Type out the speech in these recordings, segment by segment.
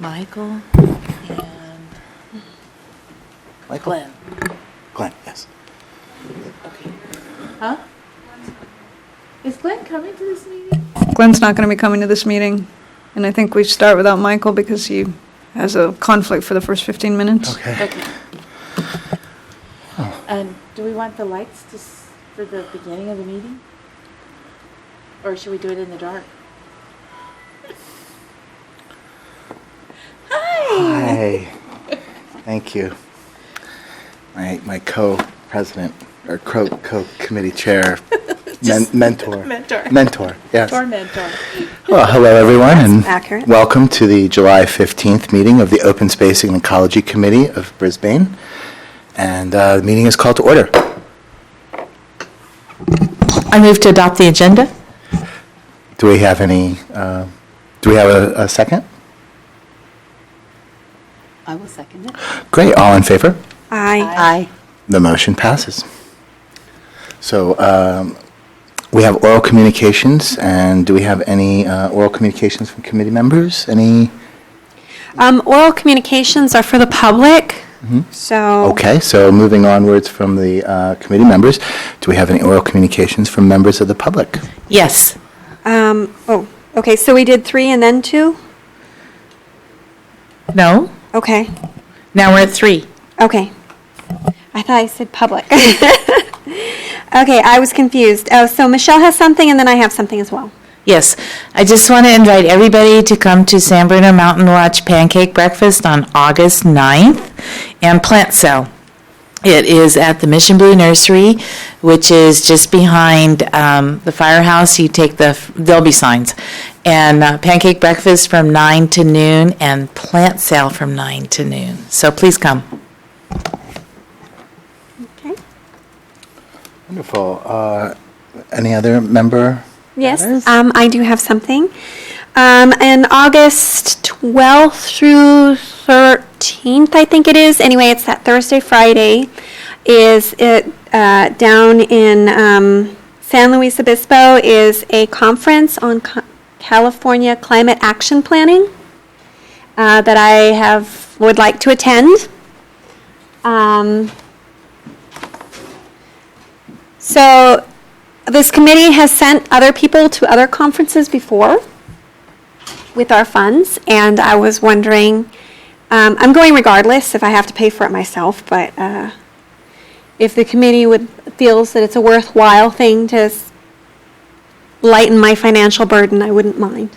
Michael and Michael? Glenn. Glenn, yes. Okay. Huh? Is Glenn coming to this meeting? Glenn's not going to be coming to this meeting, and I think we start without Michael because he has a conflict for the first 15 minutes. Okay. Okay. And do we want the lights for the beginning of the meeting? Or should we do it in the dark? Hi. Thank you. My co-president, or co-committee chair, mentor. Mentor, yes. Mentor. Well, hello, everyone, and accurate. welcome to the July 15th meeting of the Open Space and Ecology Committee of Brisbane. And the meeting is called to order. I move to adopt the agenda. Do we have a second? I will second it. Great, all in favor? Aye. The motion passes. So we have oral communications, and do we have any oral communications from committee members? Any? Oral communications are for the public, so. Okay, so moving onwards from the committee members, do we have any oral communications from members of the public? Yes. Okay, so we did 3 and then 2? No? Okay, Now we're at 3. okay. I thought I said public. Okay, I was confused. Oh, so Michelle has something and then I have something as well. Yes, I just want to invite everybody to come to San Bruno Mountain Watch Pancake Breakfast on August 9th and plant sale. It is at the Mission Blue Nursery, which is just behind the firehouse. You take there'll be signs. And pancake breakfast from 9 to noon and plant sale from 9 to noon. So please come. Okay. Wonderful. Any other member? Yes, matters? I do have something. In August 12th through 13th, I think it is. Anyway, it's that Thursday, Friday. Is it down in San Luis Obispo? Is a conference on California climate action planning that I would like to attend. So this committee has sent other people to other conferences before with our funds, and I was wondering, I'm going regardless if I have to pay for it myself, but if the committee feels that it's a worthwhile thing to lighten my financial burden, I wouldn't mind.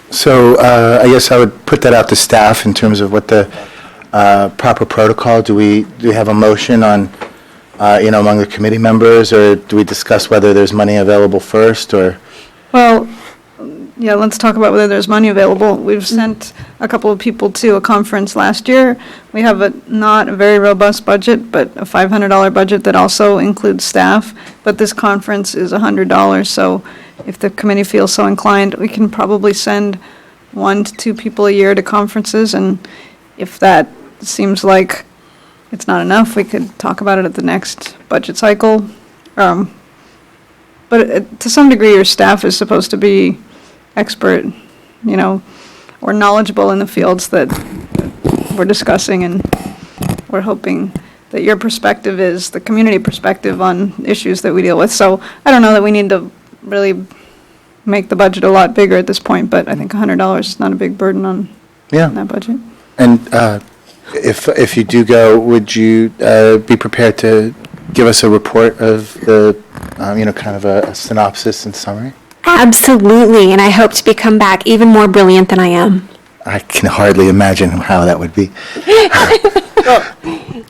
So I guess I would put that out to staff in terms of what the proper protocol. Do we have a motion on, among the committee members, or do we discuss whether there's money available first, or? Well, yeah, let's talk about whether there's money available. We've sent a couple of people to a conference last year. We have not a very robust budget, but a $500 budget that also includes staff. But this conference is $100, so if the committee feels so inclined, we can probably send 1 to 2 people a year to conferences, and if that seems like it's not enough, we could talk about it at the next budget cycle. But to some degree, your staff is supposed to be expert, or knowledgeable in the fields that we're discussing, and we're hoping that your perspective is the community perspective on issues that we deal with. So I don't know that we need to really make the budget a lot bigger at this point, but I think $100 is not a big burden on that budget. And if you do go, would you be prepared to give us a report of the, kind of a synopsis and summary? Absolutely, and I hope to become back even more brilliant than I am. I can hardly imagine how that would be.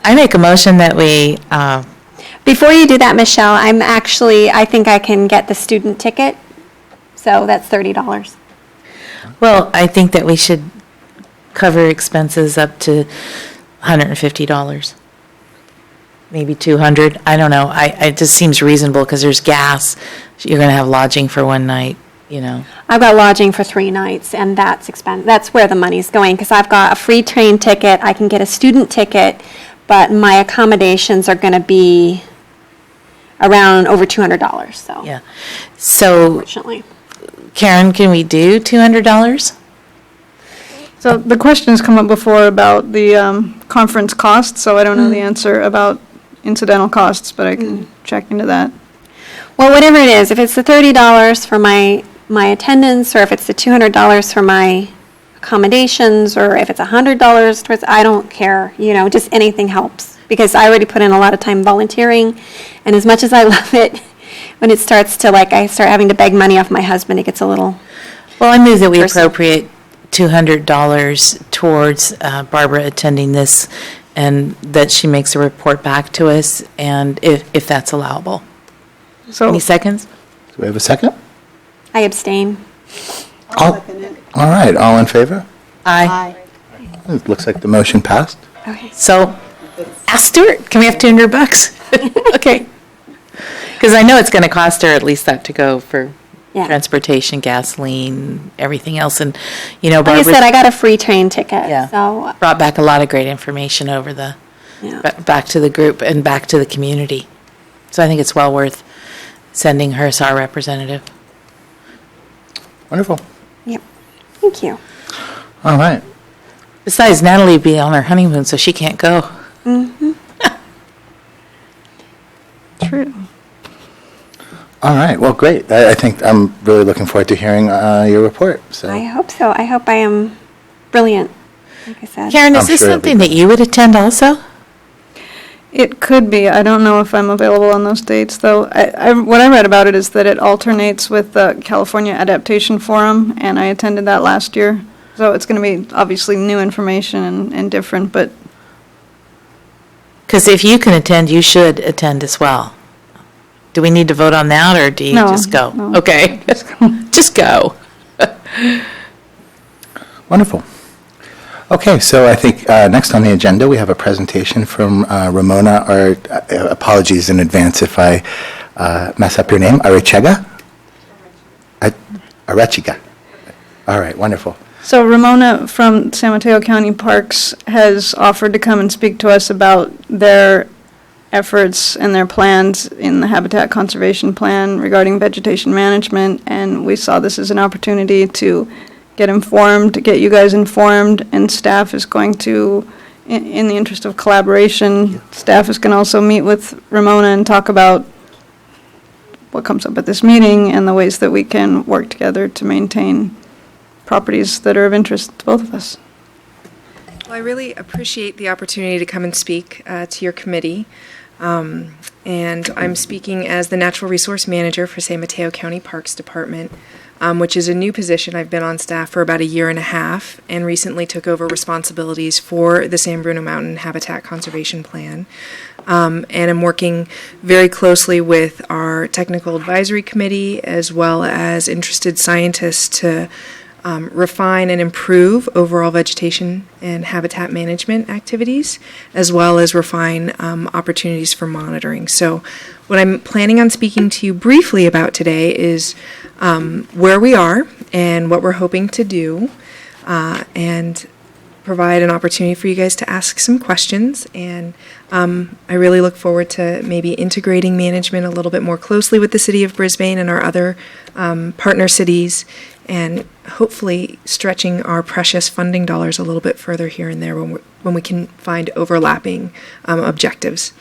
I make a motion that we, Before you do that, Michelle, I think I can get the student ticket, so that's $30. well, I think that we should cover expenses up to $150. Maybe 200, I don't know. It just seems reasonable because there's gas. You're going to have lodging for one night, I've got lodging for 3 nights, and that's where the money's going, because I've got a free train ticket, I can get a student ticket, but my accommodations are going to be around over $200, so. Yeah. So, Unfortunately. Karen, can we do $200? So the question has come up before about the conference costs, so I don't know the answer about incidental costs, but I can check into that. Well, whatever it is, if it's the $30 for my attendance, or if it's the $200 for my accommodations, or if it's $100 towards, I don't care, just anything helps. Because I already put in a lot of time volunteering, and as much as I love it, when it starts to, I start having to beg money off my husband, it gets a little... Well, I move that we Personal. appropriate $200 towards Barbara attending this, and that she makes a report back to us, and if that's allowable. So Any seconds? Do we have a second? I abstain. All right, all in favor? Aye. It looks like the motion passed. Okay. So, ask Stuart, can we have $200? Okay. Because I know it's going to cost her at least that to go for Yeah. transportation, gasoline, everything else, and, Like I Barbara said, I got a free train ticket, Yeah. so, brought back a lot of great information over yeah. back to the group and back to the community. So I think it's well worth sending her as our representative. Wonderful. Yep. Thank you. All right. Besides, Natalie will be on her honeymoon, so she can't go. true. All right, well, great. I think I'm really looking forward to hearing your report, so. I hope so. I hope I am brilliant, like I said. Karen, is I'm this sure it'll be something that you would attend also? It could be. I don't know if I'm available on those dates, though. What I read about it is that it alternates with the California Adaptation Forum, and I attended that last year. So it's going to be obviously new information and different, but Because if you can attend, you should attend as well. Do we need to vote on that, or do you No, just go? no. Okay. Just go. Wonderful. Okay, so I think next on the agenda, we have a presentation from Ramona, or apologies in advance if I mess up your name, Arechega? Arechiga. All right, wonderful. So Ramona from San Mateo County Parks has offered to come and speak to us about their efforts and their plans in the Habitat Conservation Plan regarding vegetation management, and we saw this as an opportunity to get informed, get you guys informed, and staff is going to, in the interest of collaboration, staff is going to also meet with Ramona and talk about what comes up at this meeting and the ways that we can work together to maintain properties that are of interest to both of us. Well, I really appreciate the opportunity to come and speak to your committee. And I'm speaking as the Natural Resource Manager for San Mateo County Parks Department, which is a new position. I've been on staff for about a year and a half and recently took over responsibilities for the San Bruno Mountain Habitat Conservation Plan. And I'm working very closely with our Technical Advisory Committee as well as interested scientists to refine and improve overall vegetation and habitat management activities, as well as refine opportunities for monitoring. So what I'm planning on speaking to you briefly about today is where we are and what we're hoping to do, and provide an opportunity for you guys to ask some questions. And I really look forward to maybe integrating management a little bit more closely with the City of Brisbane and our other partner cities, and hopefully stretching our precious funding dollars a little bit further here and there when we can find overlapping objectives.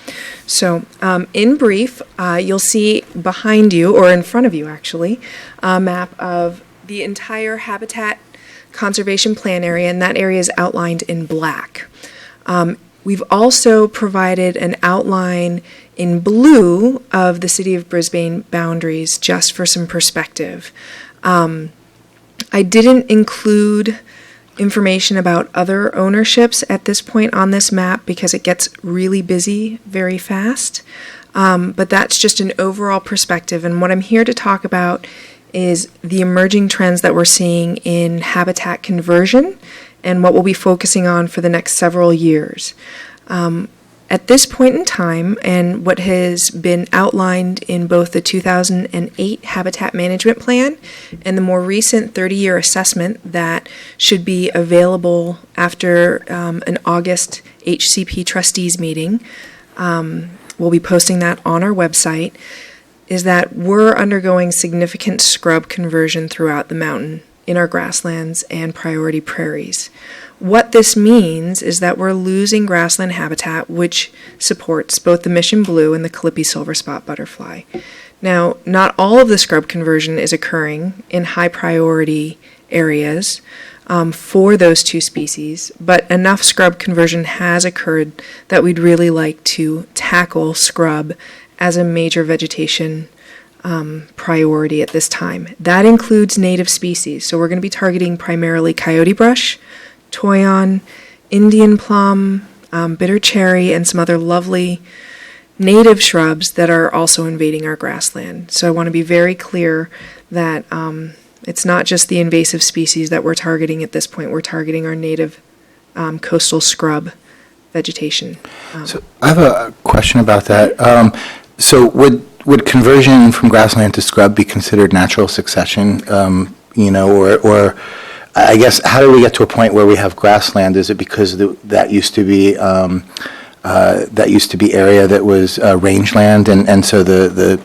So in brief, you'll see behind you, or in front of you actually, a map of the entire Habitat Conservation Plan area, and that area is outlined in black. We've also provided an outline in blue of the City of Brisbane boundaries, just for some perspective. I didn't include information about other ownerships at this point on this map because it gets really busy very fast. But that's just an overall perspective. And what I'm here to talk about is the emerging trends that we're seeing in habitat conversion and what we'll be focusing on for the next several years. At this point in time, and what has been outlined in both the 2008 Habitat Management Plan and the more recent 30-year assessment that should be available after an August HCP trustees meeting, we'll be posting that on our website, is that we're undergoing significant scrub conversion throughout the mountain in our grasslands and priority prairies. What this means is that we're losing grassland habitat, which supports both the mission blue and the Calliope silver spot butterfly. Now, not all of the scrub conversion is occurring in high priority areas for those two species, but enough scrub conversion has occurred that we'd really like to tackle scrub as a major vegetation priority at this time. That includes native species, so we're going to be targeting primarily coyote brush, toyon, Indian plum, bitter cherry, and some other lovely native shrubs that are also invading our grassland. So I want to be very clear that it's not just the invasive species that we're targeting at this point. We're targeting our native coastal scrub vegetation. So I have a question about that. So would conversion from grassland to scrub be considered natural succession? Or I guess, how do we get to a point where we have grassland? Is it because that used to be area that was rangeland, and so the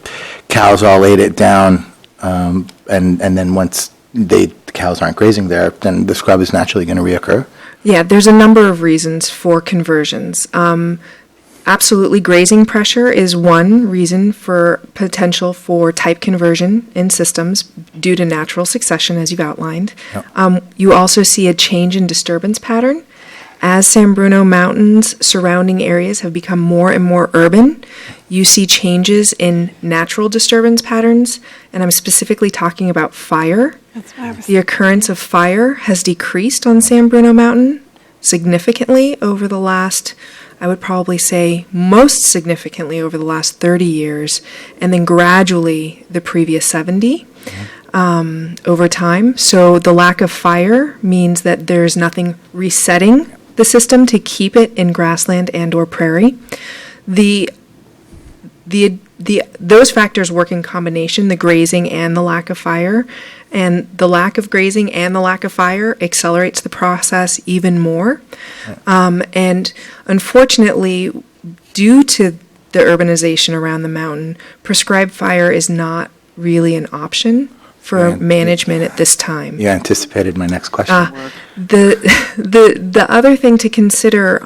cows all ate it down, and then once the cows aren't grazing there, then the scrub is naturally going to reoccur? Yeah, there's a number of reasons for conversions. Absolutely, grazing pressure is one reason for potential for type conversion in systems due to natural succession, as you've outlined. Yep. You also see a change in disturbance pattern. As San Bruno Mountains surrounding areas have become more and more urban, you see changes in natural disturbance patterns, and I'm specifically talking about fire. That's what I was The occurrence of fire has decreased on San Bruno Mountain significantly over the last, I would probably say most significantly over the last 30 years, and then gradually the previous 70 over time. So the lack of fire means that there's nothing resetting the system to keep it in grassland and or prairie. Those factors work in combination, the grazing and the lack of fire, and the lack of grazing and the lack of fire accelerates the process even more. And unfortunately, due to the urbanization around the mountain, prescribed fire is not really an option for management at this time. You anticipated my next question. The other thing to consider,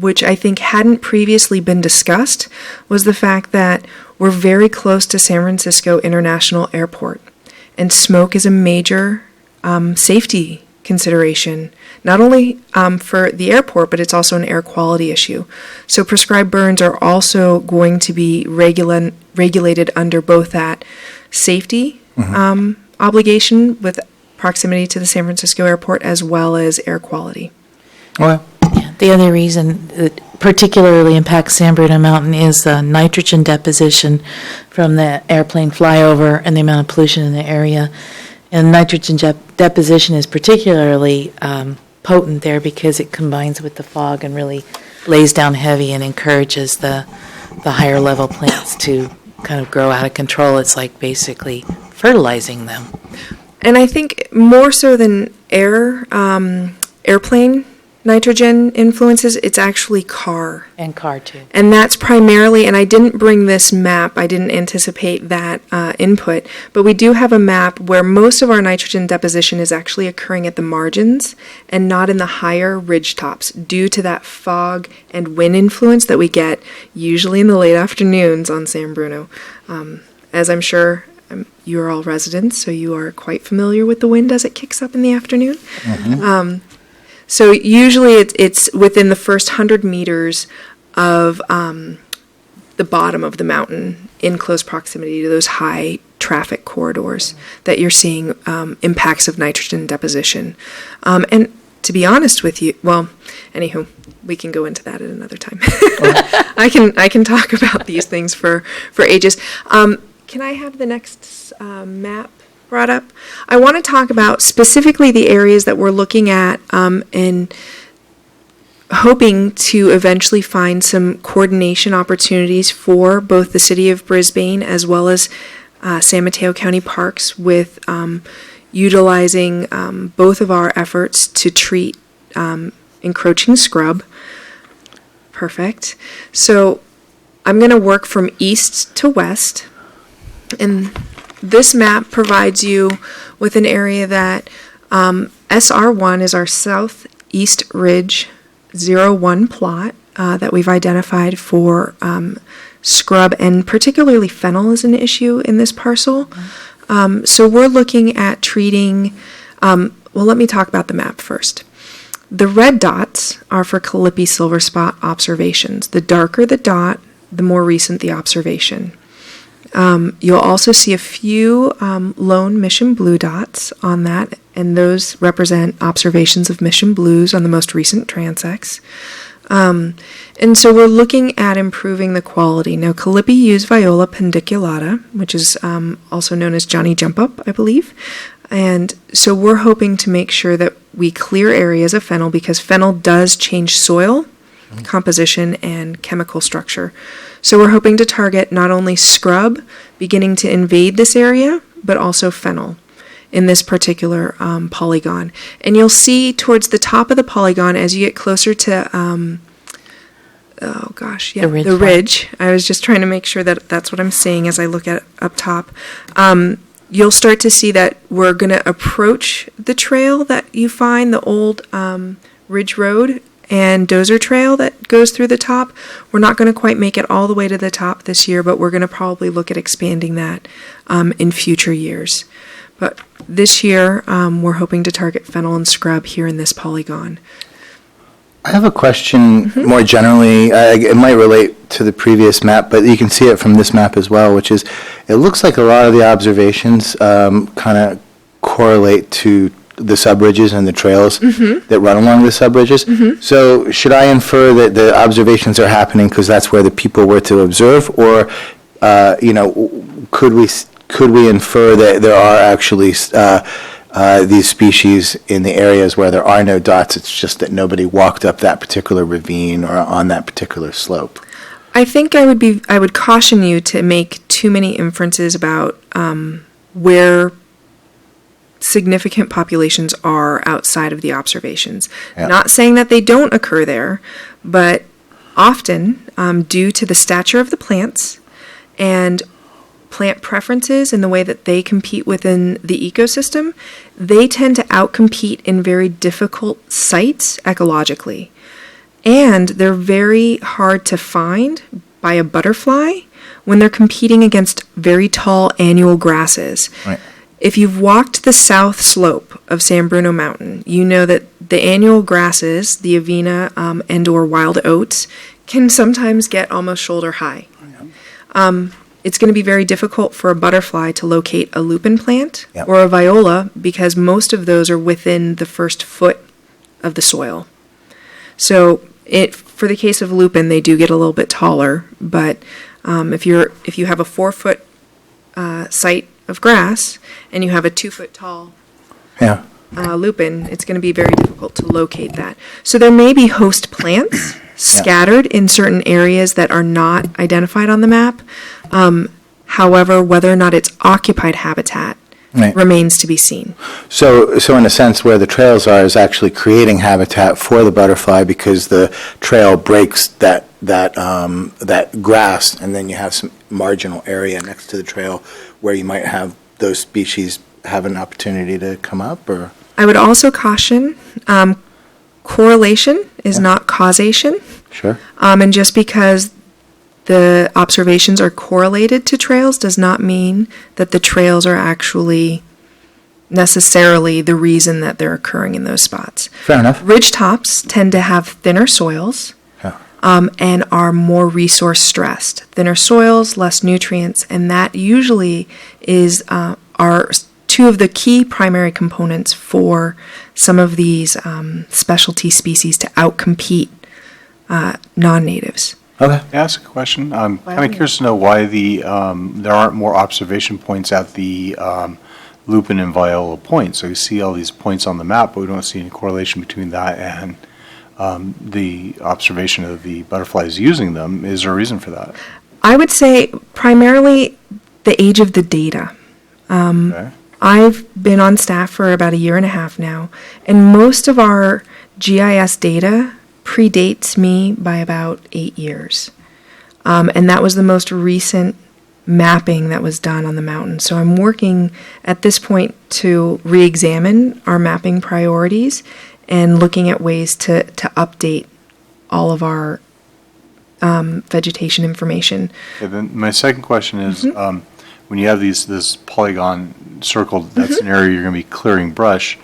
which I think hadn't previously been discussed, was the fact that we're very close to San Francisco International Airport, and smoke is a major safety consideration, not only for the airport, but it's also an air quality issue. So prescribed burns are also going to be regulated under both that safety obligation with proximity to the San Francisco airport as well as air quality. Well, The other reason that particularly impacts San Bruno Mountain is the nitrogen deposition from the airplane flyover and the amount of pollution in the area. And nitrogen deposition is particularly potent there because it combines with the fog and really lays down heavy and encourages the higher level plants to kind of grow out of control. It's like basically fertilizing them. And I think more so than airplane nitrogen influences, it's actually car. And car too. And that's primarily, and I didn't bring this map, I didn't anticipate that input, but we do have a map where most of our nitrogen deposition is actually occurring at the margins and not in the higher ridge tops due to that fog and wind influence that we get usually in the late afternoons on San Bruno. As I'm sure you're all residents, so you are quite familiar with the wind as it kicks up in the afternoon. So usually it's within the first 100 meters of the bottom of the mountain in close proximity to those high traffic corridors that you're seeing impacts of nitrogen deposition. And to be honest with you, well, anywho, we can go into that at another time. I can talk about these things for ages. Can I have the next map brought up? I want to talk about specifically the areas that we're looking at and hoping to eventually find some coordination opportunities for both the City of Brisbane as well as San Mateo County Parks with utilizing both of our efforts to treat encroaching scrub. Perfect. So I'm going to work from east to west. And this map provides you with an area that SR1 is our Southeast Ridge 01 plot that we've identified for scrub, and particularly fennel is an issue in this parcel. So we're looking at treating, well, let me talk about the map first. The red dots are for Calliope silver spot observations. The darker the dot, the more recent the observation. You'll also see a few lone mission blue dots on that, and those represent observations of mission blues on the most recent transects. And so we're looking at improving the quality. Now, Calliope use Viola pendiculata, which is also known as Johnny Jump Up, I believe. And so we're hoping to make sure that we clear areas of fennel, because fennel does change soil composition and chemical structure. So we're hoping to target not only scrub beginning to invade this area, but also fennel in this particular polygon. And you'll see towards the top of the polygon, as you get closer to, the ridge. I was just trying to make sure that that's what I'm seeing as I look at up top. You'll start to see that we're going to approach the trail that you find, the old Ridge Road and Dozer Trail that goes through the top. We're not going to quite make it all the way to the top this year, but we're going to probably look at expanding that in future years. But this year, we're hoping to target fennel and scrub here in this polygon. I have a question more generally. It might relate to the previous map, but you can see it from this map as well, which is, it looks like a lot of the observations kind of correlate to the subridges and the trails that run along the subridges. So should I infer that the observations are happening because that's where the people were to observe, or could we infer that there are actually these species in the areas where there are no dots? It's just that nobody walked up that particular ravine or on that particular slope. I think I would caution you to make too many inferences about where significant populations are outside of the observations. Yeah. Not saying that they don't occur there, but often, due to the stature of the plants and plant preferences and the way that they compete within the ecosystem, they tend to outcompete in very difficult sites ecologically. And they're very hard to find by a butterfly when they're competing against very tall annual grasses. Right. If you've walked the south slope of San Bruno Mountain, you know that the annual grasses, the avena and or wild oats, can sometimes get almost shoulder high. It's going to be very difficult for a butterfly to locate a lupin plant or a viola, because most of those are within the first foot of the soil. So for the case of lupin, they do get a little bit taller, but if you have a 4-foot site of grass and you have a 2-foot tall lupin, it's going to be very difficult to locate that. So there may be host plants scattered in certain areas that are not identified on the map. However, whether or not it's occupied habitat remains to be seen. So in a sense, where the trails are is actually creating habitat for the butterfly, because the trail breaks that grass, and then you have some marginal area next to the trail where you might have those species have an opportunity to come up. Or I would also caution, correlation is not causation. Sure. And just because the observations are correlated to trails does not mean that the trails are actually necessarily the reason that they're occurring in those spots. Fair enough. Ridge tops tend to have thinner soils and are more resource stressed. Thinner soils, less nutrients, and that usually are two of the key primary components for some of these specialty species to outcompete non-natives. Okay. Can I ask a question? I'm kind of curious to know why there aren't more observation points at the lupin and viola points. So you see all these points on the map, but we don't see any correlation between that and the observation of the butterflies using them. Is there a reason for that? I would say primarily the age of the data. Okay. I've been on staff for about 1.5 years now, and most of our GIS data predates me by about 8 years. And that was the most recent mapping that was done on the mountain. So I'm working at this point to re-examine our mapping priorities and looking at ways to update all of our vegetation information. Okay, then my second question is, when you have this polygon circled, that's an area you're going to be clearing brush.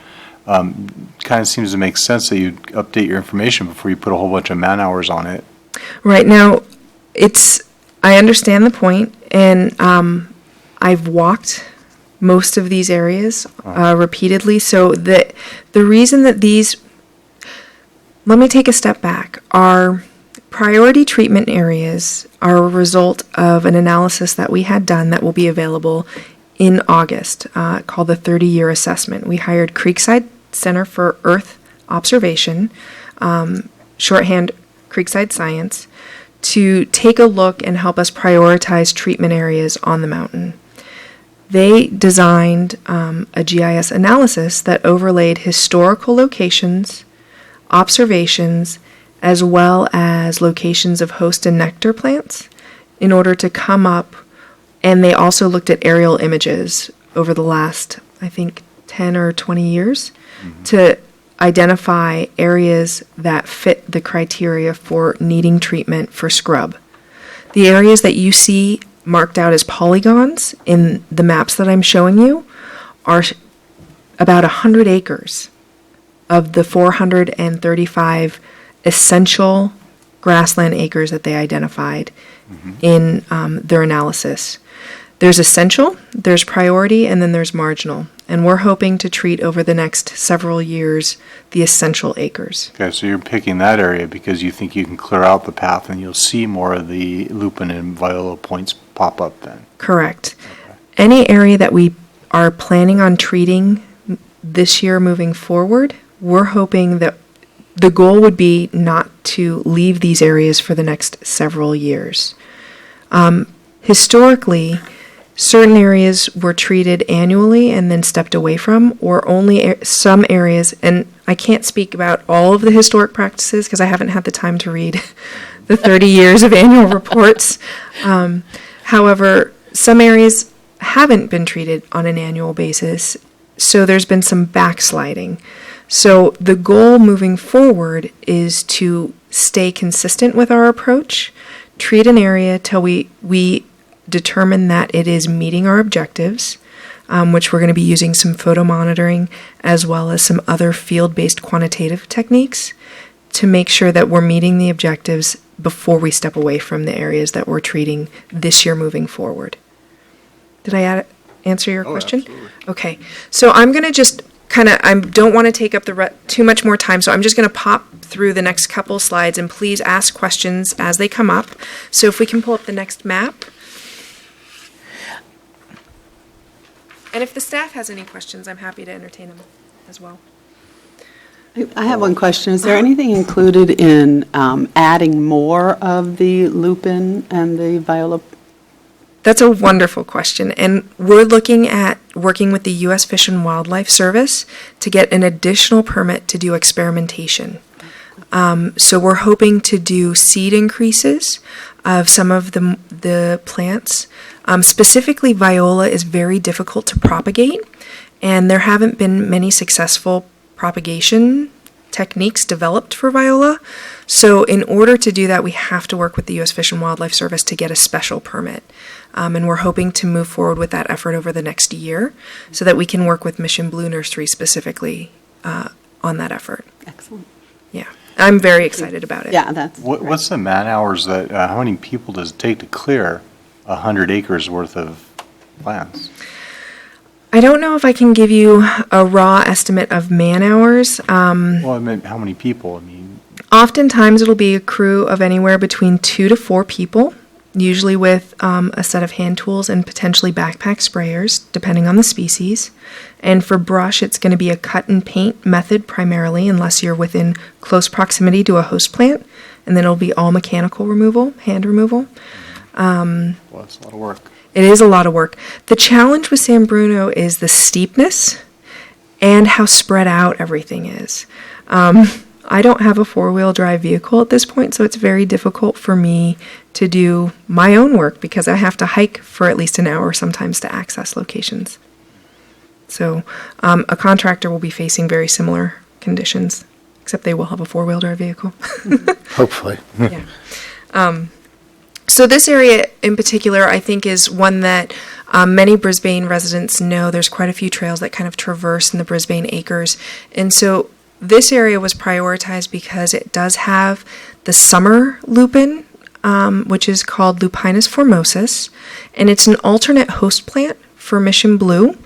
Kind of seems to make sense that you'd update your information before you put a whole bunch of man hours on it. Right now, I understand the point, and I've walked most of these areas repeatedly. So the reason that let me take a step back. Our priority treatment areas are a result of an analysis that we had done that will be available in August, called the 30-year assessment. We hired Creekside Center for Earth Observation, shorthand Creekside Science, to take a look and help us prioritize treatment areas on the mountain. They designed a GIS analysis that overlaid historical locations, observations, as well as locations of host and nectar plants in order to come up, and they also looked at aerial images over the last, I think, 10 or 20 years to identify areas that fit the criteria for needing treatment for scrub. The areas that you see marked out as polygons in the maps that I'm showing you are about 100 acres of the 435 essential grassland acres that they identified in their analysis. There's essential, there's priority, and then there's marginal. And we're hoping to treat over the next several years the essential acres. Okay, so you're picking that area because you think you can clear out the path and you'll see more of the lupin and viola points pop up then. Correct. Okay. Any area that we are planning on treating this year moving forward, we're hoping that the goal would be not to leave these areas for the next several years. Historically, certain areas were treated annually and then stepped away from, or only some areas, and I can't speak about all of the historic practices because I haven't had the time to read the 30 years of annual reports. However, some areas haven't been treated on an annual basis, so there's been some backsliding. So the goal moving forward is to stay consistent with our approach, treat an area till we determine that it is meeting our objectives, which we're going to be using some photo monitoring as well as some other field-based quantitative techniques to make sure that we're meeting the objectives before we step away from the areas that we're treating this year moving forward. Did I answer your question? Absolutely. Okay, so I'm going to just I don't want to take up too much more time, so I'm just going to pop through the next couple slides, and please ask questions as they come up. So if we can pull up the next map. And if the staff has any questions, I'm happy to entertain them as well. I have one question. Is there anything included in adding more of the lupin and the viola? That's a wonderful question, and we're looking at working with the U.S. Fish and Wildlife Service to get an additional permit to do experimentation. So we're hoping to do seed increases of some of the plants. Specifically, viola is very difficult to propagate, and there haven't been many successful propagation techniques developed for viola. So in order to do that, we have to work with the U.S. Fish and Wildlife Service to get a special permit. And we're hoping to move forward with that effort over the next year so that we can work with Mission Blue Nursery specifically on that effort. Excellent. Yeah, I'm very excited about it. Yeah, that's What's the man hours that, how many people does it take to clear 100 acres worth of plants? I don't know if I can give you a raw estimate of man hours. Well, I meant how many people? I mean, Oftentimes it'll be a crew of anywhere between 2 to 4 people, usually with a set of hand tools and potentially backpack sprayers, depending on the species. And for brush, it's going to be a cut and paint method primarily, unless you're within close proximity to a host plant. And then it'll be all mechanical removal, hand removal. well, that's a lot of work. It is a lot of work. The challenge with San Bruno is the steepness and how spread out everything is. I don't have a four-wheel drive vehicle at this point, so it's very difficult for me to do my own work because I have to hike for at least an hour sometimes to access locations. So a contractor will be facing very similar conditions, except they will have a four-wheel drive vehicle. Hopefully. Yeah. So this area in particular, I think, is one that many Brisbane residents know. There's quite a few trails that kind of traverse in the Brisbane Acres. And so this area was prioritized because it does have the summer lupin, which is called Lupinus formosus, and it's an alternate host plant for Mission Blue.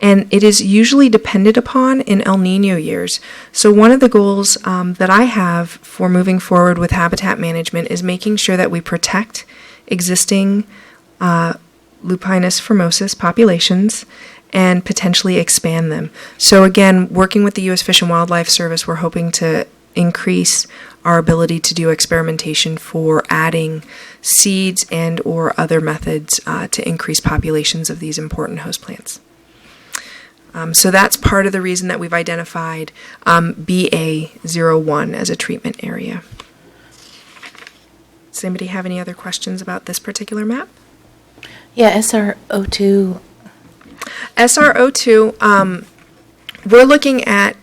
And it is usually depended upon in El Nino years. So one of the goals that I have for moving forward with habitat management is making sure that we protect existing Lupinus formosus populations and potentially expand them. So again, working with the U.S. Fish and Wildlife Service, we're hoping to increase our ability to do experimentation for adding seeds and or other methods to increase populations of these important host plants. So that's part of the reason that we've identified BA01 as a treatment area. Does anybody have any other questions about this particular map? Yeah, SR02. SR02, we're looking at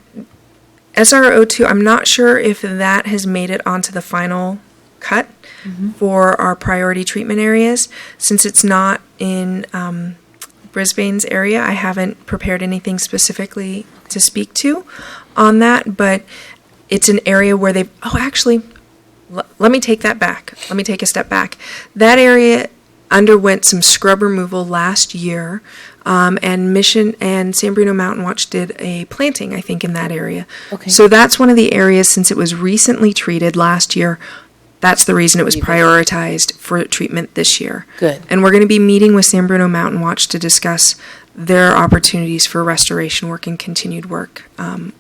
SR02. I'm not sure if that has made it onto the final cut for our priority treatment areas. Since it's not in Brisbane's area, I haven't prepared anything specifically to speak to on that, but it's an area where they've, let me take that back. Let me take a step back. That area underwent some scrub removal last year, and Mission and San Bruno Mountain Watch did a planting, I think, in that area. Okay. So that's one of the areas, since it was recently treated last year, that's the reason it was prioritized for treatment this year. Good. And we're going to be meeting with San Bruno Mountain Watch to discuss their opportunities for restoration work and continued work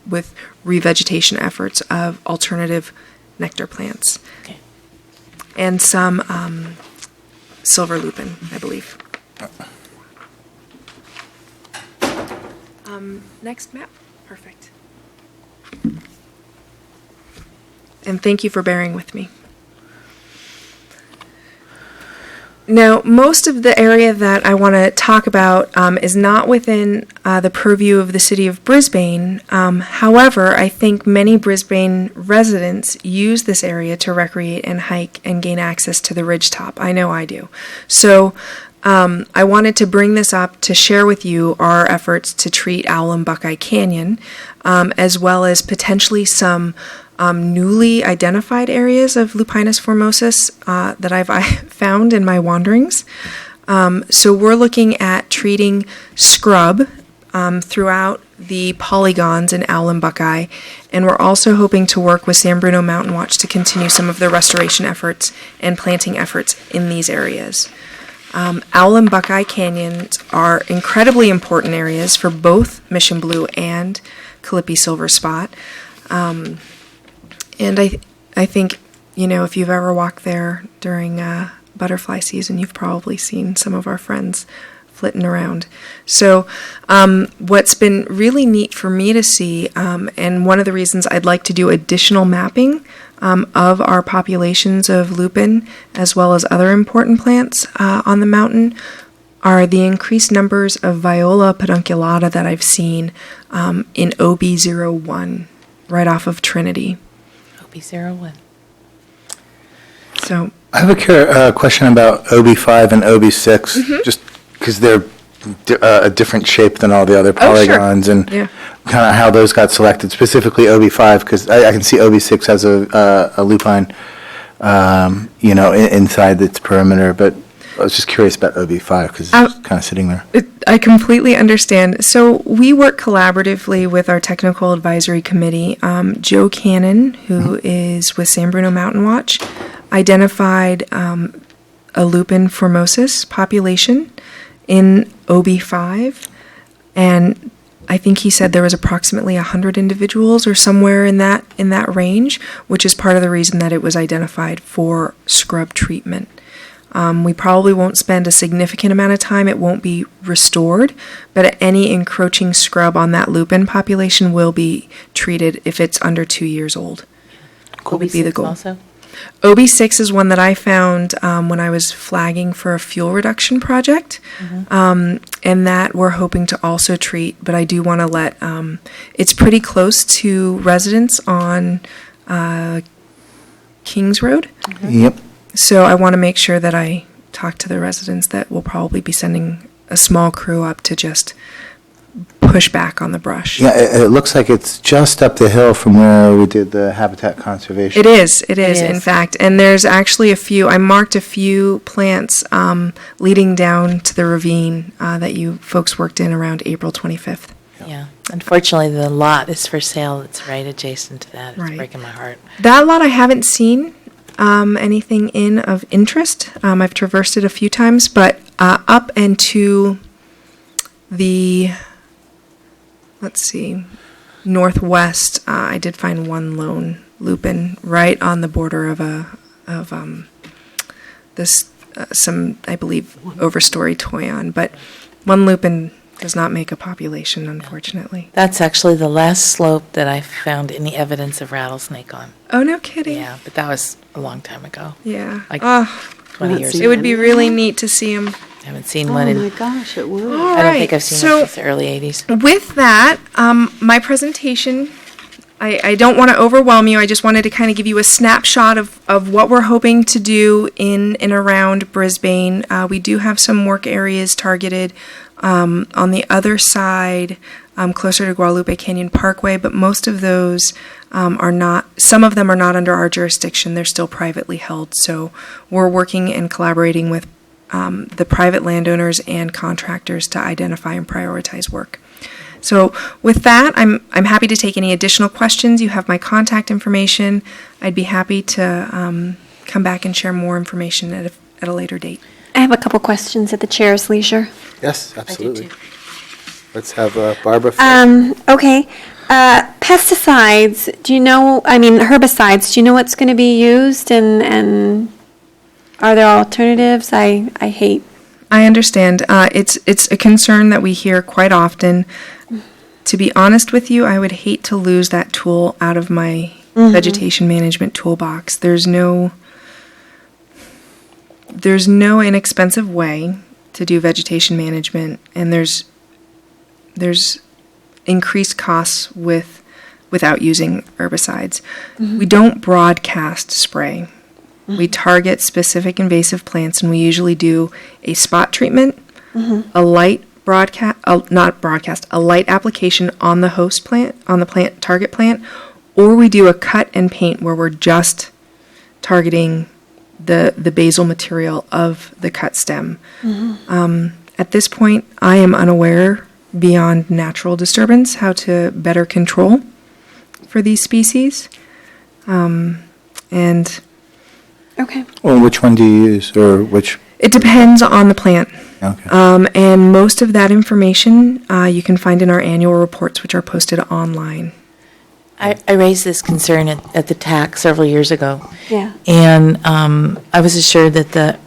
with revegetation efforts of alternative nectar plants. Okay. And some silver lupin, I believe. Next map. Perfect. And thank you for bearing with me. Now, most of the area that I want to talk about is not within the purview of the city of Brisbane. However, I think many Brisbane residents use this area to recreate and hike and gain access to the ridgetop. I know I do. So I wanted to bring this up to share with you our efforts to treat Owl and Buckeye Canyon, as well as potentially some newly identified areas of Lupinus formosus that I've found in my wanderings. So we're looking at treating scrub throughout the polygons in Owl and Buckeye, and we're also hoping to work with San Bruno Mountain Watch to continue some of the restoration efforts and planting efforts in these areas. Owl and Buckeye Canyons are incredibly important areas for both Mission Blue and Calliope Silver Spot. And I think, you know, if you've ever walked there during butterfly season, you've probably seen some of our friends flitting around. So what's been really neat for me to see, and one of the reasons I'd like to do additional mapping of our populations of lupin, as well as other important plants on the mountain, are the increased numbers of Viola pedunculata that I've seen in OB01, right off of Trinity. OB01. So I have a question about OB5 and OB6, just because they're a different shape than all the other polygons, and Yeah. kind of how those got selected, specifically OB5, because I can see OB6 has a lupine, inside its perimeter, but I was just curious about OB5 because it's kind of sitting there. I completely understand. So we work collaboratively with our technical advisory committee. Joe Cannon, who is with San Bruno Mountain Watch, identified a lupin formosus population in OB5, and I think he said there was approximately 100 individuals or somewhere in that range, which is part of the reason that it was identified for scrub treatment. We probably won't spend a significant amount of time. It won't be restored, but any encroaching scrub on that lupin population will be treated if it's under 2 years old. would be the goal. Also? OB6 is one that I found when I was flagging for a fuel reduction project, and that we're hoping to also treat. But I do want to let, it's pretty close to residents on Kings Road. Yep. So I want to make sure that I talk to the residents that we'll probably be sending a small crew up to just push back on the brush. Yeah, it looks like it's just up the hill from where we did the habitat conservation. It is, in is. fact. And there's actually I marked a few plants leading down to the ravine that you folks worked in around April 25th. Yeah. Unfortunately, the lot is for sale. It's right adjacent to that. It's Right. breaking my heart. That lot I haven't seen anything in of interest. I've traversed it a few times, but up and to the, let's see, northwest, I did find one lone lupin right on the border of some, I believe, overstory toyon. But one lupin does not make a population, unfortunately. That's actually the last slope that I found any evidence of rattlesnake on. Oh, no kidding. Yeah, but that was a long time ago, Yeah. Like Oh, 20 years see it ago. would be really neat to see them. I haven't seen Oh, one in, my gosh, it would. All I don't think right, I've seen so- one since the early 80s. With that, my presentation, I don't want to overwhelm you. I just wanted to kind of give you a snapshot of what we're hoping to do in and around Brisbane. We do have some work areas targeted on the other side, closer to Guadalupe Canyon Parkway, but most of those are not, some of them are not under our jurisdiction. They're still privately held. So we're working and collaborating with the private landowners and contractors to identify and prioritize work. So with that, I'm happy to take any additional questions. You have my contact information. I'd be happy to come back and share more information at a later date. I have a couple questions at the chair's leisure. Yes, absolutely. Let's have Barbara. Okay. Pesticides, herbicides, do you know what's going to be used and are there alternatives? I hate. I understand. It's a concern that we hear quite often. To be honest with you, I would hate to lose that tool out of my vegetation management toolbox. There's no inexpensive way to do vegetation management, and there's increased costs without using herbicides. We don't broadcast spray. We target specific invasive plants, and we usually do a spot treatment, a light a light application on the host plant, on the plant target plant, or we do a cut and paint where we're just targeting the basal material of the cut stem. At this point, I am unaware, beyond natural disturbance, how to better control for these species. And Okay. Well, which one do you use, or which? it depends on the plant. Okay. And most of that information you can find in our annual reports, which are posted online. I raised this concern at the TAC several years ago. Yeah. And I was assured that the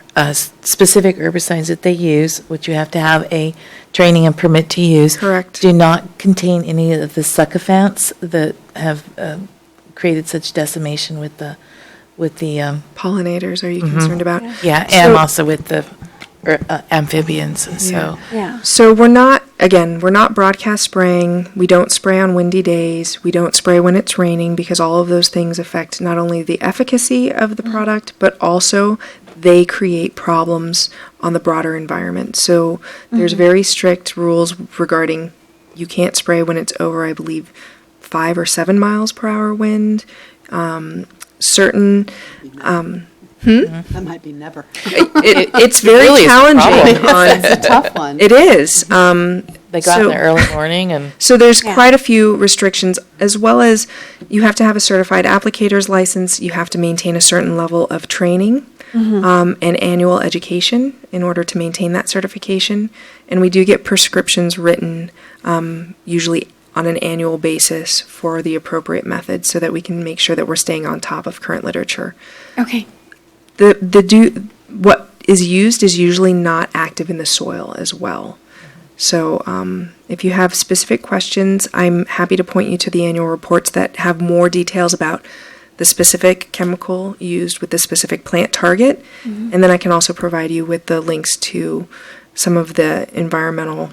specific herbicides that they use, which you have to have a training and permit to use. Correct. Do not contain any of the succophants that have created such decimation with the Pollinators, are you concerned about? yeah, and So- also with the amphibians, so. Yeah. So we're not broadcast spraying. We don't spray on windy days. We don't spray when it's raining, because all of those things affect not only the efficacy of the product, but also they create problems on the broader environment. So there's very strict rules regarding you can't spray when it's over, I believe, 5 or 7 miles per hour wind. Certain That might be never. it's very really is a challenging on It's a tough one. it is. They go out in So- the early morning and. So there's Yeah. quite a few restrictions, as well as you have to have a certified applicator's license, you have to maintain a certain level of training and annual education in order to maintain that certification. And we do get prescriptions written, usually on an annual basis, for the appropriate method, so that we can make sure that we're staying on top of current literature. Okay. What is used is usually not active in the soil as well. So if you have specific questions, I'm happy to point you to the annual reports that have more details about the specific chemical used with the specific plant target. And then I can also provide you with the links to some of the environmental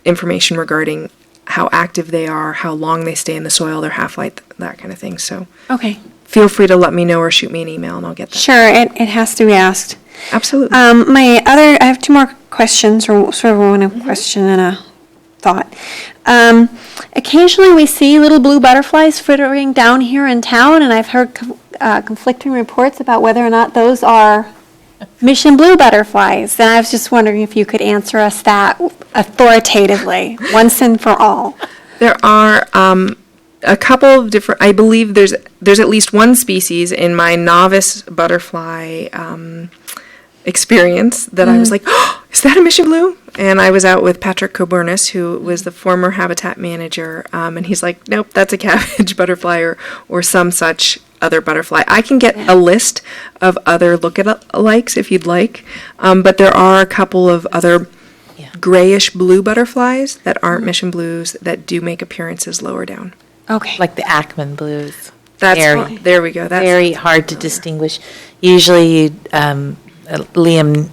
information regarding how active they are, how long they stay in the soil, their half-life, that kind of thing. So Okay. feel free to let me know or shoot me an email and I'll get that. Sure, it has to be asked. Absolutely. I have two more questions, or sort of one question and a thought. Occasionally we see little blue butterflies frittering down here in town, and I've heard conflicting reports about whether or not those are mission blue butterflies. And I was just wondering if you could answer us that authoritatively, once and for all. There are a couple of different, I believe there's at least one species in my novice butterfly experience that I was like, oh, is that a mission blue? And I was out with Patrick Coburnis, who was the former habitat manager, and he's like, nope, that's a cabbage butterfly or some such other butterfly. I can get a list of other look-alikes if you'd like, but there are a couple of other grayish blue butterflies that aren't mission blues that do make appearances lower down. Okay. Like the Ackman blues. That's Very- there we go. That's Very hard to distinguish. Usually, Liam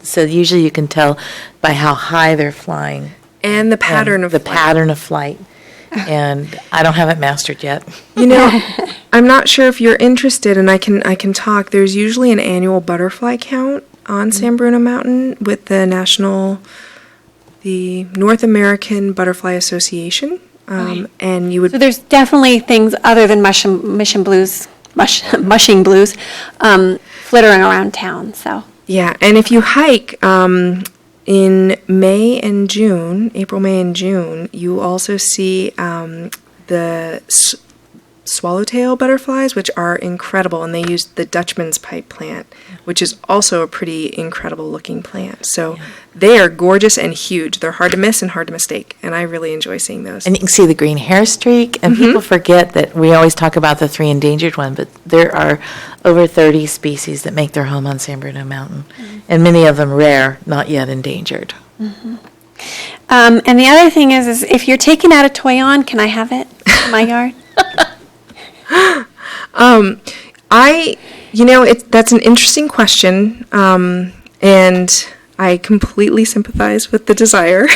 said usually you can tell by how high they're flying. and the pattern and of the flight. pattern of flight. And I don't have it mastered yet. You know, I'm not sure if you're interested, and I can talk. There's usually an annual butterfly count on San Bruno Mountain with the North American Butterfly Association, and you would. So there's definitely things other than mushing blues, flittering around town, so. Yeah, and if you hike in May and June, April, May, and June, you also see the swallowtail butterflies, which are incredible, and they use the Dutchman's pipe plant, which is also a pretty incredible looking plant. So they are gorgeous and huge. They're hard to miss and hard to mistake, and I really enjoy seeing those. And you can see the green hair streak, and people forget that we always talk about the 3 endangered one, but there are over 30 species that make their home on San Bruno Mountain, and many of them rare, not yet endangered. And the other thing is if you're taking out a toy on, can I have it in my yard? That's an interesting question, and I completely sympathize with the desire.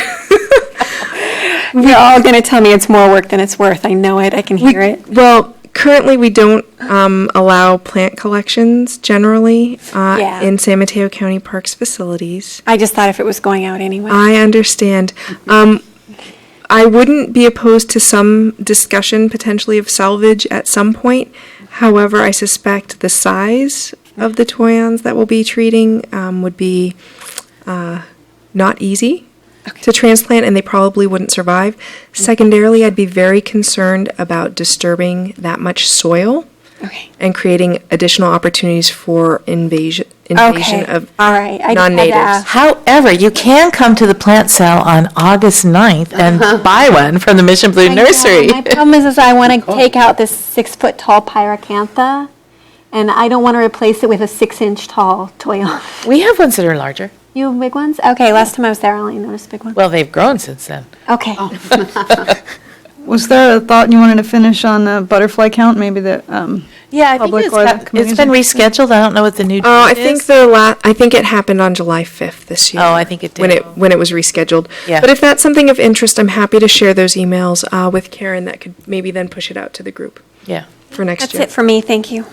You're all going to tell me it's more work than it's worth. I know it. I can hear it. Well, currently we don't allow plant collections generally Yeah. in San Mateo County Parks facilities. I just thought if it was going out anyway. I understand. I wouldn't be opposed to some discussion potentially of salvage at some point. However, I suspect the size of the toyons that we'll be treating would be not easy to transplant, and they probably wouldn't survive. Secondarily, I'd be very concerned about disturbing that much soil Okay. and creating additional opportunities for invasion Okay. of All right. I non-natives. had to ask. However, you can come to the plant sale on August 9th and buy one from the Mission Blue I know. Nursery. My problem is I want to take out this 6-foot-tall pyracantha, and I don't want to replace it with a 6-inch tall toyon. We have ones that are larger. You have big ones? Okay, last time I was there, I only noticed big ones. Well, they've grown since then. Okay. Was there a thought you wanted to finish on the butterfly count, maybe the, Yeah, I think Public it's or the got- committees it's been or- rescheduled. I don't know what the new Oh, I date think is. I think it happened on July 5th this year. Oh, I think it When did. when it was rescheduled. Yeah. But if that's something of interest, I'm happy to share those emails with Karen that could maybe then push it out to the group Yeah. for next That's year. it for me, thank you.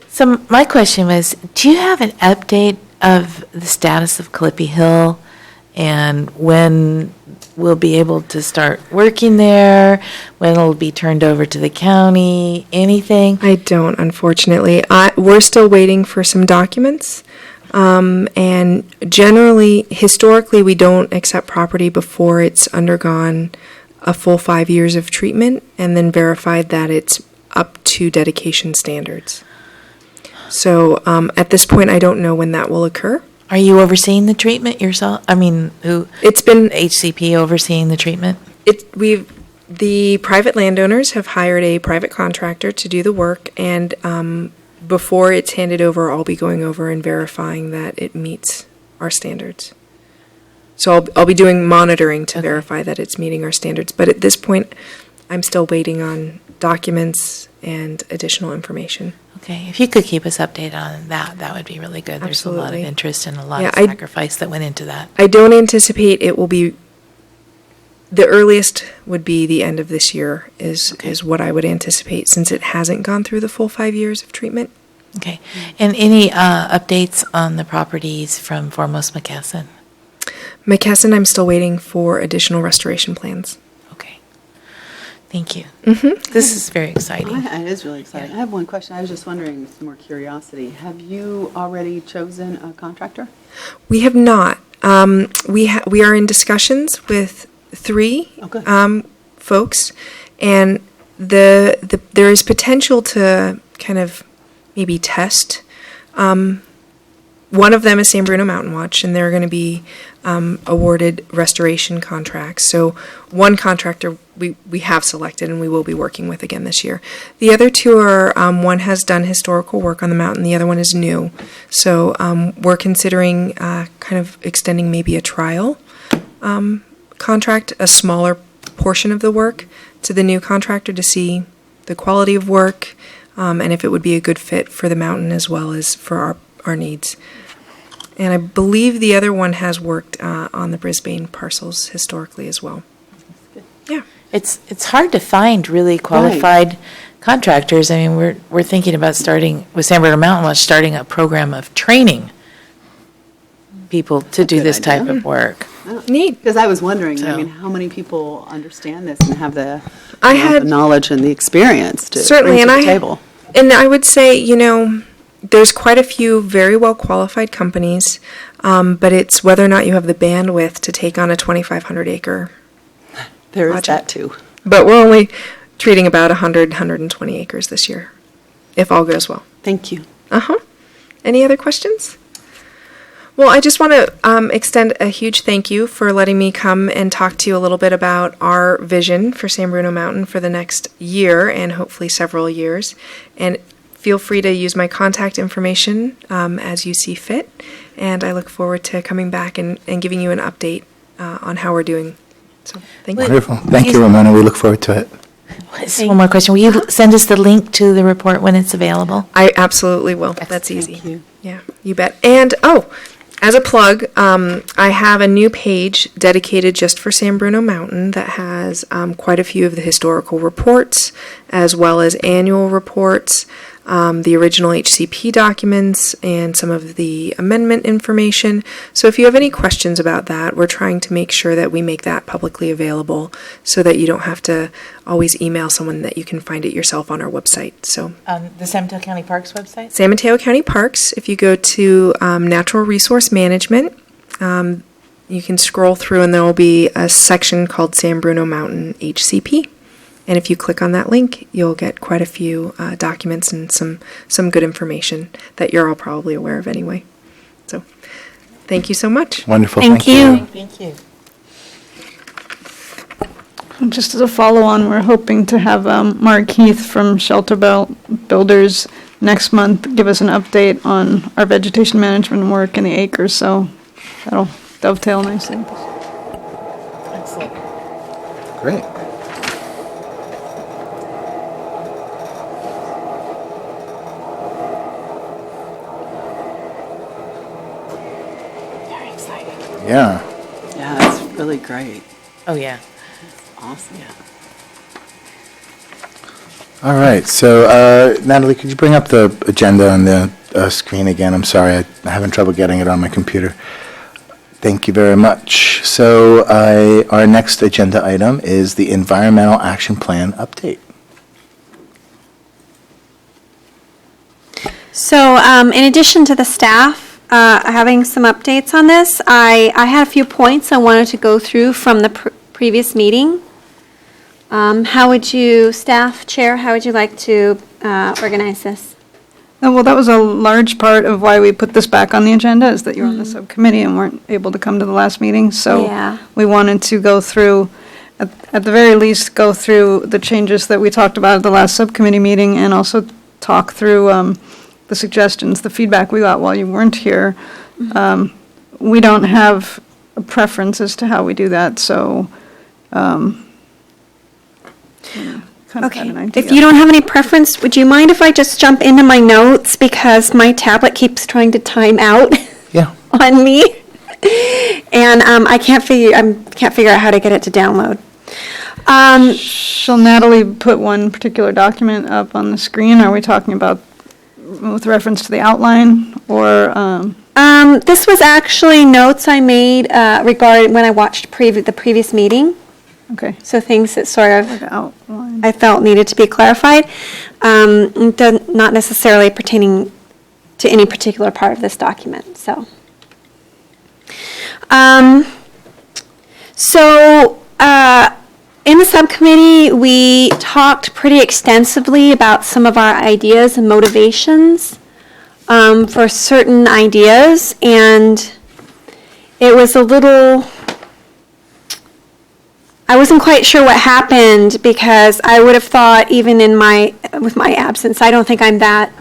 So my question was, do you have an update of the status of Clippy Hill and when we'll be able to start working there, when it'll be turned over to the county, anything? I don't, unfortunately. We're still waiting for some documents. And generally, historically, we don't accept property before it's undergone a full 5 years of treatment and then verified that it's up to dedication standards. So at this point, I don't know when that will occur. Are you overseeing the treatment yourself? I mean, It's been HCP overseeing the treatment? the private landowners have hired a private contractor to do the work, and before it's handed over, I'll be going over and verifying that it meets our standards. So I'll be doing monitoring to verify that it's meeting our standards. But at this point, I'm still waiting on documents and additional information. Okay, if you could keep us updated on that, that would be really good. There's a lot of Absolutely. interest and a lot Yeah, of I- sacrifice that went into that. I don't anticipate it will be, the earliest would be the end of this year is what I would anticipate, since it hasn't gone through the full 5 years of treatment. Okay, and any updates on the properties from Foremost McKesson? McKesson, I'm still waiting for additional restoration plans. Okay, thank you. This is very exciting. It is really exciting. I have one question. I was just wondering, some more curiosity. Have you already chosen a contractor? We have not. We are in discussions with 3 Okay. folks, and there is potential to kind of maybe test. One of them is San Bruno Mountain Watch, and they're going to be awarded restoration contracts. So one contractor we have selected and we will be working with again this year. The other 2 are, one has done historical work on the mountain, the other one is new. So we're considering kind of extending maybe a trial contract, a smaller portion of the work to the new contractor to see the quality of work and if it would be a good fit for the mountain as well as for our needs. And I believe the other one has worked on the Brisbane parcels historically as well. Yeah. It's hard to find really qualified contractors. I mean, we're thinking about starting, with San Bruno Mountain Watch, starting a program of training people to do Good this type idea. of work. Neat. Because I was wondering, I So- mean, how many people understand this and have the I you know, had- the knowledge and the experience to Certainly, bring to and the table? And I would say, there's quite a few very well qualified companies, but it's whether or not you have the bandwidth to take on a 2,500 acre. There is project. that too. But we're only treating about 120 acres this year, if all goes well. Thank you. Any other questions? Well, I just want to extend a huge thank you for letting me come and talk to you a little bit about our vision for San Bruno Mountain for the next year and hopefully several years. And feel free to use my contact information as you see fit. And I look forward to coming back and giving you an update on how we're doing. So thank you. Wonderful. Thank you, Ramona. We look forward to it. One more question. Will you send us the link to the report when it's available? I absolutely will. That's easy. Thank you. Yeah, you bet. And, as a plug, I have a new page dedicated just for San Bruno Mountain that has quite a few of the historical reports, as well as annual reports, the original HCP documents, and some of the amendment information. So if you have any questions about that, we're trying to make sure that we make that publicly available so that you don't have to always email someone, that you can find it yourself on our website. So The San Mateo County Parks website? San Mateo County Parks, if you go to Natural Resource Management, you can scroll through and there will be a section called San Bruno Mountain HCP. And if you click on that link, you'll get quite a few documents and some good information that you're all probably aware of anyway. So thank you so much. Wonderful. Thank you. Thank you. Just as a follow-on, we're hoping to have Mark Heath from Shelter Builders next month give us an update on our vegetation management work in the acres, so that'll dovetail nicely. Excellent. Great. Very exciting. Yeah. Yeah, that's really great. Oh, yeah. Awesome. All right. So, Natalie, could you bring up the agenda on the screen again? I'm sorry. I'm having trouble getting it on my computer. Thank you very much. So, our next agenda item is the Environmental Action Plan update. So, in addition to the staff having some updates on this, I had a few points I wanted to go through from the previous meeting. How would you, staff chair, how would you like to organize this? Well, that was a large part of why we put this back on the agenda, is that you're on the subcommittee and weren't able to come to the last meeting. So Yeah. we wanted to go through, at the very least, go through the changes that we talked about at the last subcommittee meeting, and also talk through the suggestions, the feedback we got while you weren't here. We don't have a preference as to how we do that, so kind of Okay, had an idea. if you don't have any preference, would you mind if I just jump into my notes because my tablet keeps trying to time out Yeah. on me? And I can't figure out how to get it to download. Shall Natalie put one particular document up on the screen? Are we talking about with reference to the outline or? This was actually notes I made regarding when I watched the previous meeting. Okay. So things that sort of The outline. I felt needed to be clarified, not necessarily pertaining to any particular part of this document, so. In the subcommittee, we talked pretty extensively about some of our ideas and motivations for certain ideas, and it was a little, I wasn't quite sure what happened because I would have thought even with my absence, I don't think I'm that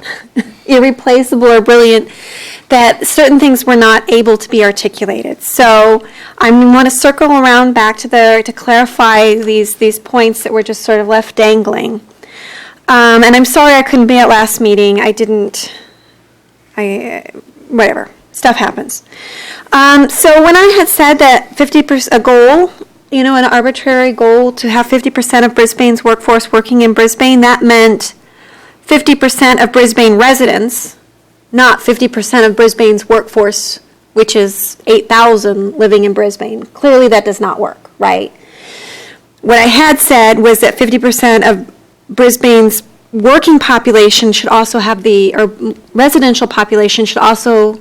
irreplaceable or brilliant, that certain things were not able to be articulated. So I want to circle around back to clarify these points that were just sort of left dangling. And I'm sorry I couldn't be at last meeting. Whatever, stuff happens. So when I had said that 50% a goal, an arbitrary goal to have 50% of Brisbane's workforce working in Brisbane, that meant 50% of Brisbane residents, not 50% of Brisbane's workforce, which is 8,000 living in Brisbane. Clearly that does not work, right? What I had said was that 50% of Brisbane's working population should also have or residential population should also,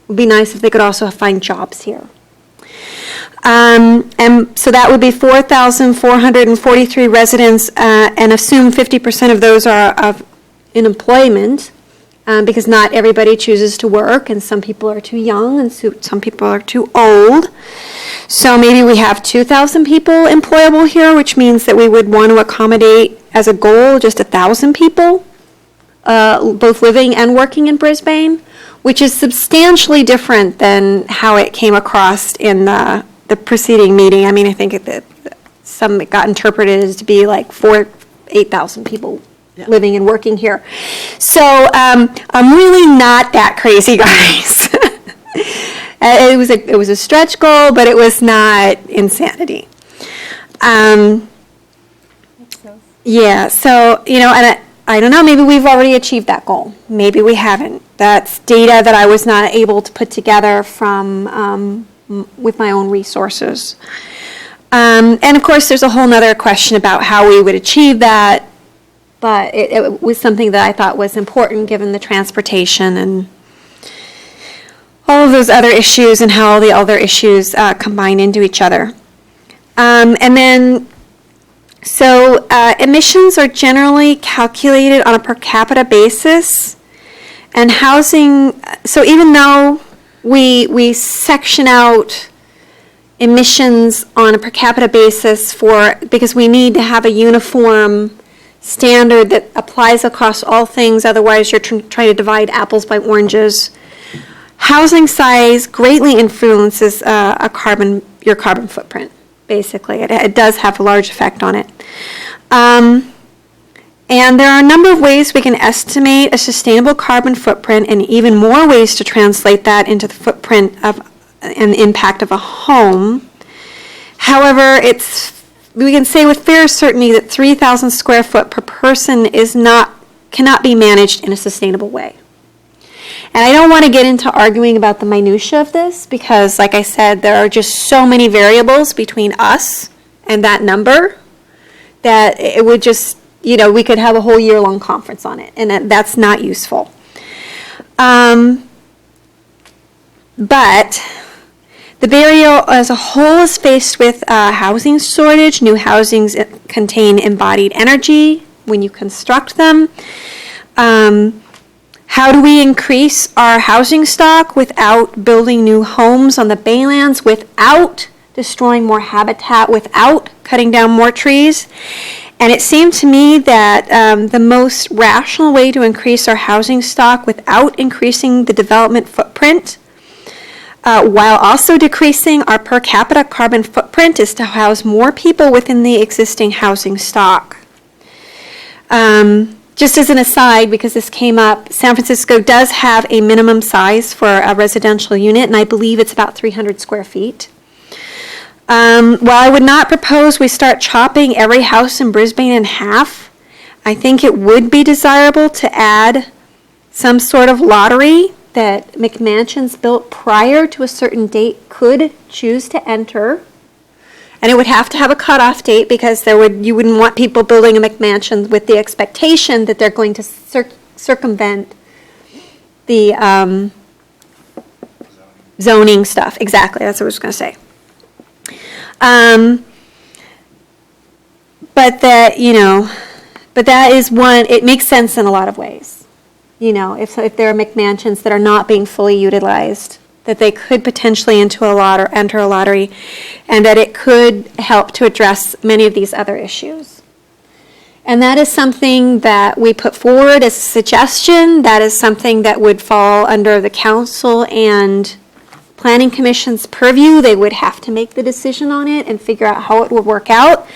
would be nice if they could also find jobs here. And so that would be 4,443 residents, and assume 50% of those are in employment, because not everybody chooses to work, and some people are too young, and some people are too old. So maybe we have 2,000 people employable here, which means that we would want to accommodate as a goal just 1,000 people, both living and working in Brisbane, which is substantially different than how it came across in the preceding meeting. I mean, I think it got interpreted as to be like 8,000 people living and working here. So I'm really not that crazy, guys. It was a stretch goal, but it was not insanity. Yeah, so, and I don't know, maybe we've already achieved that goal. Maybe we haven't. That's data that I was not able to put together from with my own resources. And of course, there's a whole nother question about how we would achieve that, but it was something that I thought was important given the transportation and all of those other issues and how all the other issues combine into each other. And then, so emissions are generally calculated on a per capita basis, and housing, so even though we section out emissions on a per capita basis because we need to have a uniform standard that applies across all things, otherwise you're trying to divide apples by oranges. Housing size greatly influences your carbon footprint, basically. It does have a large effect on it. And there are a number of ways we can estimate a sustainable carbon footprint, and even more ways to translate that into the footprint of and the impact of a home. However, we can say with fair certainty that 3,000 square foot per person cannot be managed in a sustainable way. And I don't want to get into arguing about the minutia of this because, like I said, there are just so many variables between us and that number that it would just, we could have a whole year-long conference on it, and that's not useful. But the Bay Area as a whole is faced with housing shortage. New housings contain embodied energy when you construct them. How do we increase our housing stock without building new homes on the baylands, without destroying more habitat, without cutting down more trees? And it seemed to me that the most rational way to increase our housing stock without increasing the development footprint, while also decreasing our per capita carbon footprint, is to house more people within the existing housing stock. Just as an aside, because this came up, San Francisco does have a minimum size for a residential unit, and I believe it's about 300 square feet. While I would not propose we start chopping every house in Brisbane in half, I think it would be desirable to add some sort of lottery that McMansions built prior to a certain date could choose to enter. And it would have to have a cutoff date because you wouldn't want people building a McMansion with the expectation that they're going to circumvent the zoning stuff. Exactly, that's what I was going to say. But that is one, it makes sense in a lot of ways. If there are McMansions that are not being fully utilized, that they could potentially enter a lottery, and that it could help to address many of these other issues. And that is something that we put forward as a suggestion. That is something that would fall under the council and planning commission's purview. They would have to make the decision on it and figure out how it would work out.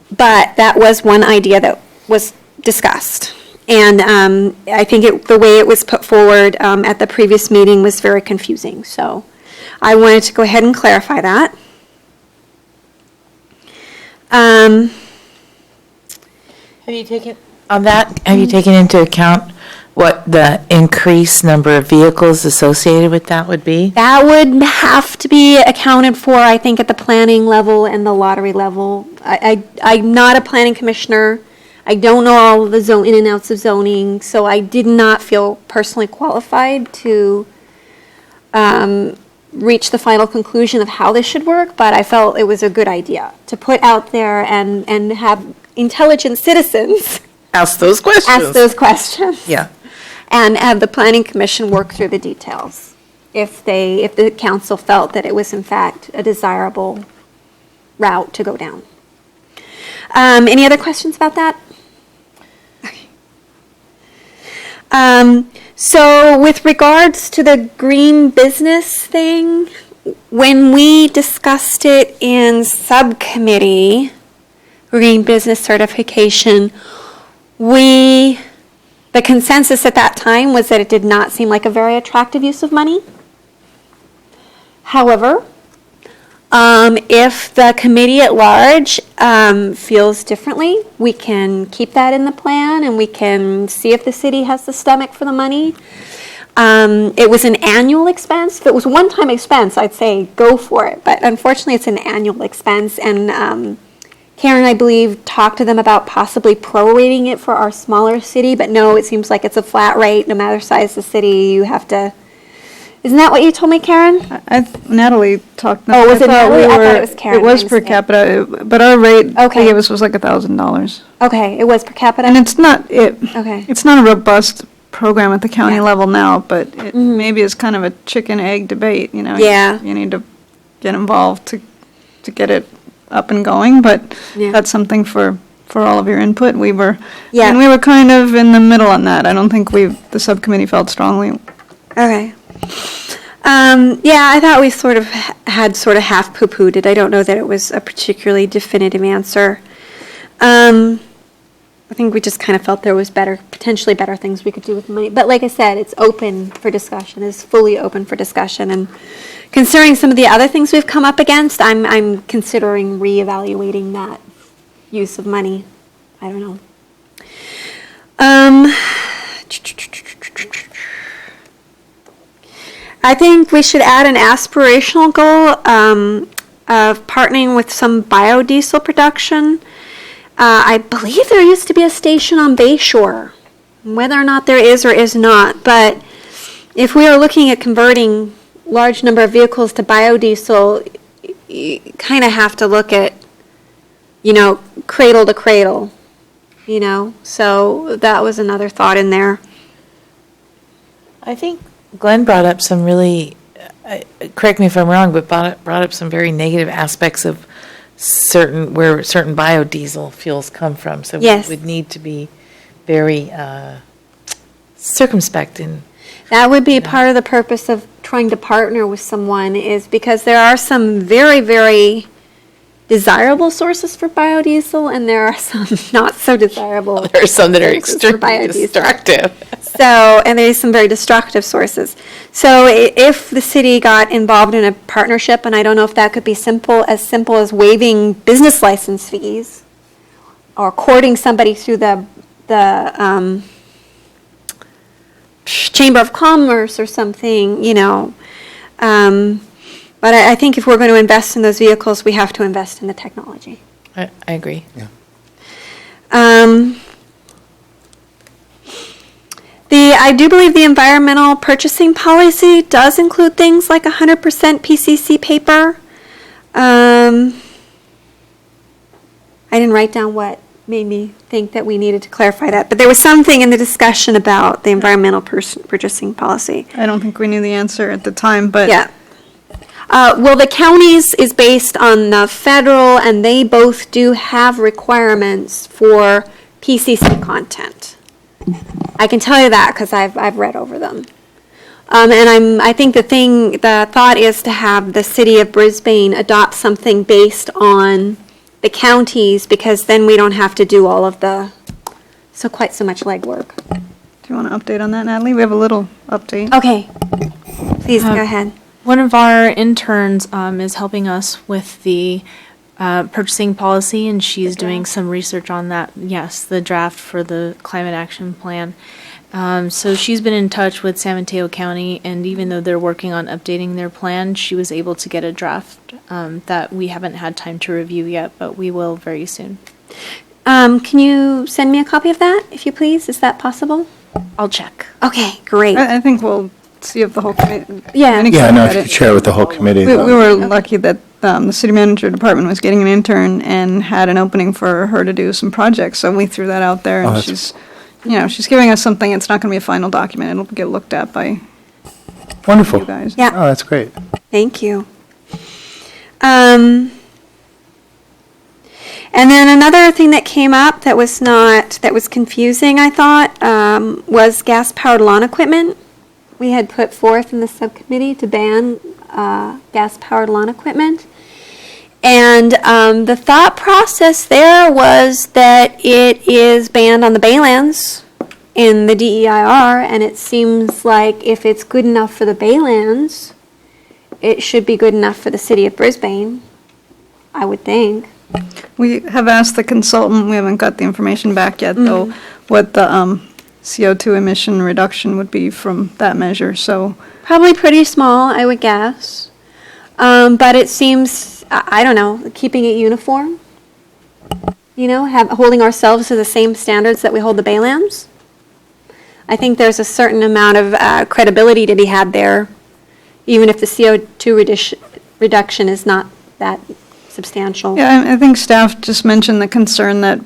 But that was one idea that was discussed. And I think the way it was put forward at the previous meeting was very confusing. So I wanted to go ahead and clarify that. Have you taken into account what the increased number of vehicles associated with that would be? That would have to be accounted for, I think, at the planning level and the lottery level. I'm not a planning commissioner. I don't know all of the in and outs of zoning, so I did not feel personally qualified to reach the final conclusion of how this should work, but I felt it was a good idea to put out there and have intelligent citizens Ask those questions. ask those questions. Yeah. And have the planning commission work through the details if the council felt that it was in fact a desirable route to go down. Any other questions about that? So with regards to the green business thing, when we discussed it in subcommittee, green business certification, the consensus at that time was that it did not seem like a very attractive use of money. However, if the committee at large feels differently, we can keep that in the plan and we can see if the city has the stomach for the money. It was an annual expense. If it was a one-time expense, I'd say go for it. But unfortunately, it's an annual expense. And Karen, I believe, talked to them about possibly prorating it for our smaller city. But no, it seems like it's a flat rate. No matter size of the city, you have to. Isn't that what you told me, Karen? Natalie talked. Oh, was it Natalie? I thought it was Karen. It was My per mistake. capita, but our rate they Okay. gave us was like $1,000. Okay, it was per capita? And it's not, Okay. it's not a robust program at the county Yeah. level now, but it maybe is kind of a chicken-egg debate, you know? Yeah. You need to get involved to get it up and going, but Yeah. that's something for all of your input. We were Yeah. kind of in the middle on that. I don't think the subcommittee felt strongly. Okay. Yeah, I thought we sort of had sort of half poo-pooed it. I don't know that it was a particularly definitive answer. I think we just kind of felt there was potentially better things we could do with money. But like I said, it's open for discussion, it's fully open for discussion. And considering some of the other things we've come up against, I'm considering reevaluating that use of money. I don't know. I think we should add an aspirational goal of partnering with some biodiesel production. I believe there used to be a station on Bayshore, whether or not there is or is not. But if we are looking at converting large number of vehicles to biodiesel, you kind of have to look at, cradle to cradle, So that was another thought in there. I think Glenn brought up some really, correct me if I'm wrong, but brought up some very negative aspects of where certain biodiesel fuels come from. So Yes. we would need to be very circumspect in. That would be part of the purpose of trying to partner with someone, is because there are some very, very desirable sources for biodiesel, and there are some not so desirable. There are some that are sources for extremely biodiesel. destructive. So, and there's some very destructive sources. So if the city got involved in a partnership, and I don't know if that could be simple as waiving business license fees, or courting somebody through the Chamber of Commerce or something, you know. But I think if we're going to invest in those vehicles, we have to invest in the technology. I agree. I do believe the environmental purchasing policy does include things like 100% PCC paper. I didn't write down what made me think that we needed to clarify that, but there was something in the discussion about the environmental purchasing policy. I don't think we knew the answer at the time, but. Yeah. Well, the counties is based on the federal, and they both do have requirements for PCC content. I can tell you that because I've read over them. And I think the thought is to have the city of Brisbane adopt something based on the counties, because then we don't have to do all of quite so much legwork. Do you want to update on that, Natalie? We have a little update. Okay. Please go ahead. One of our interns is helping us with the purchasing policy, and she's doing some research on that. Yes, the draft for the climate action plan. So she's been in touch with San Mateo County, and even though they're working on updating their plan, she was able to get a draft that we haven't had time to review yet, but we will very soon. Can you send me a copy of that, if you please? Is that possible? I'll check. Okay, great. I think we'll see if the whole committee. Yeah. Yeah, no, if you could share it with the whole committee. We were lucky that the city manager department was getting an intern and had an opening for her to do some projects, so we threw that out there, and she's giving us something. It's not going to be a final document. It'll get looked at by Wonderful. you guys. Yeah. Oh, that's great. Thank you. And then another thing that came up that was confusing, I thought, was gas-powered lawn equipment. We had put forth in the subcommittee to ban gas-powered lawn equipment. And the thought process there was that it is banned on the Baylands in the DEIR, and it seems like if it's good enough for the Baylands, it should be good enough for the city of Brisbane, I would think. We have asked the consultant, we haven't got the information back yet, though, what the CO2 emission reduction would be from that measure, so. Probably pretty small, I would guess. But it seems, I don't know, keeping it uniform? You know, holding ourselves to the same standards that we hold the Baylands? I think there's a certain amount of credibility to be had there, even if the CO2 reduction is not that substantial. Yeah, I think staff just mentioned the concern that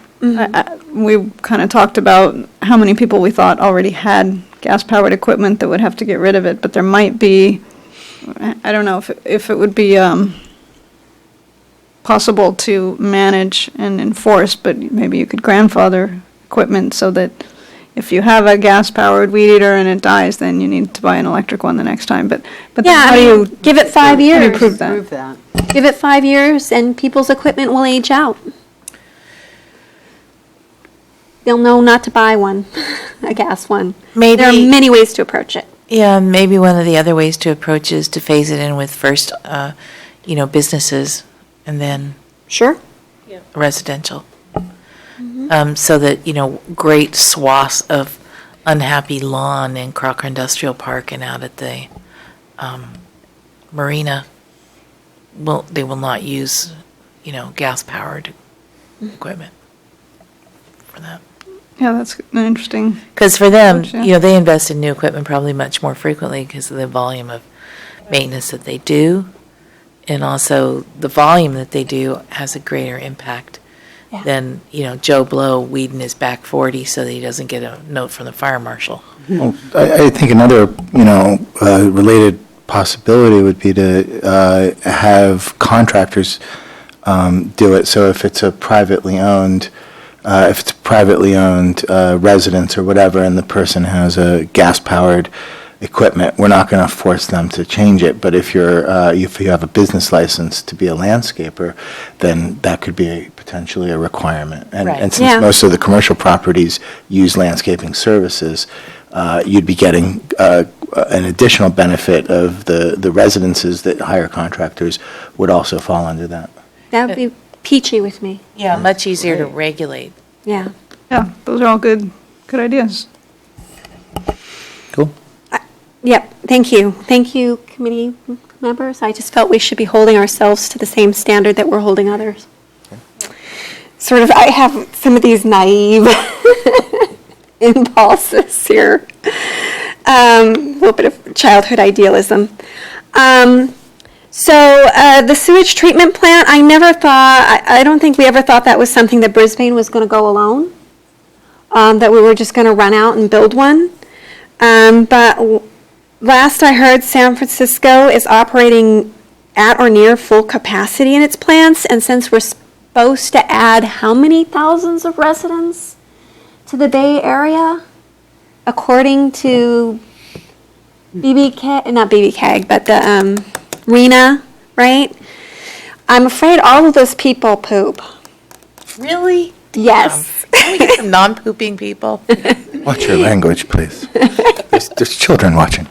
we kind of talked about how many people we thought already had gas-powered equipment that would have to get rid of it, but there might be, I don't know if it would be possible to manage and enforce, but maybe you could grandfather equipment so that if you have a gas-powered weed eater and it dies, then you need to buy an electric one the next time. But then Yeah, how do you give it 5 years. how do you prove that? Prove that. Give it 5 years and people's equipment will age out. They'll know not to buy one, a gas one. Maybe. There are many ways to approach it. Yeah, maybe one of the other ways to approach is to phase it in with first, businesses and then Sure. residential. So that, great swaths of unhappy lawn in Crocker Industrial Park and out at the marina, they will not use, gas-powered equipment for that. Yeah, that's an interesting. Because for them, Approach, yeah. they invest in new equipment probably much more frequently because of the volume of maintenance that they do. And also the volume that they do has a greater impact than, Joe Blow weeding his back 40 so that he doesn't get a note from the fire marshal. Well, I think another, related possibility would be to have contractors do it. So if it's a privately owned residence or whatever, and the person has a gas-powered equipment, we're not going to force them to change it. But if you have a business license to be a landscaper, then that could be potentially a requirement. And Right. and since most of the commercial properties use landscaping services, you'd be getting an additional benefit of the residences that hire contractors would also fall under that. That would be peachy with me. Yeah, much easier to regulate. Yeah. Yeah, those are all good ideas. Cool. Yep, thank you. Thank you, committee members. I just felt we should be holding ourselves to the same standard that we're holding others. Sort of, I have some of these naive impulses here. A little bit of childhood idealism. So the sewage treatment plant, I don't think we ever thought that was something that Brisbane was going to go alone, that we were just going to run out and build one. But last I heard, San Francisco is operating at or near full capacity in its plants, and since we're supposed to add how many thousands of residents to the Bay Area, according to not BBK, but the RENA, right? I'm afraid all of those people poop. Really? Yes. Can we get some non-pooping people? Watch your language, please. There's children watching.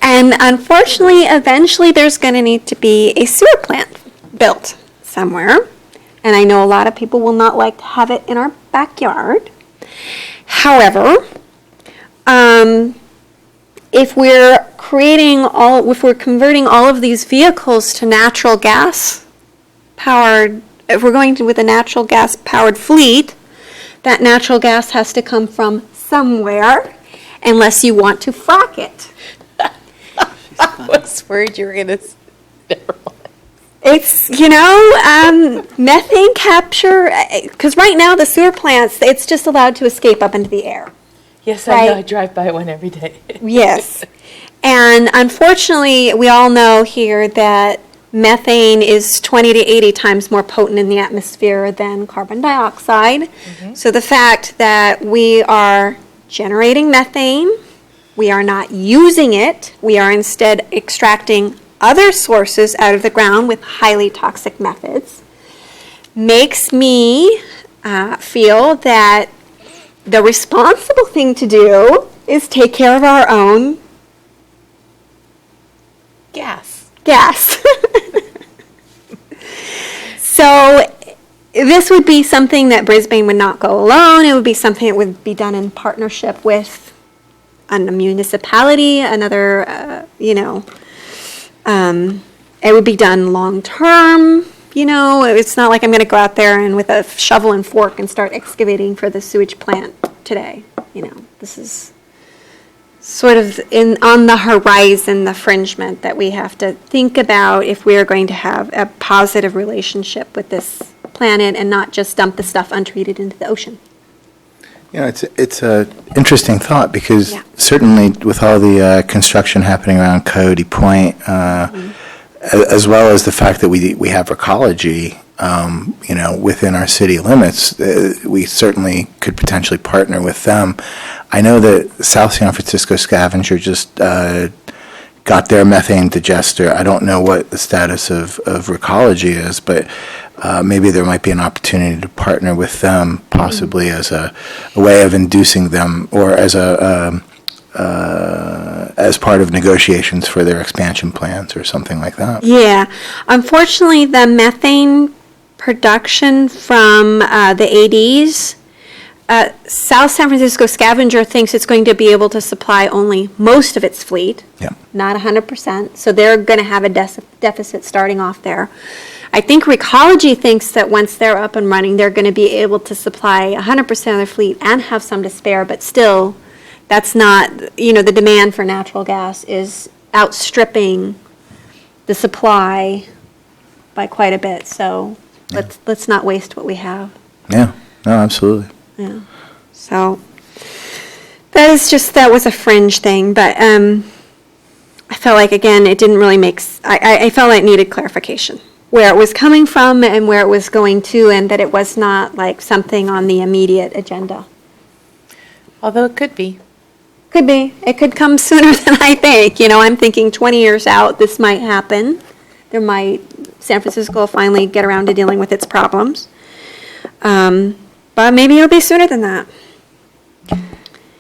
And unfortunately, eventually there's going to need to be a sewer plant built somewhere. And I know a lot of people will not like to have it in our backyard. However, if we're converting all of these vehicles to natural gas powered, if we're going with a natural gas powered fleet, that natural gas has to come from somewhere unless you want to frack it. I was worried you were going to. Never mind. It's, methane capture, because right now the sewer plants, it's just allowed to escape up into the air. Yes, I know. Right. I drive by one every day. Yes. And unfortunately, we all know here that methane is 20 to 80 times more potent in the atmosphere than carbon dioxide. So the fact that we are generating methane, we are not using it, we are instead extracting other sources out of the ground with highly toxic methods, makes me feel that the responsible thing to do is take care of our own Gas. gas. So this would be something that Brisbane would not go alone. It would be something that would be done in partnership with a municipality, another, it would be done long-term. It's not like I'm going to go out there and with a shovel and fork and start excavating for the sewage plant today. This is sort of on the horizon, the fringement that we have to think about if we are going to have a positive relationship with this planet and not just dump the stuff untreated into the ocean. It's a interesting thought because Yeah. certainly with all the construction happening around Coyote Point, as well as the fact that we have ecology, within our city limits, we certainly could potentially partner with them. I know that South San Francisco Scavenger just got their methane digester. I don't know what the status of ecology is, but maybe there might be an opportunity to partner with them, possibly as a way of inducing them, or as part of negotiations for their expansion plans or something like that. Yeah. Unfortunately, the methane production from the ADs, South San Francisco Scavenger thinks it's going to be able to supply only most of its fleet, Yeah. not 100%. So they're going to have a deficit starting off there. I think Recology thinks that once they're up and running, they're going to be able to supply 100% of their fleet and have some to spare, but still, that's not, the demand for natural gas is outstripping the supply by quite a bit. So let's not waste what we have. Yeah, no, absolutely. Yeah. So that was a fringe thing, but I felt like, again, it didn't really I felt like it needed clarification, where it was coming from and where it was going to, and that it was not like something on the immediate agenda. Although it could be. Could be. It could come sooner than I think. You know, I'm thinking 20 years out, this might happen. San Francisco will finally get around to dealing with its problems. But maybe it'll be sooner than that.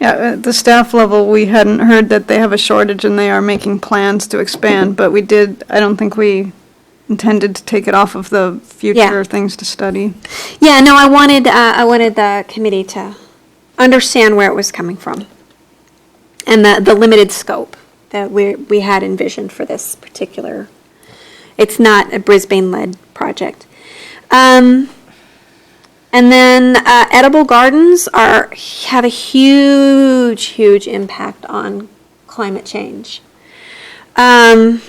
Yeah, at the staff level, we hadn't heard that they have a shortage and they are making plans to expand, but I don't think we intended to take it off of the future things to study. Yeah, no, I wanted the committee to understand where it was coming from and the limited scope that we had envisioned for this particular. It's not a Brisbane-led project. And then edible gardens have a huge impact on climate change. What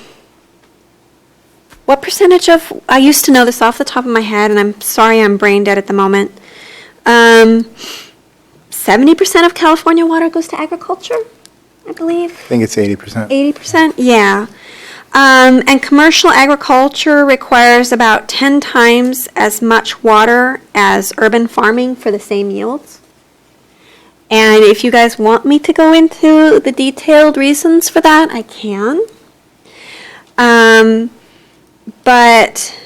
percentage of, I used to know this off the top of my head, and I'm sorry I'm brain dead at the moment. 70% of California water goes to agriculture, I believe. I think it's 80%. 80%, yeah. And commercial agriculture requires about 10 times as much water as urban farming for the same yields. And if you guys want me to go into the detailed reasons for that, I can. But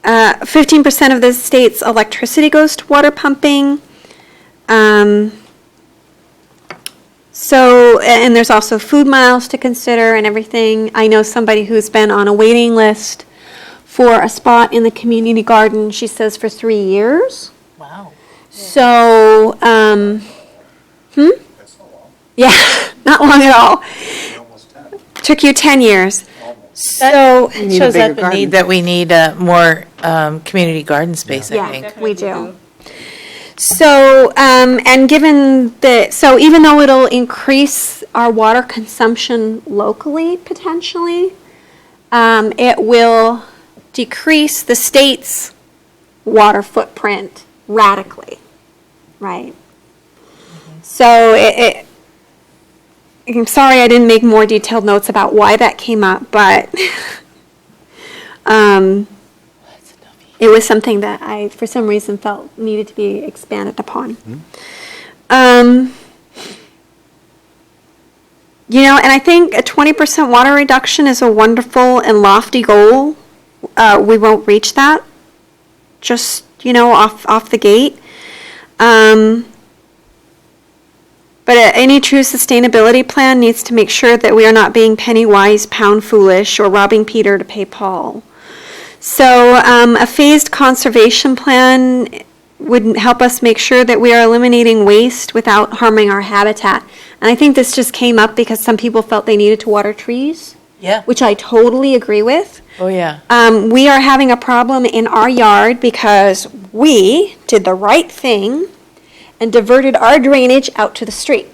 15% of the state's electricity goes to water pumping. So, and there's also food miles to consider and everything. I know somebody who's been on a waiting list for a spot in the community garden, she says, for 3 years. Wow. So, Yeah, not long at all. Took you 10 years. So, It shows up a need that we need more community garden space, I yeah, think. we do. So, and given so even though it'll increase our water consumption locally, potentially, it will decrease the state's water footprint radically, right? So I'm sorry I didn't make more detailed notes about why that came up, but it was something that I, for some reason, felt needed to be expanded upon. You know, and I think a 20% water reduction is a wonderful and lofty goal. We won't reach that, just, you know, off the gate. But any true sustainability plan needs to make sure that we are not being penny wise, pound foolish, or robbing Peter to pay Paul. So a phased conservation plan would help us make sure that we are eliminating waste without harming our habitat. And I think this just came up because some people felt they needed to water trees, Yeah. which I totally agree with. Oh, yeah. We are having a problem in our yard because we did the right thing and diverted our drainage out to the street.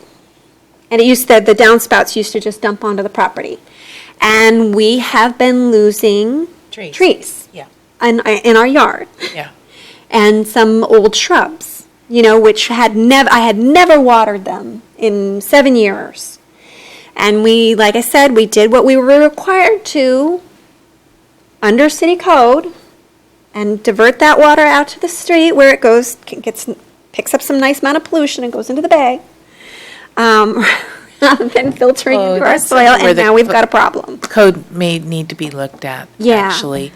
And it used to, the downspouts used to just dump onto the property. And we have been losing trees Yeah. in our yard. Yeah. And some old shrubs, you know, which I had never watered them in 7 years. And we, like I said, we did what we were required to under city code and divert that water out to the street where it goes, picks up some nice amount of pollution and goes into the bay, rather than filtering Oh, into our that's soil, where and the now we've got a problem. Code may need to be looked at, Yeah. actually.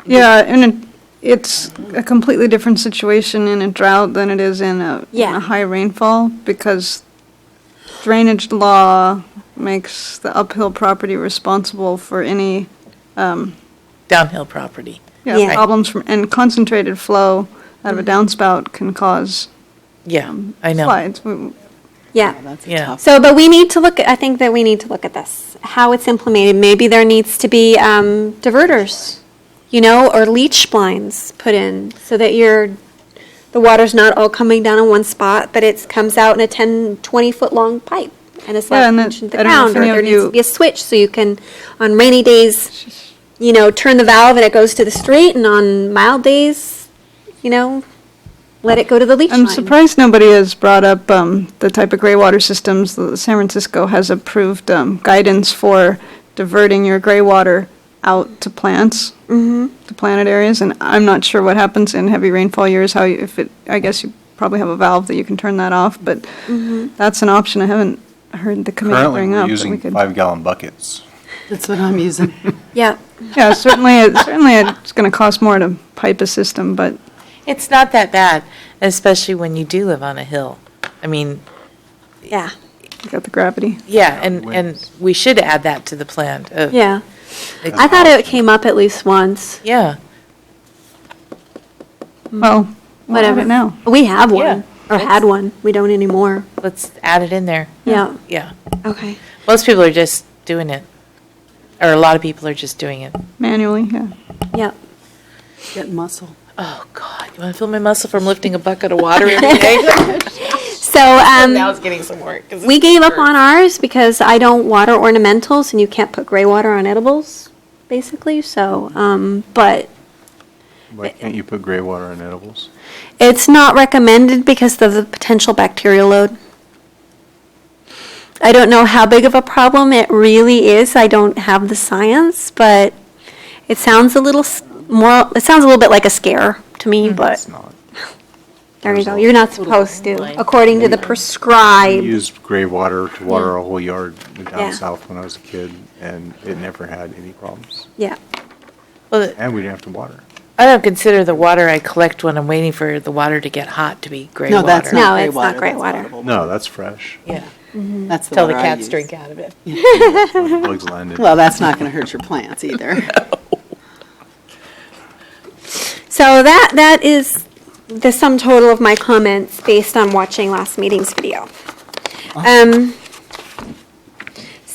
Yeah, and it's a completely different situation in a drought than it is in a high rainfall, because drainage law makes the uphill property responsible for any Downhill property. Yeah. problems and concentrated flow out of a downspout can cause Yeah, I know. slides. Yeah. That's Yeah. tough. So, but we need to look, I think that we need to look at this, how it's implemented. Maybe there needs to be diverters, you know, or leach blinds put in so that the water's not all coming down in one spot, but it comes out in a 10, 20-foot long pipe. And it's Yeah, not and into I the don't know if ground, or any of there needs you- to be a switch so you can, on rainy days, you know, turn the valve and it goes to the street, and on mild days, you know, let it go to the leach line. I'm surprised nobody has brought up the type of gray water systems. San Francisco has approved guidance for diverting your gray water out to plants, to planted areas, and I'm not sure what happens in heavy rainfall years, I guess you probably have a valve that you can turn that off, but that's an option I haven't heard the committee Currently, bring we're up. that we using could- 5-gallon buckets. That's what I'm using. Yeah. Yeah, certainly it's going to cost more to pipe a system, but It's not that bad, especially when you do live on a hill. I mean, Yeah. you got the gravity. yeah, and we should add that to the plan. Yeah. I thought it came up at least once. Yeah, Well, we'll have Whatever. it now. We have Yeah. one, or had one. We don't anymore. let's add it in there. Yeah. Yeah. Okay. Most people are just doing it, or a lot of people are just doing it. Manually, yeah. Yeah. Get muscle. Oh, God, you want to feel my muscle from lifting a bucket of water every day? So, Now it's getting some work. 'cause we it gave up hurts. on ours because I don't water ornamentals and you can't put gray water on edibles, basically. So, but Why can't you put gray water in edibles? it's not recommended because of the potential bacterial load. I don't know how big of a problem it really is. I don't have the science, but it sounds a little it sounds a little bit like a scare to me, but It's not. there you go. You're not supposed to, Like- according to the I prescribed. used gray water to water a whole yard Yeah. down south when I was a kid, and it never had any problems. Yeah. Well, And we didn't have to water. I don't consider the water I collect when I'm waiting for the water to get hot to be gray No, water. that's No, not gray it's not water. gray that's water. potable. No, that's fresh. Yeah, That's the till the water I cats use. drink out of it. When the bugs landed. Well, that's not going to hurt your plants either. So that is the sum total of my comments based on watching last meeting's video. Does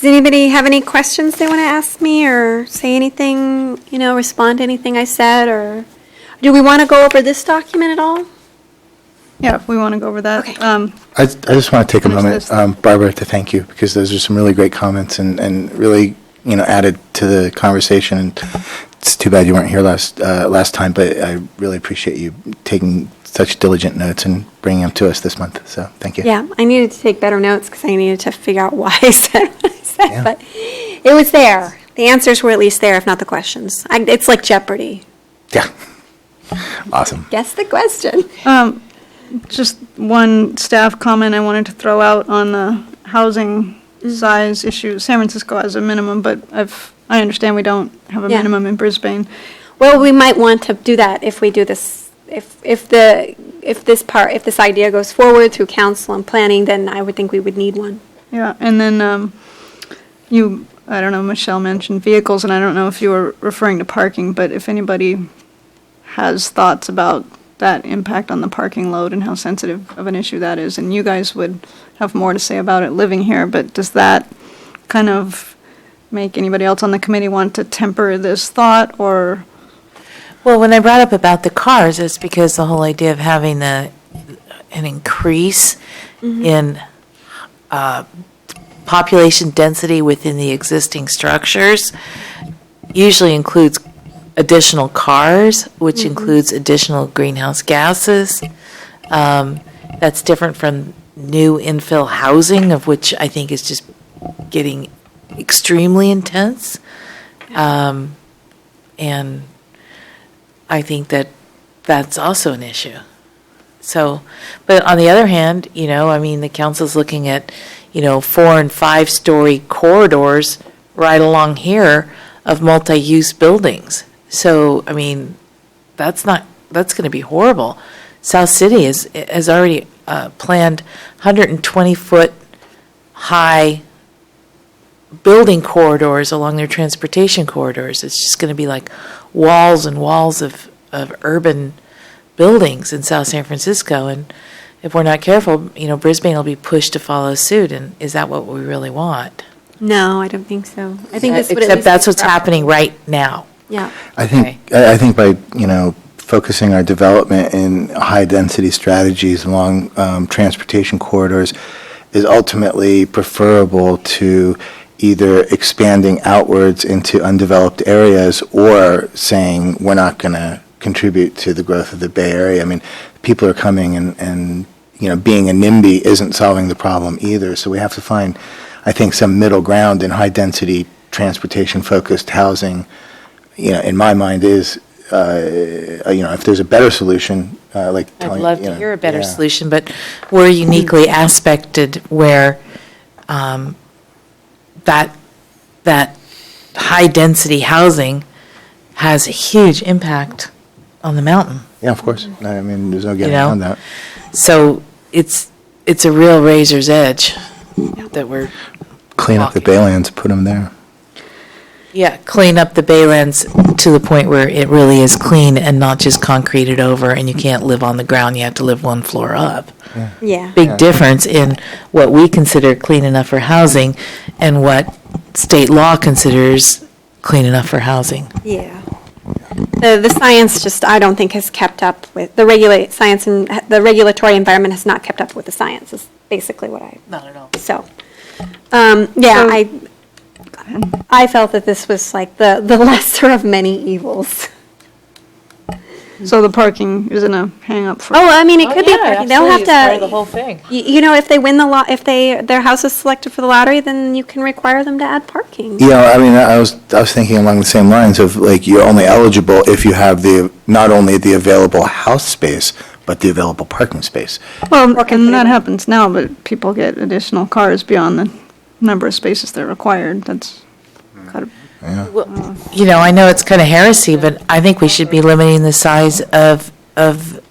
anybody have any questions they want to ask me or say anything, respond to anything I said, or do we want to go over this document at all? Yeah, if we want to go over that. Okay. I just want to take a Finish moment, this. Barbara, to thank you, because those are some really great comments and really, added to the conversation. And it's too bad you weren't here last time, but I really appreciate you taking such diligent notes and bringing them to us this month. So thank you. Yeah, I needed to take better notes because I needed to figure out why I said what I said, Yeah. but it was there. The answers were at least there, if not the questions. It's like Jeopardy. Yeah. Awesome. Guess the question. Just one staff comment I wanted to throw out on the housing size issue. San Francisco has a minimum, but I understand we don't have a Yeah. minimum in Brisbane. Well, we might want to do that if we do this, if this idea goes forward through council and planning, then I would think we would need one. Yeah, and then I don't know, Michelle mentioned vehicles, and I don't know if you were referring to parking, but if anybody has thoughts about that impact on the parking load and how sensitive of an issue that is, and you guys would have more to say about it living here, but does that kind of make anybody else on the committee want to temper this thought, or? Well, when I brought up about the cars, it's because the whole idea of having an increase in population density within the existing structures usually includes additional cars, which includes additional greenhouse gases. That's different from new infill housing, of which I think is just getting extremely intense. And I think that that's also an issue. So, but on the other hand, the council's looking at, 4- and 5-story corridors right along here of multi-use buildings. So, that's going to be horrible. South City has already planned 120-foot high building corridors along their transportation corridors. It's just going to be like walls and walls of urban buildings in South San Francisco. And if we're not careful, Brisbane will be pushed to follow suit. And is that what we really want? No, I don't think so. I think this would at Except least that's be what's preferable. happening right now. Yeah. I think by, focusing our development in high-density strategies along transportation corridors is ultimately preferable to either expanding outwards into undeveloped areas or saying we're not going to contribute to the growth of the Bay Area. People are coming and being a NIMBY isn't solving the problem either. So we have to find, I think, some middle ground in high-density transportation-focused housing. In my mind, is if there's a better solution, like I'd telling, love to hear a better yeah. solution, but we're uniquely aspected where that high-density housing has a huge impact on the mountain. Yeah, of course. I mean, there's no getting know? around that. So it's a real razor's edge that we're Clean up the walking. baylands, put them there. Yeah, clean up the baylands to the point where it really is clean and not just concreted over and you can't live on the ground, you have to live one floor up. Yeah. Big difference in what we consider clean enough for housing and what state law considers clean enough for housing. Yeah. The science just, I don't think, has kept up with, science and the regulatory environment has not kept up with the science, is basically what Not at all. so. I felt that this was like the lesser of many evils. So the parking isn't a hang-up for. Oh, I mean, it could be, parking. They'll have to, the whole thing. if they win if their house is selected for the lottery, then you can require them to add parking. Yeah, I mean, I was thinking along the same lines of, like, you're only eligible if you have not only the available house space, but the available parking space. Well, Or and that competitive. happens now, but people get additional cars beyond the number of spaces they're required. That's kind of, I know it's kind of heresy, but I think we should be limiting the size of the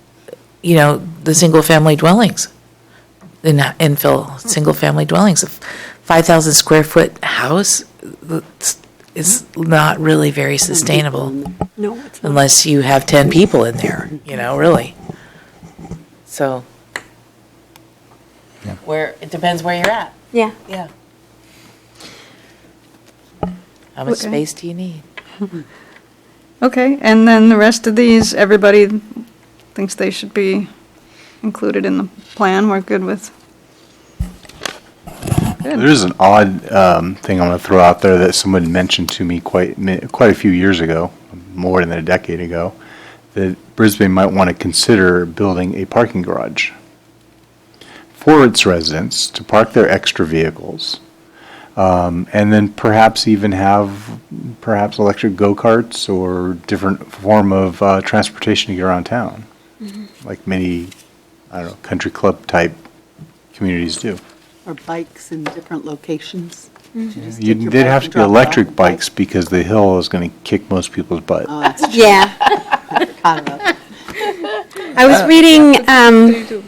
single-family dwellings, the infill single-family dwellings. A 5,000 square foot house is not really very sustainable No, it's not. unless you have 10 people in there, really. So, it depends where you're at. Yeah. Yeah. How much Okay. space do you need? okay, and then the rest of these, everybody thinks they should be included in the plan. We're good with. Good. There's an odd thing I'm going to throw out there that someone mentioned to me quite a few years ago, more than a decade ago, that Brisbane might want to consider building a parking garage for its residents to park their extra vehicles, and then perhaps even have electric go-karts or different form of transportation to get around town, like many, country club type communities do. Or bikes in different locations. You just take your They'd bike have and to be drop it off electric the bike. bikes because the hill is going to kick most people's butt. Oh, that's true. Yeah. I forgot about that. I was reading,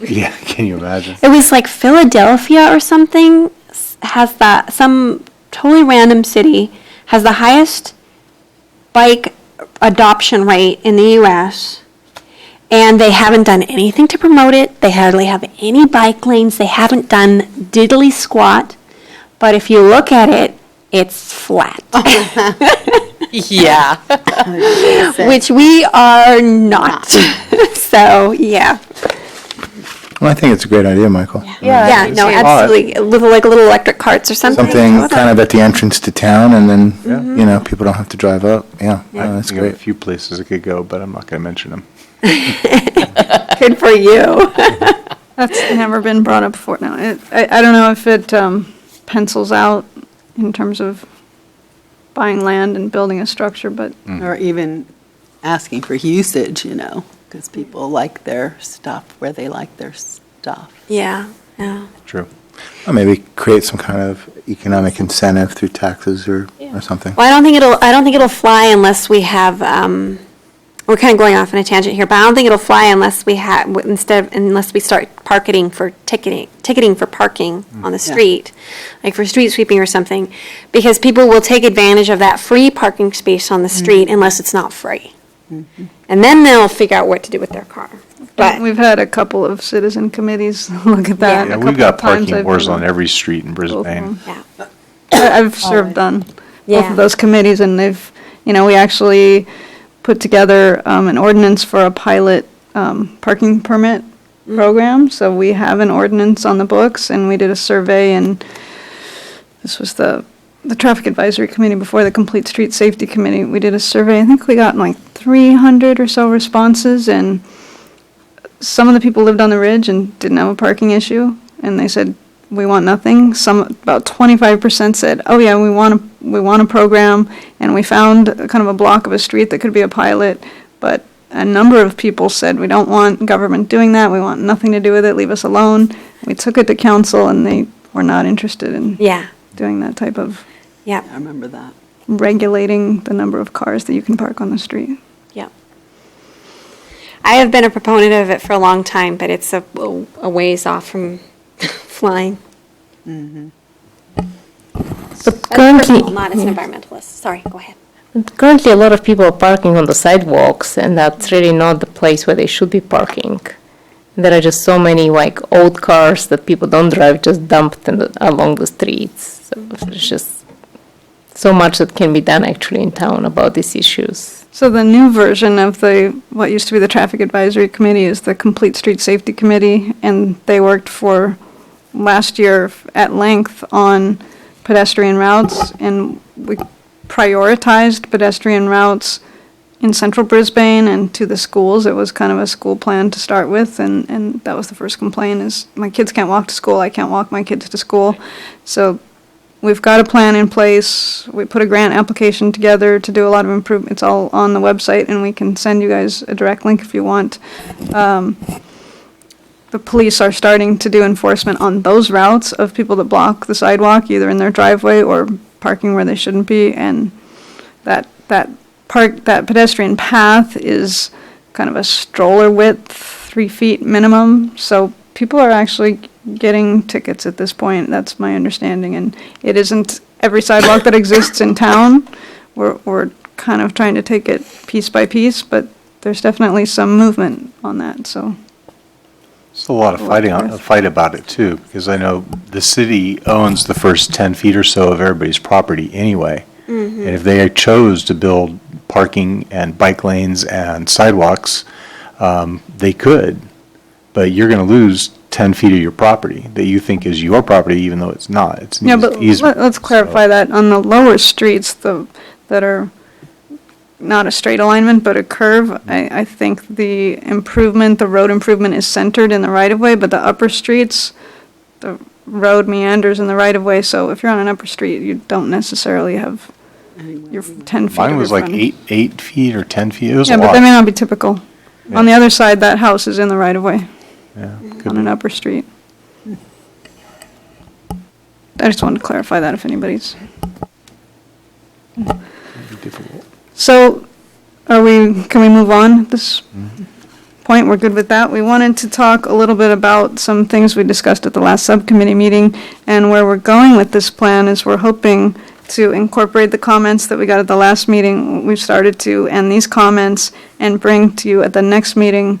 Yeah, can you imagine? it was like Philadelphia or something has some totally random city has the highest bike adoption rate in the U.S. And they haven't done anything to promote it. They hardly have any bike lanes. They haven't done diddly squat. But if you look at it, it's flat, Yeah. which we are not. So, yeah. Well, I think it's a great idea, Michael. Yeah, no, absolutely. With like little electric carts or something. Something kind of at the entrance to town, and then, people don't have to drive up. Yeah, that's I think of a great. few places it could go, but I'm not going to mention them. Good for you. That's never been brought up before. No, I don't know if it pencils out in terms of buying land and building a structure, but Or even asking for usage, because people like their stuff where they like their stuff. Yeah, yeah. True. Or maybe create some kind of economic incentive through taxes or something. Well, I don't think it'll fly unless we have, we're kind of going off on a tangent here, but I don't think it'll fly unless we unless we start ticketing for parking on the street, like for street sweeping or something, because people will take advantage of that free parking space on the street unless it's not free. And then they'll figure out what to do with their car. But we've had a couple of citizen committees look at that. Yeah, a we've couple got of times parking I've wars been on every street in both of Brisbane. them. yeah, I've served on both Yeah. of those committees, and they've, we actually put together an ordinance for a pilot parking permit program. So we have an ordinance on the books, and we did a survey, and this was the Traffic Advisory Committee before the Complete Street Safety Committee. We did a survey. I think we got like 300 or so responses, and some of the people lived on the ridge and didn't have a parking issue, and they said, we want nothing. About 25% said, oh yeah, we want a program, and we found kind of a block of a street that could be a pilot. But a number of people said, we don't want government doing that, we want nothing to do with it, leave us alone. We took it to council, and they were not interested in Yeah, doing that type of yeah, I remember that. regulating the number of cars that you can park on the street. yeah. I have been a proponent of it for a long time, but it's a ways off from flying. But currently, Personal, not as an environmentalist. Sorry, go ahead. currently a lot of people are parking on the sidewalks, and that's really not the place where they should be parking. There are just so many like old cars that people don't drive, just dumped along the streets. So there's just so much that can be done actually in town about these issues. So the new version of what used to be the Traffic Advisory Committee is the Complete Street Safety Committee, and they worked for last year at length on pedestrian routes, and we prioritized pedestrian routes in central Brisbane and to the schools. It was kind of a school plan to start with, and that was the first complaint is my kids can't walk to school, I can't walk my kids to school. So we've got a plan in place. We put a grant application together to do a lot of improvement. It's all on the website, and we can send you guys a direct link if you want. The police are starting to do enforcement on those routes of people that block the sidewalk, either in their driveway or parking where they shouldn't be, and that pedestrian path is kind of a stroller width, 3 feet minimum, so people are actually getting tickets at this point, that's my understanding, and it isn't every sidewalk that exists in town. We're kind of trying to take it piece by piece, but there's definitely some movement on that, so. There's a lot of fight about it too, because I know the city owns the first 10 feet or so of everybody's property anyway. And if they chose to build parking and bike lanes and sidewalks, they could. But you're going to lose 10 feet of your property that you think is your property, even though it's not. It's an Yeah, but let's clarify that. On the lower streets that are not a straight alignment, but a curve, I think the road improvement is centered in the right-of-way, but the upper streets, the road meanders in the right-of-way, so if you're on an upper street, you don't necessarily have your 10 feet. Mine was like 8 feet or 10 feet. It was a Yeah, lot. but that may not be typical. On the other side, that house is in the right-of-way, Yeah, could on be. an upper street. I just wanted to clarify that if anybody's. Difficult. So, can we move on at this point? We're good with that. We wanted to talk a little bit about some things we discussed at the last subcommittee meeting, and where we're going with this plan is we're hoping to incorporate the comments that we got at the last meeting. We've started to end these comments and bring to you at the next meeting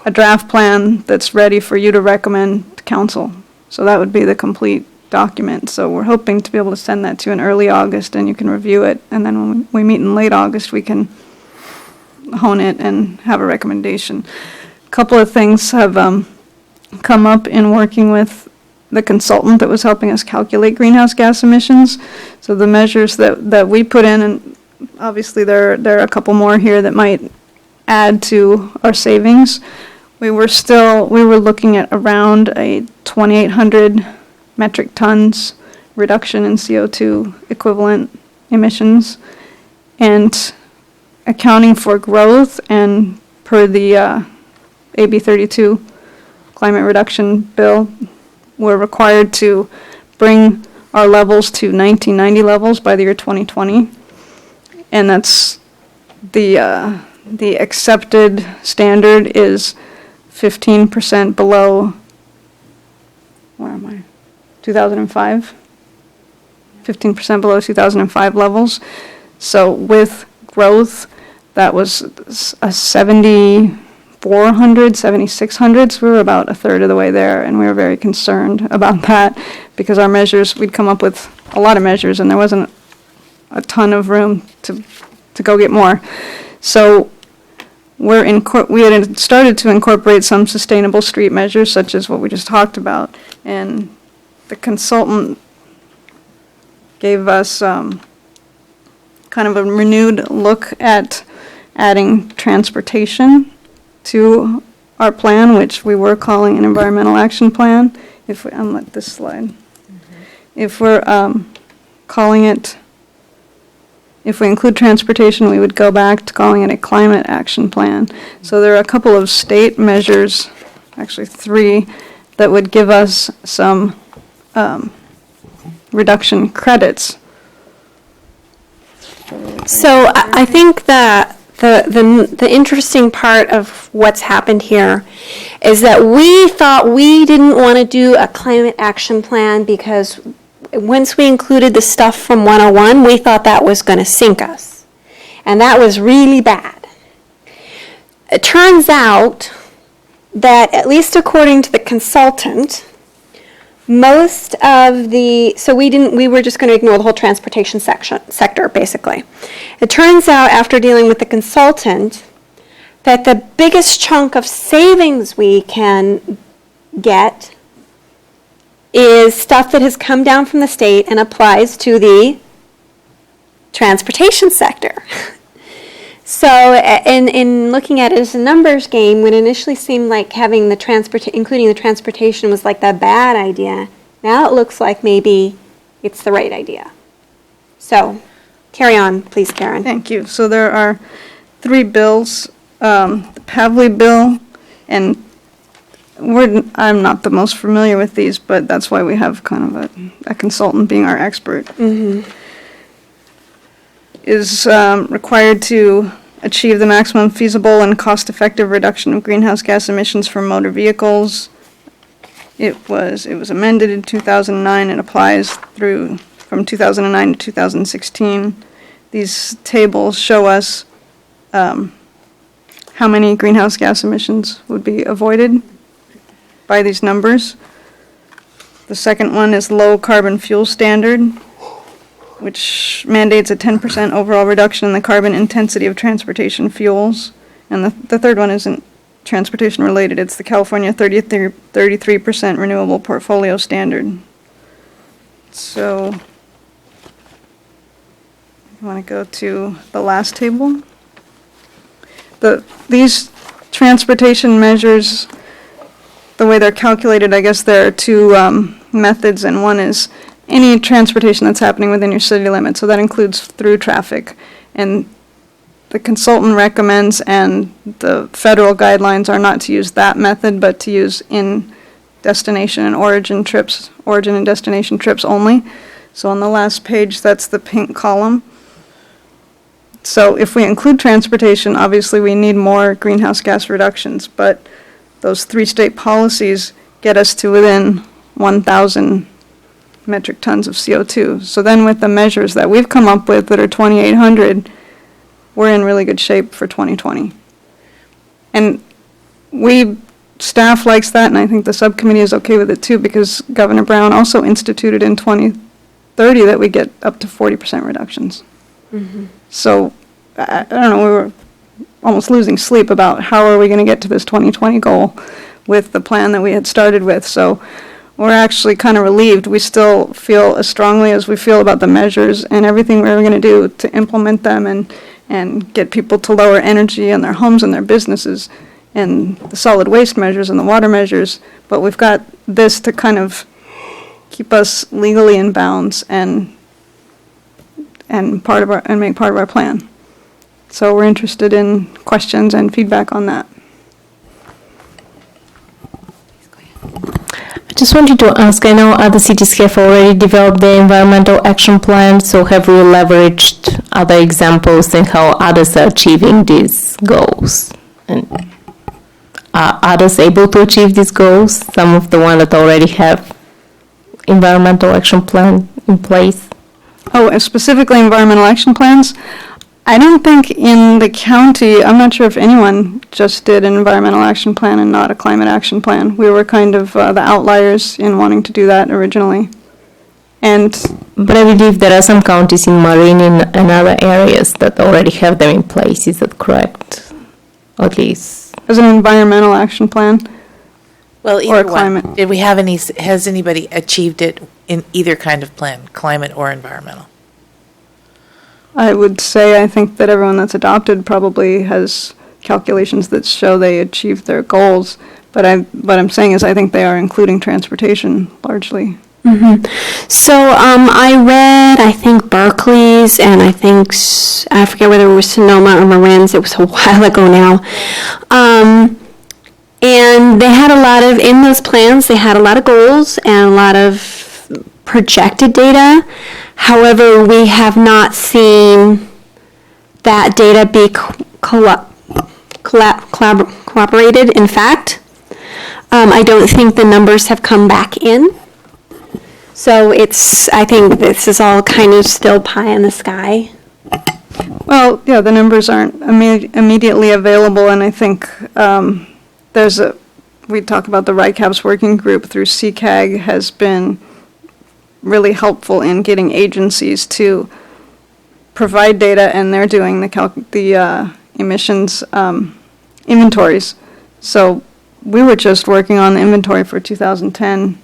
a draft plan that's ready for you to recommend to council. So that would be the complete document. So we're hoping to be able to send that to you in early August, and you can review it. And then when we meet in late August, we can hone it and have a recommendation. A couple of things have come up in working with the consultant that was helping us calculate greenhouse gas emissions. So the measures that we put in, and obviously there are a couple more here that might add to our savings. We were looking at around a 2,800 metric tons reduction in CO2 equivalent emissions, and accounting for growth, and per the AB 32 climate reduction bill, we're required to bring our levels to 1990 levels by the year 2020, and that's the accepted standard is 15% below, 2005? 15% below 2005 levels. So with growth, that was a 7,400, 7,600, so we were about a third of the way there, and we were very concerned about that, because our measures, we'd come up with a lot of measures, and there wasn't a ton of room to go get more. So we had started to incorporate some sustainable street measures, such as what we just talked about, and the consultant gave us kind of a renewed look at adding transportation to our plan, which we were calling an environmental action plan. Let this slide. If we're calling it if we include transportation, we would go back to calling it a climate action plan. So there are a couple of state measures, actually 3, that would give us some reduction credits. So I think that the interesting part of what's happened here is that we thought we didn't want to do a climate action plan because once we included the stuff from 101, we thought that was going to sink us. And that was really bad. It turns out that, at least according to the consultant, most of the, so we were just going to ignore the whole transportation sector, basically. It turns out, after dealing with the consultant, that the biggest chunk of savings we can get is stuff that has come down from the state and applies to the transportation sector. So in looking at it as a numbers game, when it initially seemed like having the including the transportation was like the bad idea, now it looks like maybe it's the right idea. So carry on, please, Karen. Thank you. So there are 3 bills, the Pavley bill, and I'm not the most familiar with these, but that's why we have kind of a consultant being our expert. Is required to achieve the maximum feasible and cost-effective reduction of greenhouse gas emissions from motor vehicles. It was amended in 2009. It applies from 2009 to 2016. These tables show us how many greenhouse gas emissions would be avoided by these numbers. The second one is low carbon fuel standard, which mandates a 10% overall reduction in the carbon intensity of transportation fuels. And the third one isn't transportation related, it's the California 33% renewable portfolio standard. So, you want to go to the last table? These transportation measures, the way they're calculated, I guess there are 2 methods, and one is any transportation that's happening within your city limits, so that includes through traffic. And the consultant recommends, and the federal guidelines are not to use that method, but to use in destination and origin and destination trips only. So on the last page, that's the pink column. So if we include transportation, obviously we need more greenhouse gas reductions, but those 3 state policies get us to within 1,000 metric tons of CO2. So then with the measures that we've come up with that are 2,800, we're in really good shape for 2020. And staff likes that, and I think the subcommittee is okay with it too, because Governor Brown also instituted in 2030 that we get up to 40% reductions. So, I don't know, we were almost losing sleep about how are we going to get to this 2020 goal with the plan that we had started with. So we're actually kind of relieved. We still feel as strongly as we feel about the measures and everything we're going to do to implement them and get people to lower energy in their homes and their businesses, and the solid waste measures and the water measures. But we've got this to kind of keep us legally in bounds and make part of our plan. So we're interested in questions and feedback on that. I just wanted to ask, I know other cities have already developed their environmental action plan, so have we leveraged other examples and how others are achieving these goals? And are others able to achieve these goals? Some of the ones that already have environmental action plan in place? Oh, and specifically environmental action plans? I don't think in the county, I'm not sure if anyone just did an environmental action plan and not a climate action plan. We were kind of the outliers in wanting to do that originally. But I believe there are some counties in Marin and other areas that already have them in place. Is that correct? Or at least as an environmental action plan. Well, Or either climate. one. Has anybody achieved it in either kind of plan, climate or environmental? I would say I think that everyone that's adopted probably has calculations that show they achieved their goals. But what I'm saying is I think they are including transportation largely. So I read, I think Berkeley's, and I think I forget whether it was Sonoma or Marin's. It was a while ago now. And they had a lot of, in those plans, they had a lot of goals and a lot of projected data. However, we have not seen that data be collaborated. In fact, I don't think the numbers have come back in. So I think this is all kind of still pie in the sky. Well, yeah, the numbers aren't immediately available, and I think we talk about the RICAPS working group through CCAG has been really helpful in getting agencies to provide data, and they're doing the emissions inventories. So we were just working on the inventory for 2010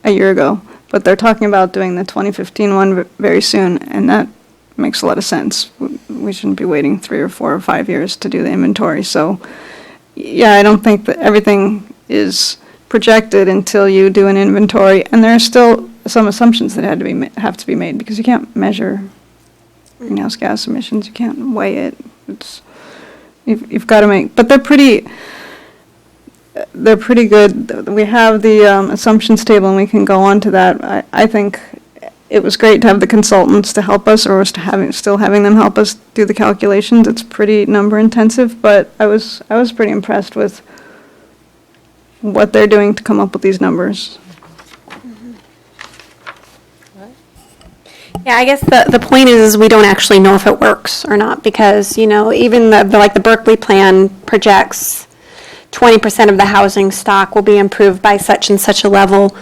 a year ago, but they're talking about doing the 2015 one very soon, and that makes a lot of sense. We shouldn't be waiting 3 or 4 or 5 years to do the inventory. So, yeah, I don't think that everything is projected until you do an inventory, and there are still some assumptions that have to be made, because you can't measure greenhouse gas emissions, you can't weigh it. You've got to make, but they're pretty good. We have the assumptions table, and we can go on to that. I think it was great to have the consultants to help us, or still having them help us do the calculations. It's pretty number intensive, but I was pretty impressed with what they're doing to come up with these numbers. Yeah, I guess the point is we don't actually know if it works or not, because, even the Berkeley plan projects 20% of the housing stock will be improved by such and such a level.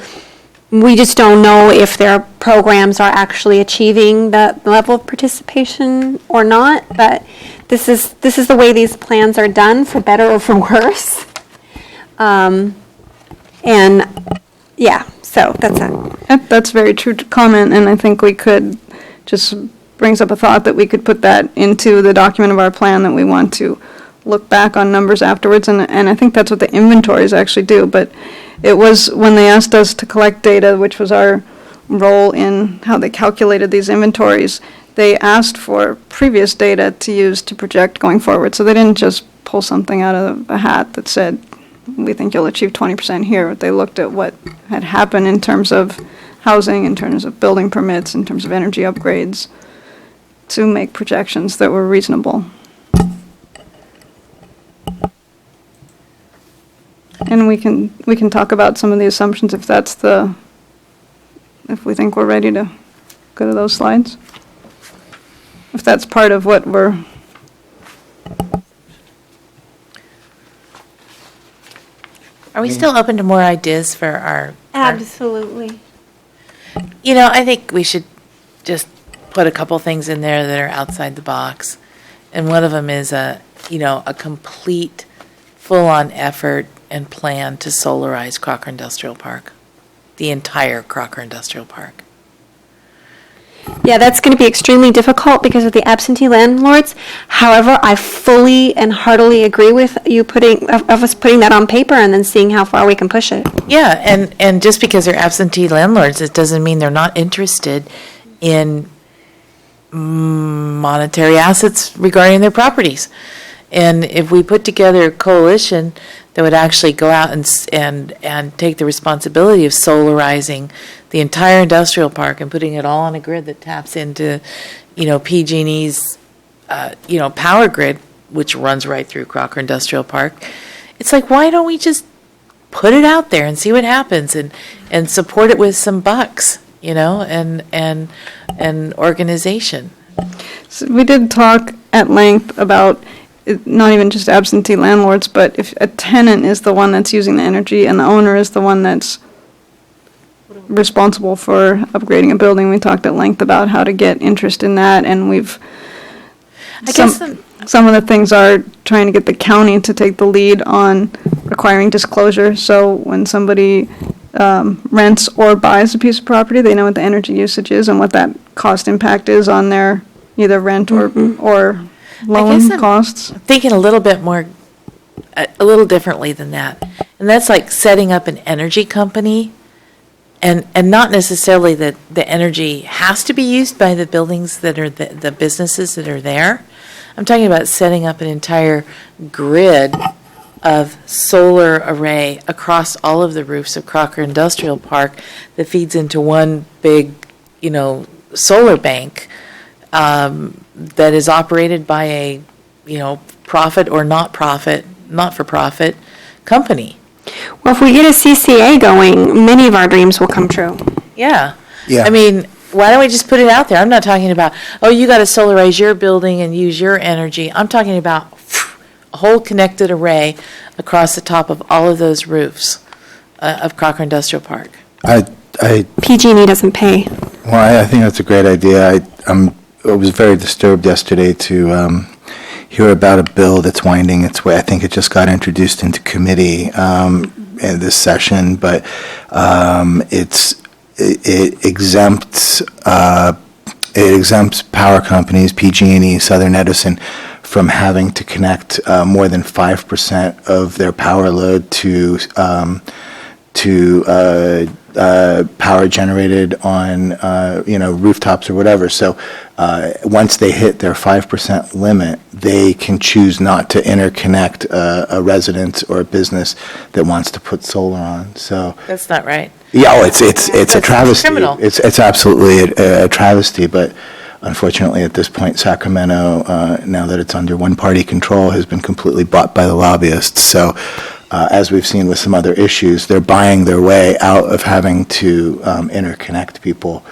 We just don't know if their programs are actually achieving the level of participation or not, but this is the way these plans are done, for better or for worse. And yeah, so that's it. That's very true to comment, and I think we could, just brings up a thought that we could put that into the document of our plan, that we want to look back on numbers afterwards, and I think that's what the inventories actually do. But it was when they asked us to collect data, which was our role in how they calculated these inventories, they asked for previous data to use to project going forward. So they didn't just pull something out of a hat that said, we think you'll achieve 20% here. They looked at what had happened in terms of housing, in terms of building permits, in terms of energy upgrades, to make projections that were reasonable. And we can talk about some of the assumptions if we think we're ready to go to those slides. If that's part of what we're. Are we still open to more ideas for our? Absolutely. I think we should just put a couple things in there that are outside the box. And one of them is a complete, full-on effort and plan to solarize Crocker Industrial Park, the entire Crocker Industrial Park. Yeah, that's going to be extremely difficult because of the absentee landlords. However, I fully and heartily agree with you of us putting that on paper and then seeing how far we can push it. Yeah, and just because they're absentee landlords, it doesn't mean they're not interested in monetary assets regarding their properties. And if we put together a coalition that would actually go out and take the responsibility of solarizing the entire industrial park and putting it all on a grid that taps into, PG&E's, power grid, which runs right through Crocker Industrial Park. It's like, why don't we just put it out there and see what happens and support it with some bucks, and organization. So we did talk at length about not even just absentee landlords, but if a tenant is the one that's using the energy and the owner is the one that's responsible for upgrading a building, we talked at length about how to get interest in that, and some of the things are trying to get the county to take the lead on requiring disclosure. So when somebody rents or buys a piece of property, they know what the energy usage is and what that cost impact is on their either rent or loan costs. Thinking a little bit more, a little differently than that. And that's like setting up an energy company And not necessarily that the energy has to be used by the buildings that are, the businesses that are there. I'm talking about setting up an entire grid of solar array across all of the roofs of Crocker Industrial Park that feeds into one big, solar bank that is operated by a, profit or not-for-profit company. Well, if we get a CCA going, many of our dreams will come true. Yeah. Yeah. I mean, why don't we just put it out there? I'm not talking about, oh, you got to solarize your building and use your energy. I'm talking about a whole connected array across the top of all of those roofs of Crocker Industrial Park. I PG&E doesn't pay. Well, I think that's a great idea. I was very disturbed yesterday to hear about a bill that's winding its way. I think it just got introduced into committee in this session, but it exempts power companies, PG&E, Southern Edison, from having to connect more than 5% of their power load to power generated on, rooftops or whatever. So once they hit their 5% limit, they can choose not to interconnect a residence or a business that wants to put solar on. So That's not right. yeah, it's a travesty. criminal. It's absolutely a travesty, but unfortunately, at this point, Sacramento, now that it's under one-party control, has been completely bought by the lobbyists. So as we've seen with some other issues, they're buying their way out of having to interconnect people.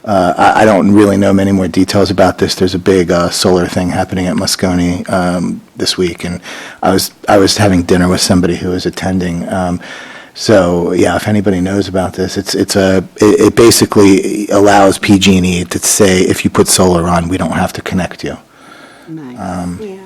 I don't really know many more details about this. There's a big solar thing happening at Moscone this week, and I was having dinner with somebody who was attending. So yeah, if anybody knows about this, it basically allows PG&E to say, if you put solar on, we don't have to connect you. Nice. Yeah.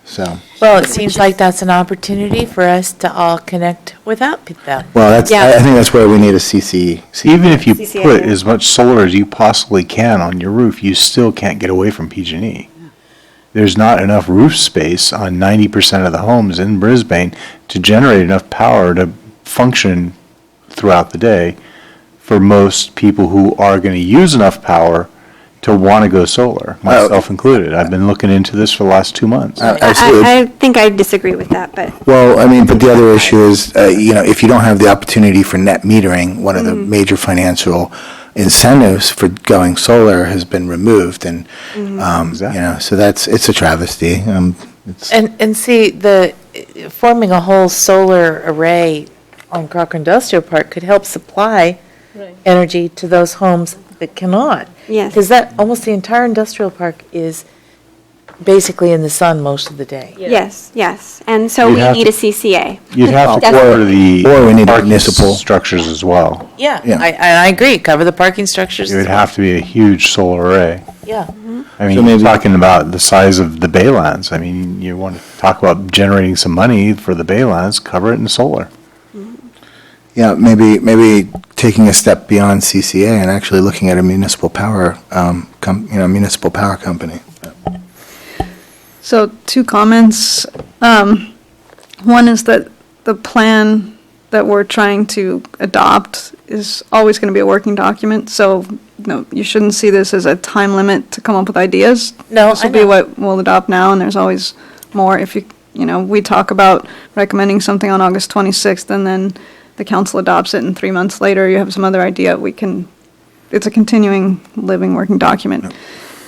So. Well, it seems like that's an opportunity for us to all connect without them. Well, Yeah. I think that's where we need a CC. Even if you CCA. put as much solar as you possibly can on your roof, you still can't get away from PG&E. There's not enough roof space on 90% of the homes in Brisbane to generate enough power to function throughout the day for most people who are going to use enough power to want to go solar, myself included. I've been looking into this for the last 2 months. Absolutely. I think I disagree with that, but Well, I mean, but the other issue is, if you don't have the opportunity for net metering, one of the major financial incentives for going solar has been removed, and Exactly. so it's a travesty. And see, forming a whole solar array on Crocker Industrial Park could help supply energy to those homes that cannot. yes. Because almost the entire industrial park is basically in the sun most of the day. Yes, yes. And so You'd we have need to- a CCA. You'd have to Definitely. cover the Or we need parking municipal- structures as well. Yeah, Yeah. I agree, cover the parking structures. It would have to be a huge solar array. Yeah. I mean, So you're maybe- talking about the size of the Baylands. I mean, you want to talk about generating some money for the Baylands, cover it in solar. Yeah, maybe taking a step beyond CCA and actually looking at a municipal power, municipal power company. So 2 comments. One is that the plan that we're trying to adopt is always going to be a working document, so no, you shouldn't see this as a time limit to come up with ideas. No, This I will be know. what we'll adopt now, and there's always more. If we talk about recommending something on August 26th, and then the council adopts it, and 3 months later, you have some other idea, it's a continuing, living, working document.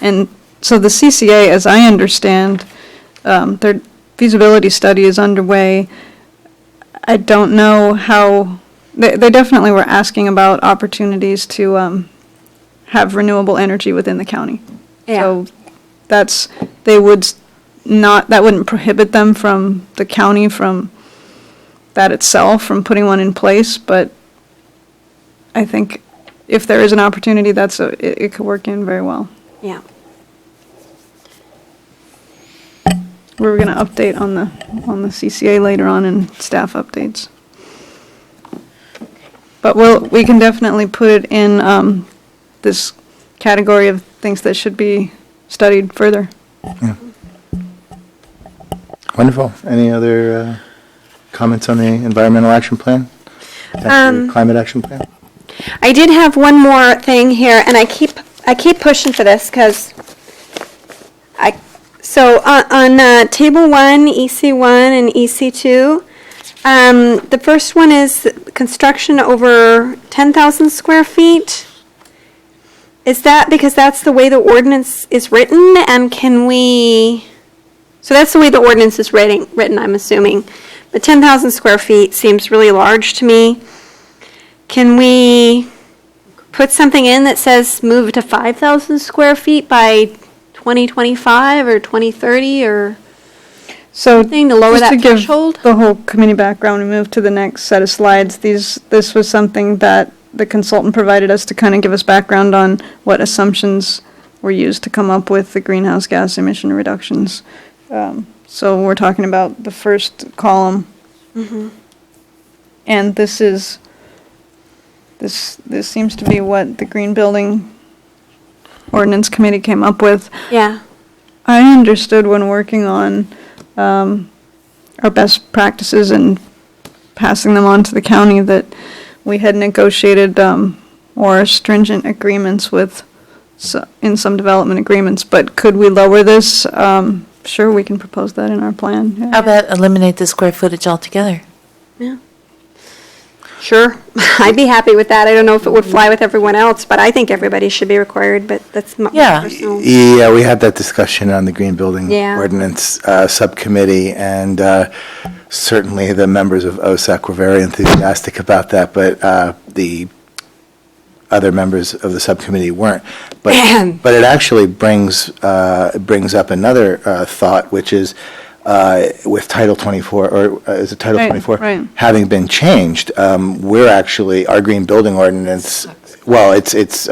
And so the CCA, as I understand, their feasibility study is underway. I don't know how, they definitely were asking about opportunities to have renewable energy within the county. Yeah. So that wouldn't prohibit them from the county from that itself, from putting one in place, but I think if there is an opportunity, it could work in very well. Yeah. We're going to update on the CCA later on in staff updates. But we can definitely put it in this category of things that should be studied further. Wonderful. Any other comments on the environmental action plan? Climate action plan? I did have one more thing here, and I keep pushing for this because so on table 1, EC1 and EC2, the first one is construction over 10,000 square feet. Is that because that's the way the ordinance is written, and can we, so that's the way the ordinance is written, I'm assuming. But 10,000 square feet seems really large to me. Can we put something in that says move to 5,000 square feet by 2025 or 2030 or So something to lower just that to give threshold? the whole committee background and move to the next set of slides, this was something that the consultant provided us to kind of give us background on what assumptions were used to come up with the greenhouse gas emission reductions. So we're talking about the first column. And this seems to be what the Green Building Ordinance Committee came up with. Yeah. I understood when working on our best practices and passing them on to the county that we had negotiated more stringent agreements with, in some development agreements, but could we lower this? Sure, we can propose that in our plan. Yeah. How about eliminate the square footage altogether? Sure. I'd be happy with that. I don't know if it would fly with everyone else, but I think everybody should be required, but that's my Yeah. personal. Yeah, we had that discussion on the Green Building Yeah. Ordinance Subcommittee, and certainly the members of OSAC were very enthusiastic about that, but the other members of the subcommittee weren't. But it actually brings up another thought, which is with Title 24, or is it Title Right, 24? right. Having been changed, we're actually, our Green Building Ordinance, well, it's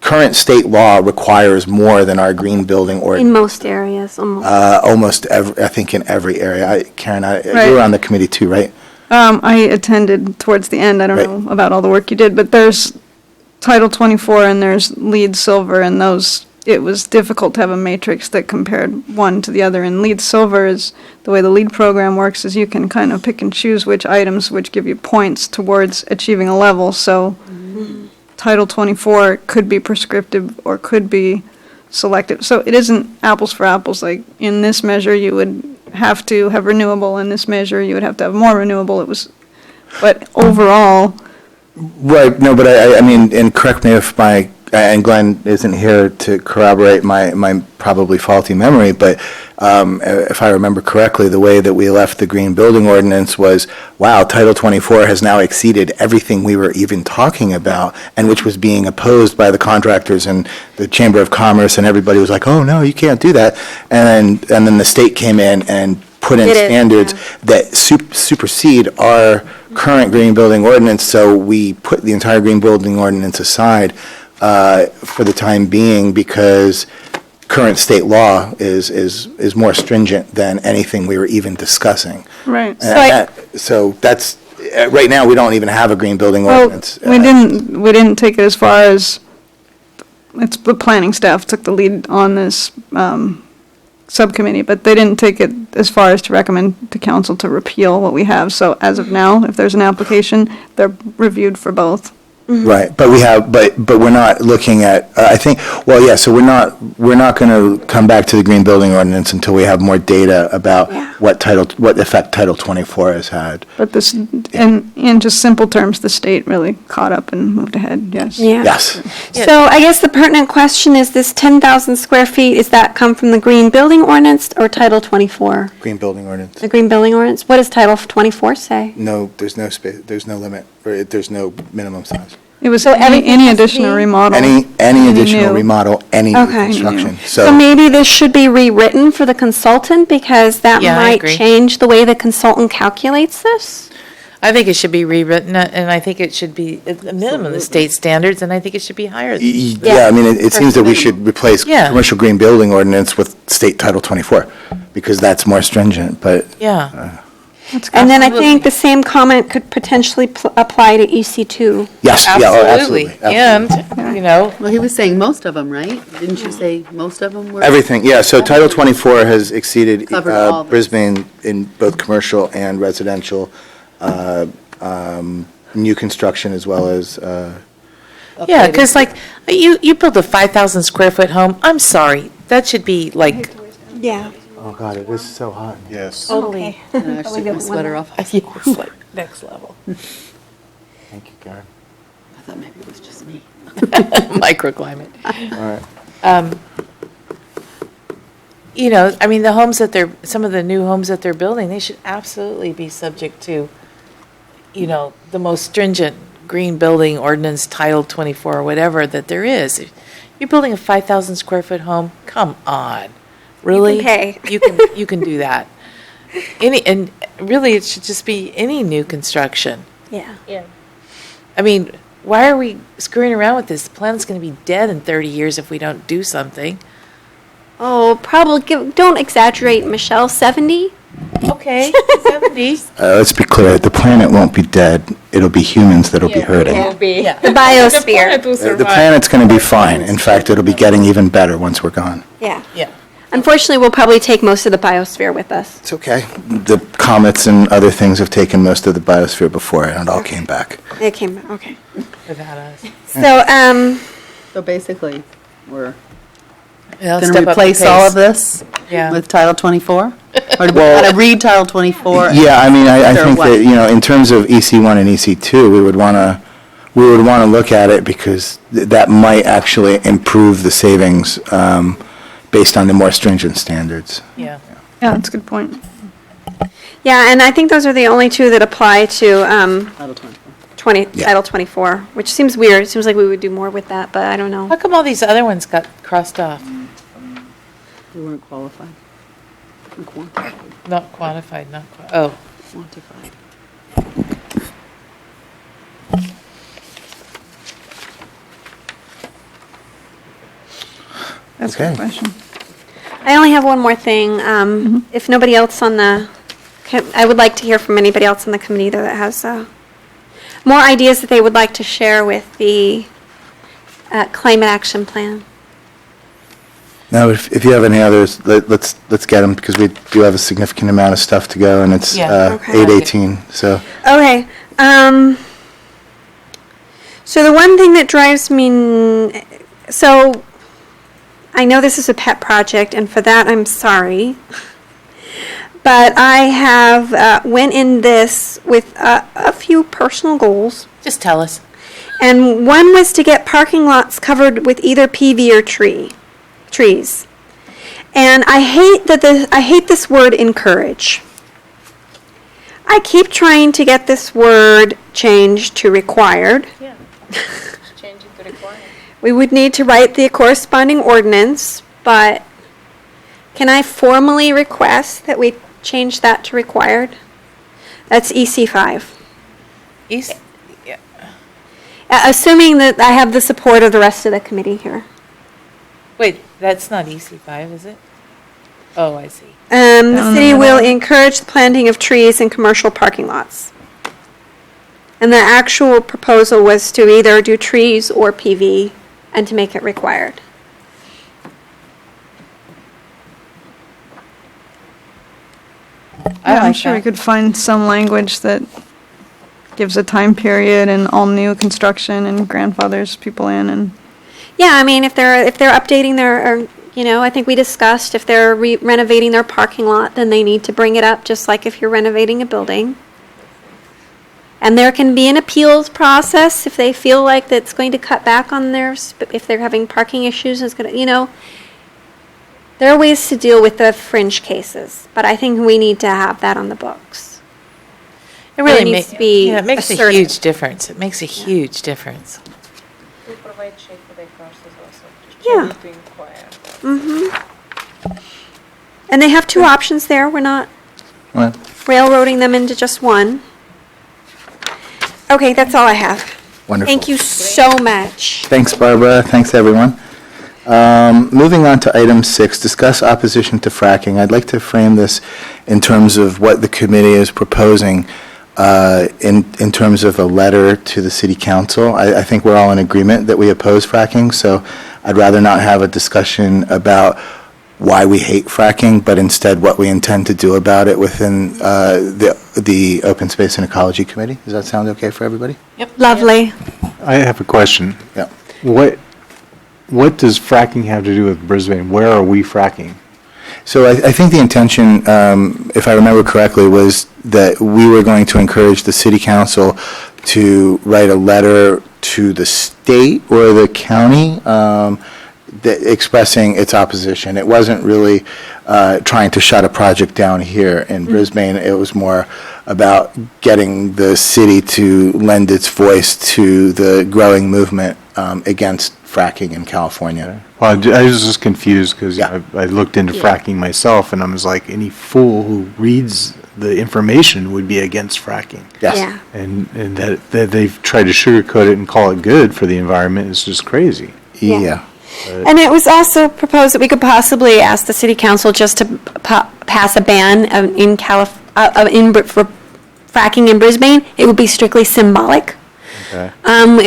current state law requires more than our Green Building In Ordinance. most areas, almost. Almost every, I think in every area. Karen, you Right. were on the committee too, right? I attended towards the end. I don't Right. know about all the work you did, but there's Title 24 and there's LEED Silver, and those, it was difficult to have a matrix that compared one to the other. And LEED Silver is, the way the LEED program works is you can kind of pick and choose which items which give you points towards achieving a level. So Title 24 could be prescriptive or could be selective. So it isn't apples for apples, like in this measure you would have to have renewable, in this measure you would have to have more renewable. It was, but overall, Right, no, but I mean, and correct me if and Glenn isn't here to corroborate my probably faulty memory, but if I remember correctly, the way that we left the Green Building Ordinance was, wow, Title 24 has now exceeded everything we were even talking about, and which was being opposed by the contractors and the Chamber of Commerce, and everybody was like, oh, no, you can't do that. And then the state came in and put in Did it, standards that supersede our current Green Building Ordinance, so we put the entire Green Building Ordinance aside for the time being, because current state law is more stringent than anything we were even discussing. right. So that's, right now, we don't even have a Green Building Well, Ordinance. we didn't take it as far as, it's the planning staff took the lead on this subcommittee, but they didn't take it as far as to recommend to council to repeal what we have. So as of now, if there's an application, they're reviewed for both. Right, but we have, but we're not looking at, I think, well, yeah, so we're not going to come back to the Green Building Ordinance until we have more data about Yeah. what effect Title 24 has had. But this, in just simple terms, the state really caught up and moved ahead, yes. Yeah. Yes. So I guess the pertinent question is, this 10,000 square feet, is that come from the Green Building Ordinance or Title 24? Green Building Ordinance. The Green Building Ordinance? What does Title 24 say? No, there's no space, there's no limit, or there's no minimum size. It was So everything any has to additional be- remodel. Any additional new. remodel, any new Okay. construction. So maybe this should be rewritten for the consultant, because that Yeah, I might agree. change the way the consultant calculates this? I think it should be rewritten, and I think it should be at the minimum the state standards, and I think it should be higher. Yeah, I mean, it seems that we should replace Yeah. Commercial Green Building Ordinance with State Title 24, because that's more stringent, but Yeah. And then I Absolutely. think the same comment could potentially apply to EC2. yes, yeah, oh, absolutely. And, you know, Well, he was saying most of them, right? Didn't you say most of them were? Everything, yeah, so Title 24 has exceeded Covered all of it. Brisbane in both commercial and residential. new construction as well as, Yeah, because like, you build a 5,000 square foot home, I'm sorry, that should be like, Yeah. oh God, it is so hot. Yes. Okay. I should take my sweater off. like next level. Thank you, Karen. I thought maybe it was just me. Microclimate. All right. You know, I mean, the homes that some of the new homes that they're building, they should absolutely be subject to, you know, the most stringent green building ordinance, Title 24, or whatever that there is. If you're building a 5,000 square foot home, come on, really? pay. You can do that. And really, it should just be any new construction. Yeah. I mean, why are we screwing around with this? The planet's going to be dead in 30 years if we don't do something. Oh, probably, don't exaggerate, Michelle, 70? Okay, 70s. Let's be clear, the planet won't be dead, it'll be humans that'll be hurting. Yeah. The biosphere. The planet's going to be fine. In fact, it'll be getting even better once we're gone. Yeah. Yeah. Unfortunately, we'll probably take most of the biosphere with us. It's okay. The comets and other things have taken most of the biosphere before, and it all came back. They came, okay. Without us. So, So basically, we're Yeah, going step to up the replace all pace. of this Yeah. with Title 24? Or do we Well- want to read Title 24? Yeah, I mean, I Or think what? that, you know, in terms of EC1 and EC2, we would want to look at it because that might actually improve the savings based on the more stringent standards. Yeah. Yeah, that's a good point. yeah, and I think those are the only two that apply to Title 24. Yeah. Title 24, which seems weird. It seems like we would do more with that, but I don't know. How come all these other ones got crossed off? We weren't qualified. We quantified. Not quantified, oh. Quantified. That's a Okay. good question. I only have one more thing. If nobody else on I would like to hear from anybody else on the committee that has more ideas that they would like to share with the climate action plan. Now, if you have any others, let's get them because we do have a significant amount of stuff to go, and it's Yeah. Okay. 8:18, so. Okay. So the one thing that drives me, so I know this is a pet project, and for that I'm sorry. But I have went in this with a few personal goals. Just tell us. And one was to get parking lots covered with either PV or trees. And I hate this word encourage. I keep trying to get this word changed to required. Yeah. Change it to required. We would need to write the corresponding ordinance, but can I formally request that we change that to required? That's EC5. East, yeah. Assuming that I have the support of the rest of the committee here. Wait, that's not EC5, is it? Oh, I see. The city will encourage the planting of trees in commercial parking lots. And the actual proposal was to either do trees or PV and to make it required. I Yeah, I'm like sure we that. could find some language that gives a time period and all new construction and grandfathers people in and, Yeah, I mean, if they're updating their, I think we discussed if they're renovating their parking lot, then they need to bring it up, just like if you're renovating a building. And there can be an appeals process if they feel like that's going to cut back on if they're having parking issues, it's gonna, there are ways to deal with the fringe cases, but I think we need to have that on the books. It really needs makes, to be yeah, it makes a assertive. huge difference. It makes a huge difference. Yeah. And they have two options there. We're not Well, railroading them into just one. Okay, that's all I have. wonderful. Thank you so much. Thanks, Barbara. Thanks, everyone. Moving on to item 6, discuss opposition to fracking. I'd like to frame this in terms of what the committee is proposing in terms of a letter to the city council. I think we're all in agreement that we oppose fracking, so I'd rather not have a discussion about why we hate fracking, but instead what we intend to do about it within the Open Space and Ecology Committee. Does that sound okay for everybody? Lovely. I have a question. Yeah. What does fracking have to do with Brisbane? Where are we fracking? So I think the intention, if I remember correctly, was that we were going to encourage the city council to write a letter to the state or the county expressing its opposition. It wasn't really trying to shut a project down here in Brisbane. It was more about getting the city to lend its voice to the growing movement against fracking in California. Well, I was just confused because Yeah. I looked into fracking myself, and I was like, any fool who reads the information would be against fracking. Yes. Yeah. And that they've tried to sugarcoat it and call it good for the environment is just crazy. Yeah. And it was also proposed that we could possibly ask the city council just to pass a ban for fracking in Brisbane. It would be strictly symbolic. Okay.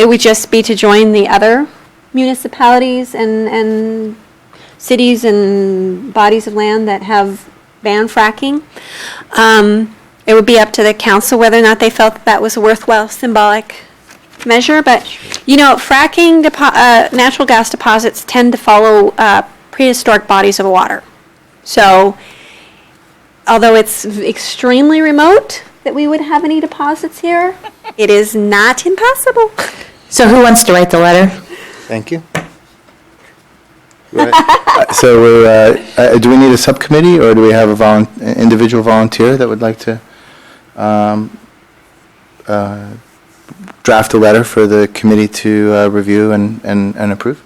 It would just be to join the other municipalities and cities and bodies of land that have banned fracking. It would be up to the council whether or not they felt that was a worthwhile symbolic measure. But, fracking, natural gas deposits tend to follow prehistoric bodies of water. So, although it's extremely remote that we would have any deposits here, it is not impossible. So who wants to write the letter? Thank you. So do we need a subcommittee, or do we have an individual volunteer that would like to draft a letter for the committee to review and approve?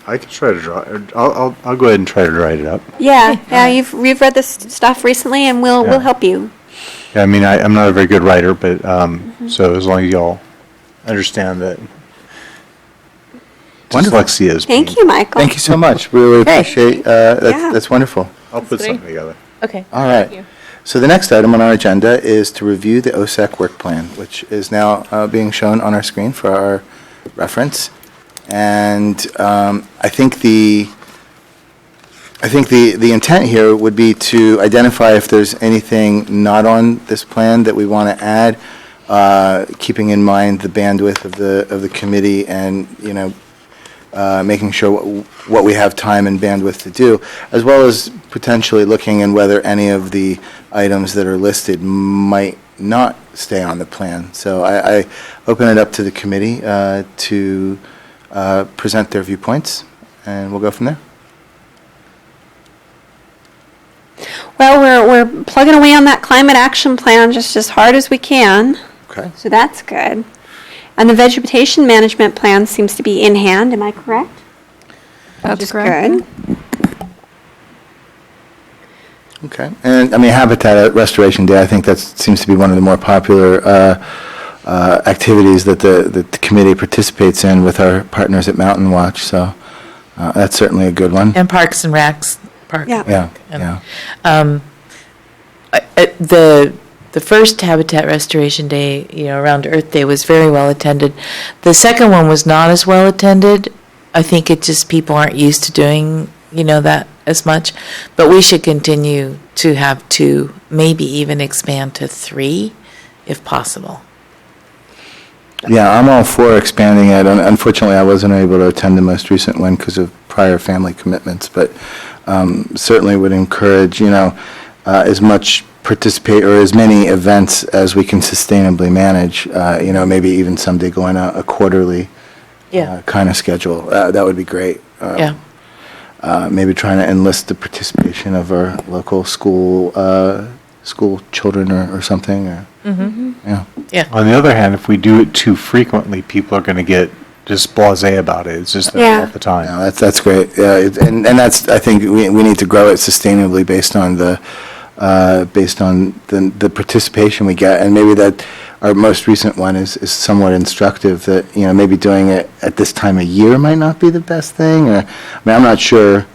I can try to draw. I'll go ahead and try to write it up. Yeah, you've read this stuff recently, and we'll Yeah. help you. Yeah, I mean, I'm not a very good writer, but so as long as y'all understand that Wonderful. dyslexia is. Thank you, Michael. Thank you so much. Really appreciate, Yeah. that's wonderful. I'll put something together. Okay. All right. So the next item on our agenda is to review the OSAC work plan, which is now being shown on our screen for our reference. And I think the intent here would be to identify if there's anything not on this plan that we want to add, keeping in mind the bandwidth of the committee and, making sure what we have time and bandwidth to do, as well as potentially looking in whether any of the items that are listed might not stay on the plan. So I open it up to the committee to present their viewpoints, and we'll go from there. Well, we're plugging away on that climate action plan just as hard as we can, Okay. so that's good. And the vegetation management plan seems to be in hand, am I correct? That's Which is correct. good. Okay. And, I mean, Habitat Restoration Day, I think that seems to be one of the more popular activities that the committee participates in with our partners at Mountain Watch, so that's certainly a good one. And Parks and Recs. Yeah. Yeah, yeah. The first Habitat Restoration Day, around Earth Day, was very well attended. The second one was not as well attended. I think it just, people aren't used to doing, that as much. But we should continue to have 2, maybe even expand to 3, if possible. Yeah, I'm all for expanding it. Unfortunately, I wasn't able to attend the most recent one because of prior family commitments, but certainly would encourage, as much participate or as many events as we can sustainably manage, maybe even someday going a quarterly kind of schedule. That would be great. Yeah. Maybe trying to enlist the participation of our local school children or something. Or, yeah. On the other hand, if we do it too frequently, people are going to get just blasé about it. It's just Yeah. all the time. No, that's great. Yeah, and that's, I think we need to grow it sustainably based on the participation we get, and maybe that our most recent one is somewhat instructive that, maybe doing it at this time of year might not be the best thing, or, I'm not sure,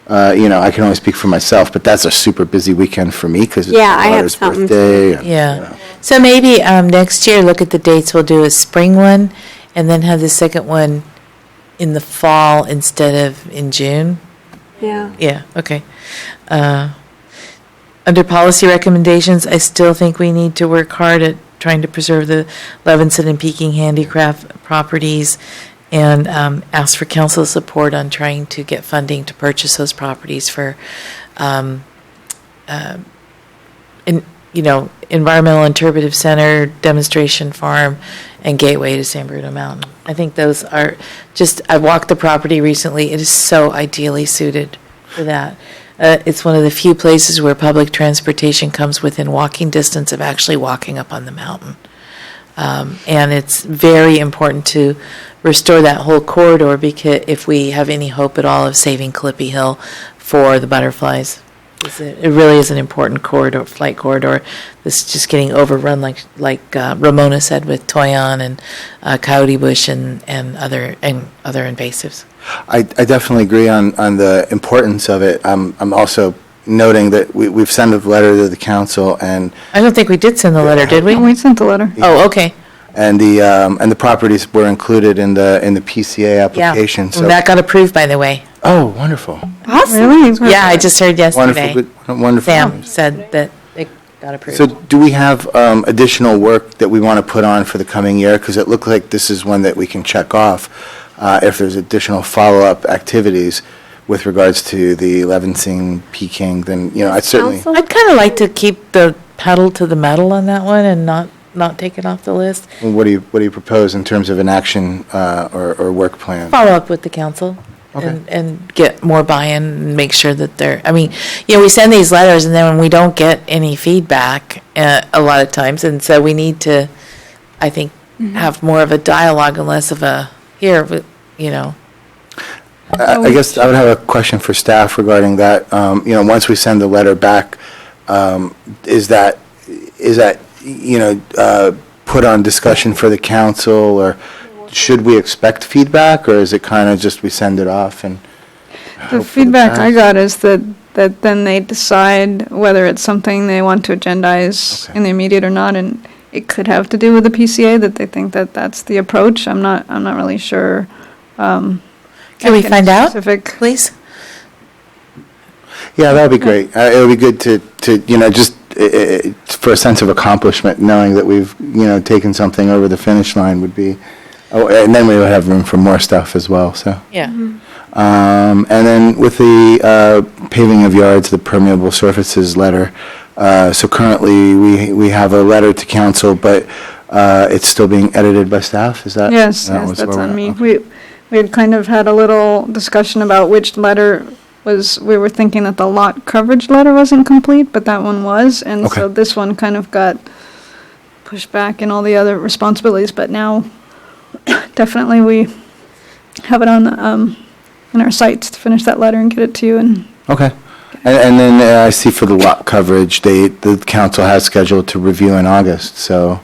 I can only speak for myself, but that's a super busy weekend for me because it's Yeah, my I have daughter's something birthday. and, Yeah. So maybe next year, look at the dates, we'll do a spring one, and then have the second one in the fall instead of in June. Yeah. Yeah, okay. Under policy recommendations, I still think we need to work hard at trying to preserve the Levinson and Peking handicraft properties and ask for council support on trying to get funding to purchase those properties for, Environmental Interpretive Center, Demonstration Farm, and Gateway to San Bruno Mountain. I think those are just, I've walked the property recently. It is so ideally suited for that. It's one of the few places where public transportation comes within walking distance of actually walking up on the mountain. And it's very important to restore that whole corridor, because if we have any hope at all of saving Clippy Hill for the butterflies. It really is an important corridor, flight corridor, that's just getting overrun, like Ramona said, with Toyon and coyote bush and other invasives. I definitely agree on the importance of it. I'm also noting that we've sent a letter to the council, and I don't think we did send the letter, did we? We sent the letter. Oh, okay. and the properties were included in the PCA Yeah. application. So And that got approved, by the way. oh, wonderful, Really? Yeah, I just heard yesterday. wonderful. Sam said that it got approved. So do we have additional work that we want to put on for the coming year? Because it looked like this is one that we can check off if there's additional follow-up activities with regards to the Levinson Peking, then, I'd certainly, Council? I'd kind of like to keep the pedal to the metal on that one and not take it off the list. what do you propose in terms of an action or work plan? Follow up with the council Okay. and get more buy-in and make sure that we send these letters and then we don't get any feedback a lot of times. And so we need to, I think, have more of a dialogue and less of a, I guess I would have a question for staff regarding that. Once we send the letter back, is that put on discussion for the council, or should we expect feedback, or is it kind of just we send it off and The hope for feedback I best? got is that then they decide whether it's something they want to agendize Okay. in the immediate or not, and it could have to do with the PCA, that they think that that's the approach. I'm not really sure. Can we anything find out, specific. please? Yeah, that'd be great. It would be good to just for a sense of accomplishment, knowing that we've, taken something over the finish line would be, and then we would have room for more stuff as well, so. Yeah. And then with the paving of yards, the permeable surfaces letter, so currently we have a letter to council, but it's still being edited by staff, is that? Yes, that yes, was that's where on we're me. at? We had kind of had a little discussion about which letter we were thinking that the lot coverage letter wasn't complete, but that one was, and so Okay. this one kind of got pushed back in all the other responsibilities, but now definitely we have it on, in our sites to finish that letter and get it to you, and Okay. And then I see for the lot coverage, the council has scheduled to review in August, so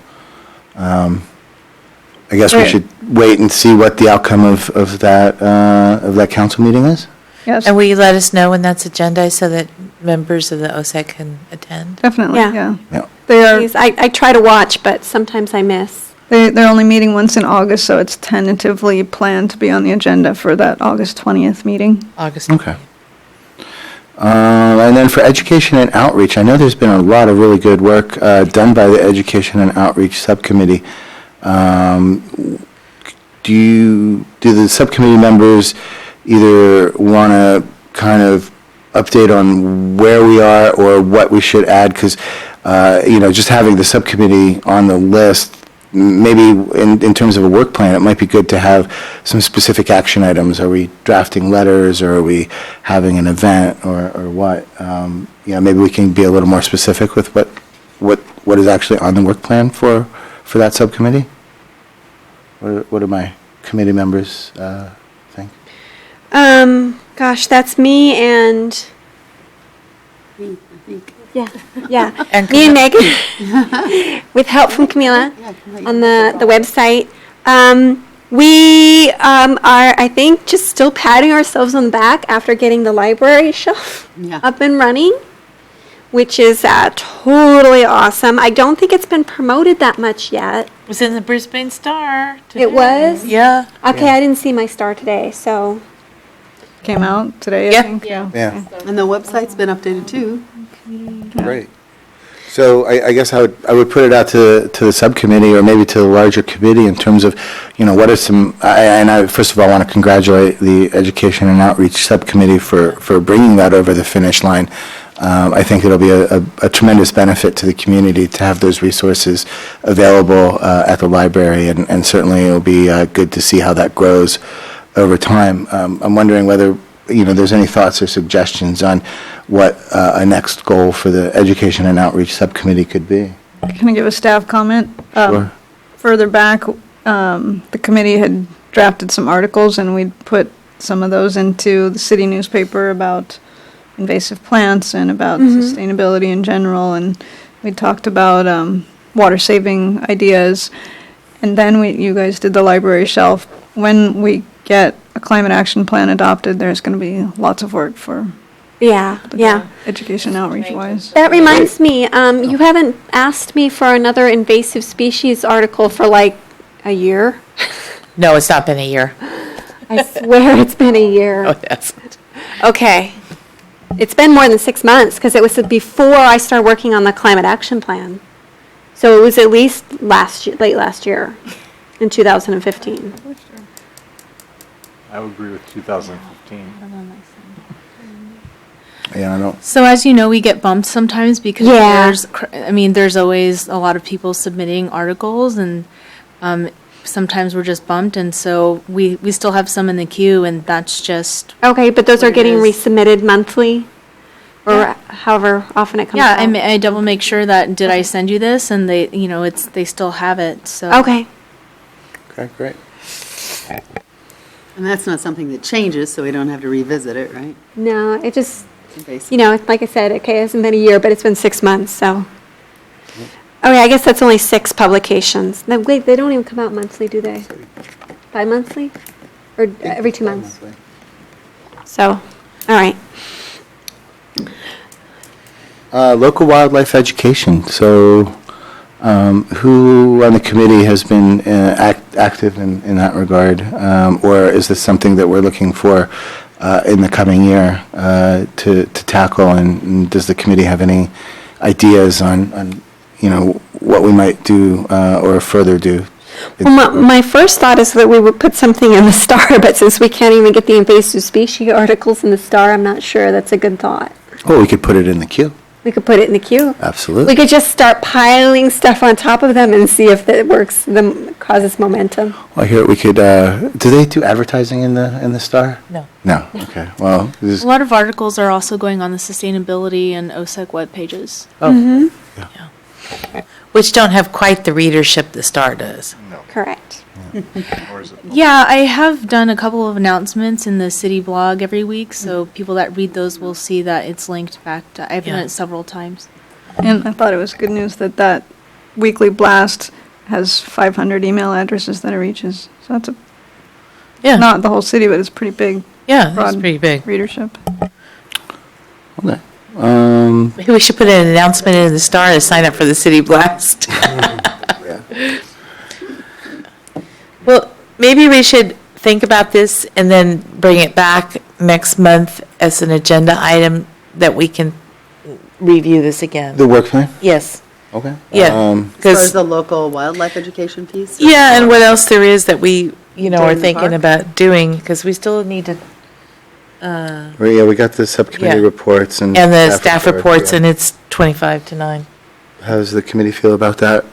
I guess we Right. should wait and see what the outcome of that council meeting is? yes, And will you let us know when that's agendized so that members of the OSEC can attend? definitely, Yeah. yeah. Yeah. They are, Please, I try to watch, but sometimes I miss. they're only meeting once in August, so it's tentatively planned to be on the agenda for that August 20th meeting. August. Okay. And then for education and outreach, I know there's been a lot of really good work done by the Education and Outreach Subcommittee. Do the subcommittee members either want to kind of update on where we are or what we should add? Because, just having the subcommittee on the list, maybe in terms of a work plan, it might be good to have some specific action items. Are we drafting letters, or are we having an event, or what? Maybe we can be a little more specific with what is actually on the work plan for that subcommittee? What do my committee members think? Gosh, that's me and. Yeah. And Me and Megan, with help from Camila on the website. We are, I think, just still patting ourselves on the back after getting the library shelf Yeah. up and running, which is totally awesome. I don't think it's been promoted that much yet. It was in the Brisbane Star today. It was? Yeah. Okay, I didn't see my star today, so. came out today, I Yeah. think. Yeah. Yeah. And the website's been updated too. Great. So I guess I would put it out to the subcommittee or maybe to the larger committee in terms of, what are some, and I first of all want to congratulate the Education and Outreach Subcommittee for bringing that over the finish line. I think it'll be a tremendous benefit to the community to have those resources available at the library, and certainly it'll be good to see how that grows over time. I'm wondering whether there's any thoughts or suggestions on what a next goal for the Education and Outreach Subcommittee could be. Can I give a staff comment? Sure. Further back, the committee had drafted some articles, and we'd put some of those into the city newspaper about invasive plants and about sustainability in general, and we talked about water-saving ideas. And then you guys did the library shelf. When we get a climate action plan adopted, there's going to be lots of work for Yeah. education outreach wise. That reminds me, you haven't asked me for another invasive species article for like a year. No, it's not been a year. I swear it's been a year. Oh, yes. Okay. It's been more than 6 months because it was before I started working on the climate action plan. So it was at least late last year, in 2015. I would agree with 2015. Yeah, I don't. So as you know, we get bumped sometimes because Yeah. there's always a lot of people submitting articles, and sometimes we're just bumped, and so we still have some in the queue, and that's just, Okay, but those are What it getting is. resubmitted monthly? Or however often it comes yeah, out? I double make sure that, did I send you this? And they, they still have it, so. Okay. Okay, great. And that's not something that changes, so we don't have to revisit it, right? No, it just, Basically. like I said, okay, it hasn't been a year, but it's been 6 months, so. Okay, I guess that's only 6 publications. No, wait, they don't even come out monthly, do they? Bi-monthly? Or every 2 months? So, all right. Local wildlife education. So, who on the committee has been active in that regard, or is this something that we're looking for in the coming year to tackle? And does the committee have any ideas on what we might do or further do? Well, my first thought is that we would put something in the Star, but since we can't even get the invasive species articles in the Star, I'm not sure that's a good thought. Well, we could put it in the queue. We could put it in the queue. Absolutely. We could just start piling stuff on top of them and see if it works, causes momentum. Well, here we could. Do they do advertising in the Star? No. No. Okay. Well, this is, A lot of articles are also going on the sustainability and OSEC web pages. Which don't have quite the readership the Star does. Correct. Or is it? Yeah, I have done a couple of announcements in the city blog every week, so people that read those will see that it's linked back to, I've done Yeah. it several times. And I thought it was good news that weekly blast has 500 email addresses that it reaches. So that's Yeah. not the whole city, but it's pretty big Yeah, that's broad pretty big. readership. okay. Maybe we should put an announcement in the Star to sign up for the City Blast. Well, maybe we should think about this and then bring it back next month as an agenda item that we can review this again. The work plan. Yes, Okay. yeah. As far as Because, the local wildlife education piece? yeah, and what else there is that we, are Do in the thinking park? about doing, because we still need to, Well, yeah, we got the subcommittee Yeah. reports and. and the staff reports, yeah. and it's 25 to 9. How does the committee feel about that?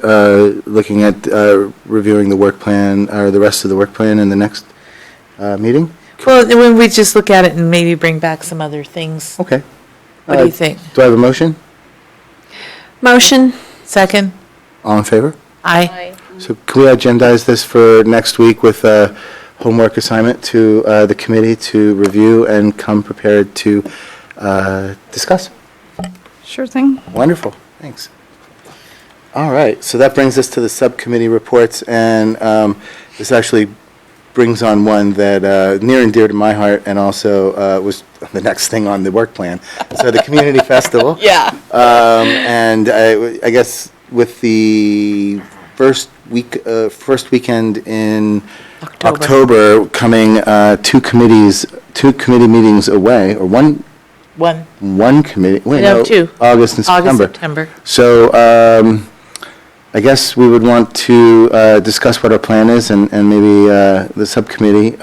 Looking at reviewing the work plan, or the rest of the work plan in the next meeting? Well, then when we just look at it and maybe bring back some other things. Okay. What do you think? Do I have a motion? Motion? Second? All in favor? Aye. So can we agendize this for next week with a homework assignment to the committee to review and come prepared to discuss? Sure thing. Wonderful, thanks. All right, so that brings us to the subcommittee reports, and this actually brings on one that near and dear to my heart, and also was the next thing on the work plan. So the community festival. Yeah. And I guess with the first weekend in October, coming two committee meetings away, or one committee, wait, No, no. two. August and August, September. September. So I guess we would want to discuss what our plan is, and maybe the subcommittee,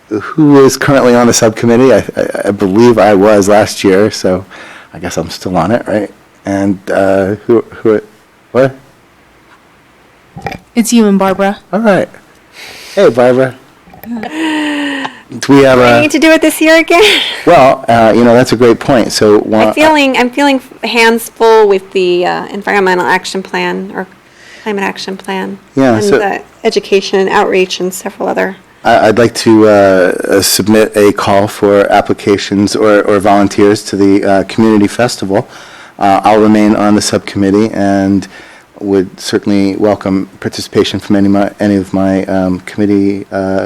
who is currently on the subcommittee? I believe I was last year, so I guess I'm still on it, right? And what? It's you and Barbara. All right. Hey, Barbara. Do we have I need to do it this year again. well, that's a great point. So I'm feeling hands full with the environmental action plan or climate action plan. Yeah, And so- the education and outreach and several other. I'd like to submit a call for applications or volunteers to the community festival. I'll remain on the subcommittee and would certainly welcome participation from any of my committee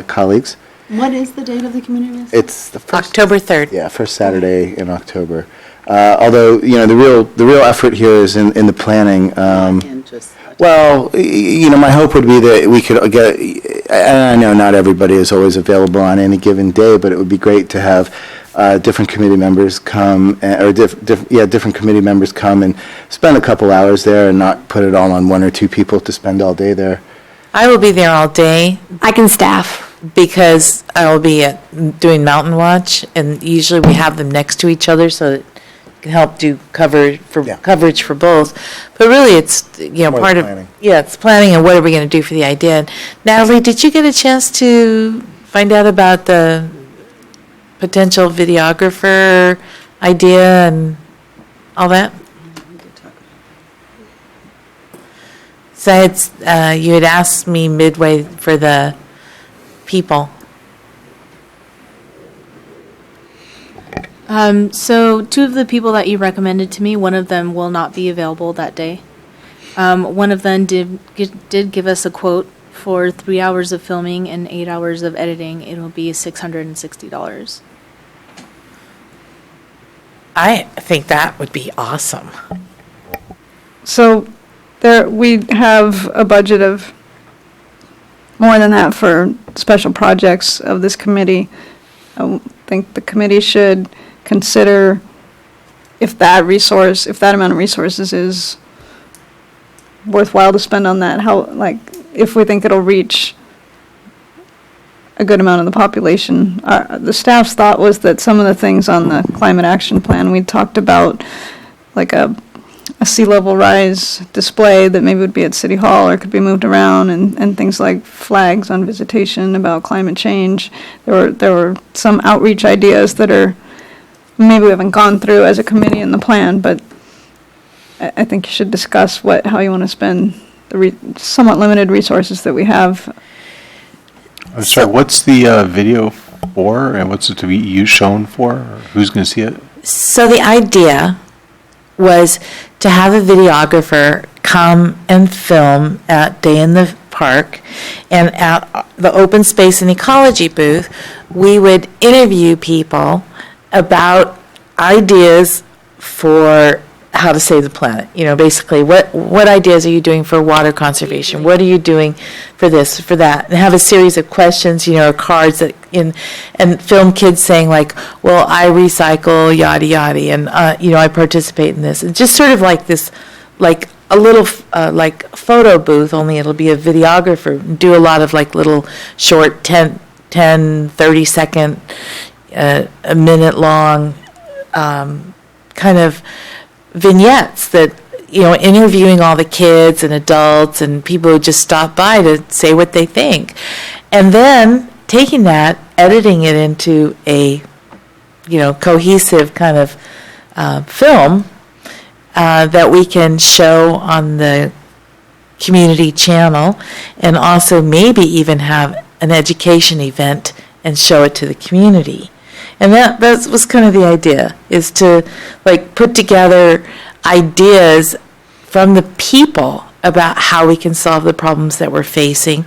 colleagues. What is the date of the community festival? It's the first, October 3rd. yeah, first Saturday in October. Although the real effort here is in the planning. And just- Well, my hope would be that we could get, and I know not everybody is always available on any given day, but it would be great to have different committee members come, or different committee members come and spend a couple hours there and not put it all on one or two people to spend all day there. I will be there all day I can staff. because I will be doing Mountain Watch, and usually we have them next to each other so that it can help do coverage for both. But really, it's, More part of, planning. it's planning and what are we going to do for the idea. And Natalie, did you get a chance to find out about the potential videographer idea and all that? Besides, you had asked me midway for the people. So two of the people that you recommended to me, one of them will not be available that day. One of them did give us a quote for 3 hours of filming and 8 hours of editing. It'll be $660. I think that would be awesome. So we have a budget of more than that for special projects of this committee. I think the committee should consider if that amount of resources is worthwhile to spend on that, if we think it'll reach a good amount of the population. The staff's thought was that some of the things on the climate action plan, we talked about, like a sea level rise display that maybe would be at City Hall or could be moved around, and things like flags on visitation about climate change. There were some outreach ideas that maybe we haven't gone through as a committee in the plan, but I think you should discuss how you want to spend the somewhat limited resources that we have. I'm sorry, what's the video for, and what's it to be shown for? Or who's going to see it? So the idea was to have a videographer come and film at Day in the Park, and at the Open Space and Ecology booth, we would interview people about ideas for how to save the planet. Basically, what ideas are you doing for water conservation? What are you doing for this, for that? And have a series of questions, or cards and film kids saying like, well, I recycle, yada, yada, and, I participate in this. And just sort of like this, like a little, like photo booth, only it'll be a videographer, do a lot of like little short 10, 30 second, a minute long, kind of vignettes that, interviewing all the kids and adults and people who just stop by to say what they think. And then taking that, editing it into a, cohesive kind of film that we can show on the community channel, and also maybe even have an education event and show it to the community. And that was kind of the idea, is to put together ideas from the people about how we can solve the problems that we're facing.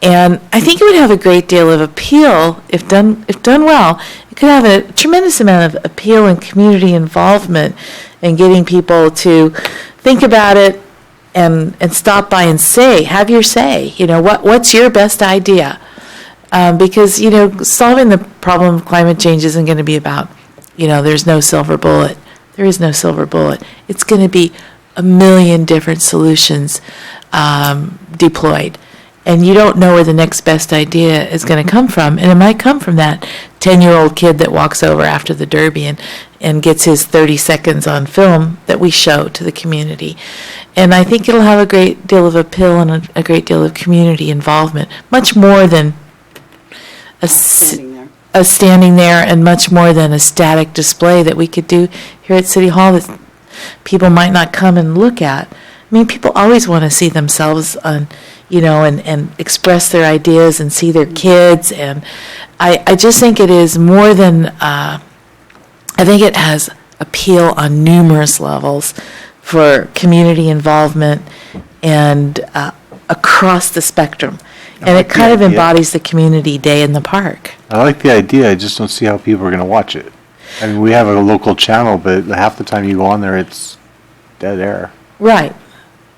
And I think it would have a great deal of appeal if done well. It could have a tremendous amount of appeal and community involvement in getting people to think about it and stop by and have your say, what's your best idea? Because, solving the problem of climate change isn't going to be about, there's no silver bullet. There is no silver bullet. It's going to be a million different solutions deployed. And you don't know where the next best idea is going to come from. And it might come from that 10-year-old kid that walks over after the Derby and gets his 30 seconds on film that we show to the community. And I think it'll have a great deal of appeal and a great deal of community involvement, much more than standing there and much more than a static display that we could do here at City Hall that people might not come and look at. I mean, people always want to see themselves on, and express their ideas and see their kids. And I just think it is more than, I think it has appeal on numerous levels for community involvement and across the spectrum. And it kind of embodies the community day in the park. I like the idea, I just don't see how people are going to watch it. I mean, we have a local channel, but half the time you go on there, it's dead air. Right.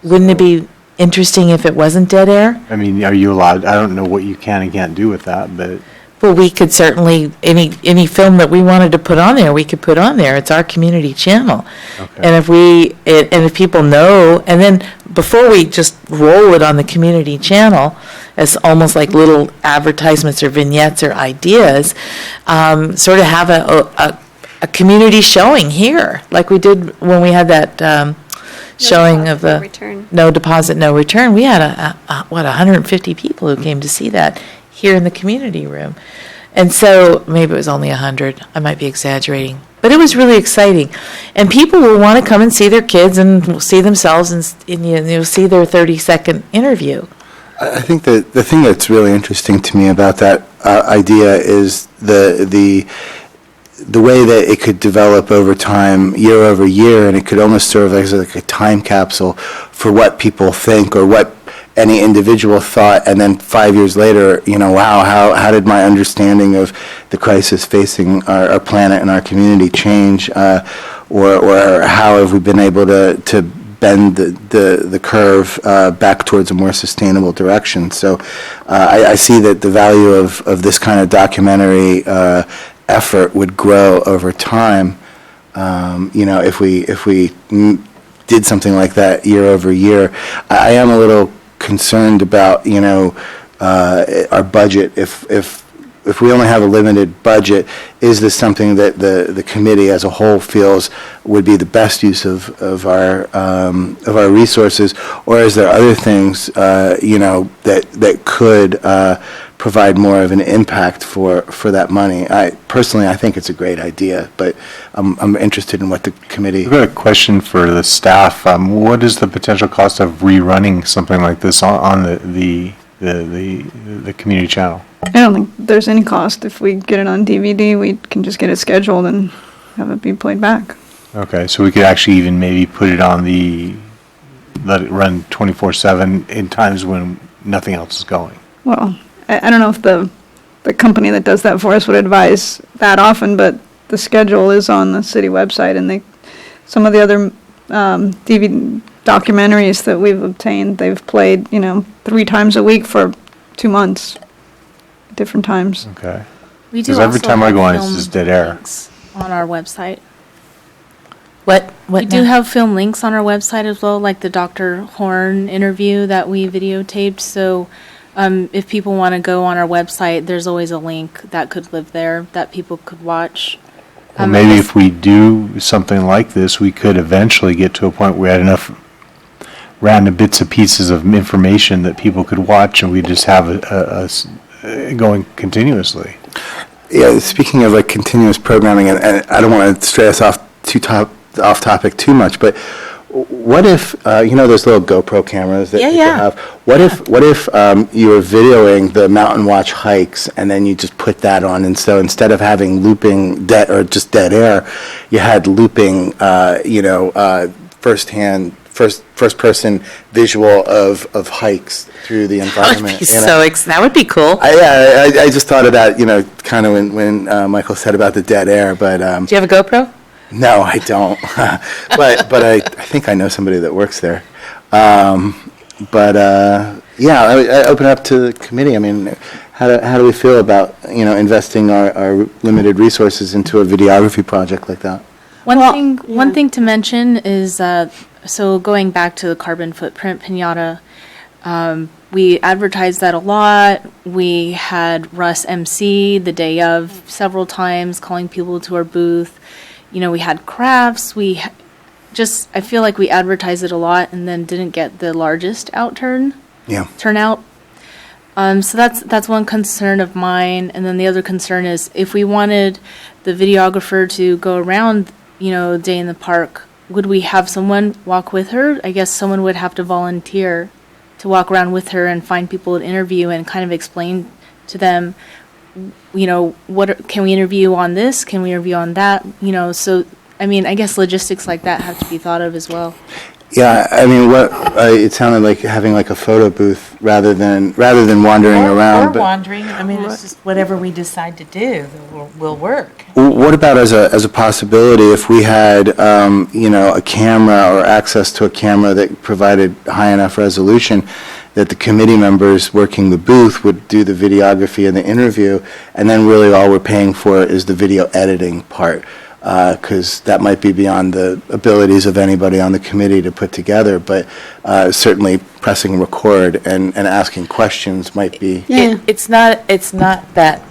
Wouldn't it be interesting if it wasn't dead air? I mean, are you allowed, I don't know what you can and can't do with that, but... Well, we could certainly, any film that we wanted to put on there, we could put on there. It's our community channel. Okay. And if people know, and then before we just roll it on the community channel as almost like little advertisements or vignettes or ideas, sort of have a community showing here, like we did when we had that showing of the No Deposit, No Return. We had 150 people who came to see that here in the community room. And so maybe it was only 100. I might be exaggerating. But it was really exciting. And people will want to come and see their kids and see themselves and see their 30-second interview. I think that the thing that's really interesting to me about that idea is the way that it could develop over time, year over year, and it could almost serve as like a time capsule for what people think or what any individual thought, and then 5 years later, wow, how did my understanding of the crisis facing our planet and our community change, or how have we been able to bend the curve back towards a more sustainable direction? So I see that the value of this kind of documentary effort would grow over time. If we did something like that year over year. I am a little concerned about our budget. If we only have a limited budget, is this something that the committee as a whole feels would be the best use of our resources, or is there other things that could provide more of an impact for that money? I think it's a great idea, but I'm interested in what the committee. I've got a question for the staff. What is the potential cost of rerunning something like this on the community channel? I don't think there's any cost. If we get it on DVD, we can just get it scheduled and have it be played back. Okay, so we could actually even maybe put it on let it run 24/7 in times when nothing else is going. Well, I don't know if the company that does that for us would advise that often, but the schedule is on the city website, and some of the other DVD documentaries that we've obtained, they've played 3 times a week for 2 months, different times. Okay. We do Because every also time I have go on, it's film just dead air. links on our website. What We do now? have film links on our website as well, like the Dr. Horn interview that we videotaped. So if people want to go on our website, there's always a link that could live there that people could watch. Well, maybe if we do something like this, we could eventually get to a point where we had enough random bits and pieces of information that people could watch, and we just have a going continuously. Yeah, speaking of like continuous programming, and I don't want to stray us off topic too much, but what if those little GoPro cameras that people have? What if you were videoing the Mountain Watch hikes, and then you just put that on, and so instead of having looping just dead air, you had looping first person visual of hikes through the environment. That would be cool. I just thought of that, kind of when Michael said about the dead air, but Do you have a GoPro? no, I don't. but I think I know somebody that works there. But, yeah, I open it up to the committee. I mean, how do we feel about, investing our limited resources into a videography project like that? One thing to mention is, so going back to the carbon footprint pinata, we advertised that a lot. We had Russ MC the day of several times, calling people to our booth. We had crafts. I feel like we advertised it a lot and then didn't get the largest turnout. So that's one concern of mine. And then the other concern is if we wanted the videographer to go around, day in the park, would we have someone walk with her? I guess someone would have to volunteer to walk around with her and find people to interview and kind of explain to them, can we interview on this? Can we interview on that? So, I guess logistics like that have to be thought of as well. Yeah, it sounded like having like a photo booth rather than wandering around. Or wandering, it's just whatever we decide to do will work. What about as a possibility if we had, a camera or access to a camera that provided high enough resolution that the committee members working the booth would do the videography and the interview, and then really all we're paying for is the video editing part? Because that might be beyond the abilities of anybody on the committee to put together, but certainly pressing record and asking questions might be. Yeah. It's not that,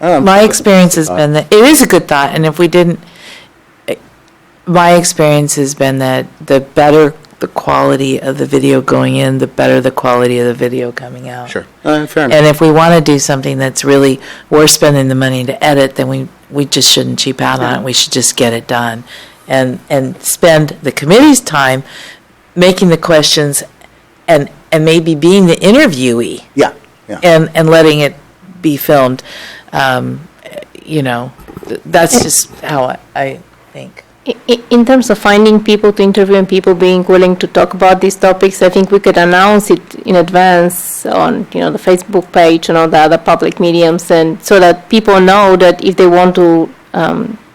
my experience has been that, it is a good thought, and if we didn't, my experience has been that the better the quality of the video going in, the better the quality of the video coming out. Sure. Fair enough. And if we want to do something that's really worth spending the money to edit, then we just shouldn't cheap out on it. We should just get it done and spend the committee's time making the questions and maybe being the interviewee. Yeah. And letting it be filmed. That's just how I think. In terms of finding people to interview and people being willing to talk about these topics, I think we could announce it in advance on, the Facebook page and all the other public mediums, and so that people know that if they want to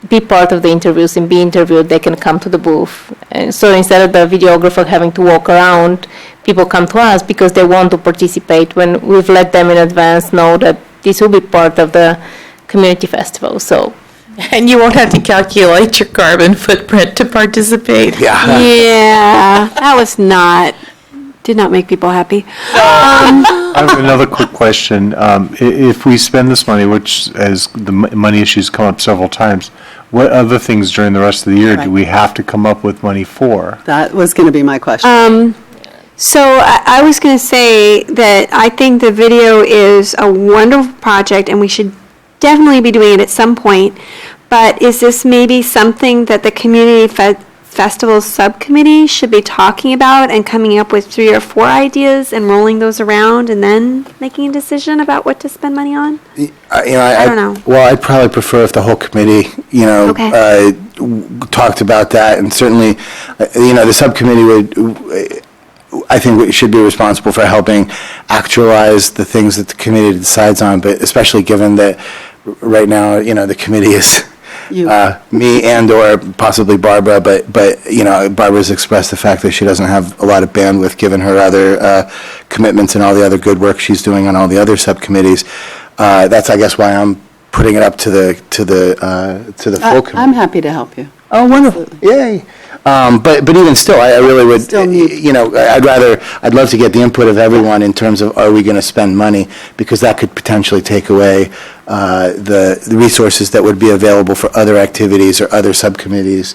be part of the interviews and be interviewed, they can come to the booth. And so instead of the videographer having to walk around, people come to us because they want to participate when we've let them in advance know that this will be part of the community festival. So. And you won't have to calculate your carbon footprint to participate. Yeah. Yeah, that did not make people happy. I have another quick question. If we spend this money, which as the money issues come up several times, what other things during the rest of the year do we have to come up with money for? That was going to be my question. So I was going to say that I think the video is a wonderful project and we should definitely be doing it at some point, but is this maybe something that the community festival subcommittee should be talking about and coming up with 3 or 4 ideas and rolling those around and then making a decision about what to spend money on? I don't know. Well, I'd probably prefer if the whole committee, talked about that, and certainly, the subcommittee would. I think we should be responsible for helping actualize the things that the committee decides on, but especially given that right now, the committee is me and or possibly Barbara, but Barbara's expressed the fact that she doesn't have a lot of bandwidth given her other commitments and all the other good work she's doing on all the other subcommittees. That's, I guess, why I'm putting it up to the full committee. I'm happy to help you. Oh, wonderful! Yay! But even still, I really would, I'd love to get the input of everyone in terms of, are we going to spend money? Because that could potentially take away the resources that would be available for other activities or other subcommittees.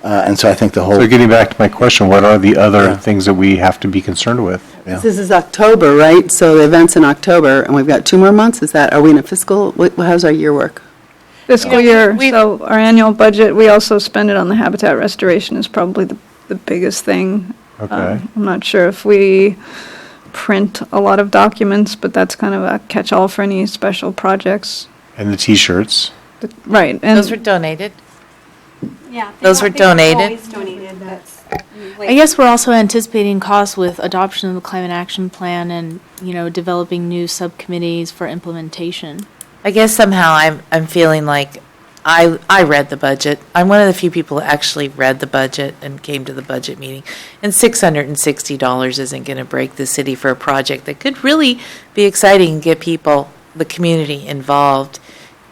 And so I think the whole. So getting back to my question, what are the other things that we have to be concerned with? Yeah. This is October, right? So the event's in October, and we've got 2 more months. Are we in a fiscal, how's our year work? Fiscal year, so our annual budget, we also spend it on the habitat restoration is probably the biggest thing. Okay. I'm not sure if we print a lot of documents, but that's kind of a catch-all for any special projects. And the T-shirts. Right. And Those were donated. Yeah. Those were donated. Always donated. I guess we're also anticipating costs with adoption of the climate action plan and, developing new subcommittees for implementation. I guess somehow I'm feeling like I read the budget. I'm one of the few people who actually read the budget and came to the budget meeting. And $660 isn't going to break the city for a project that could really be exciting and get people, the community, involved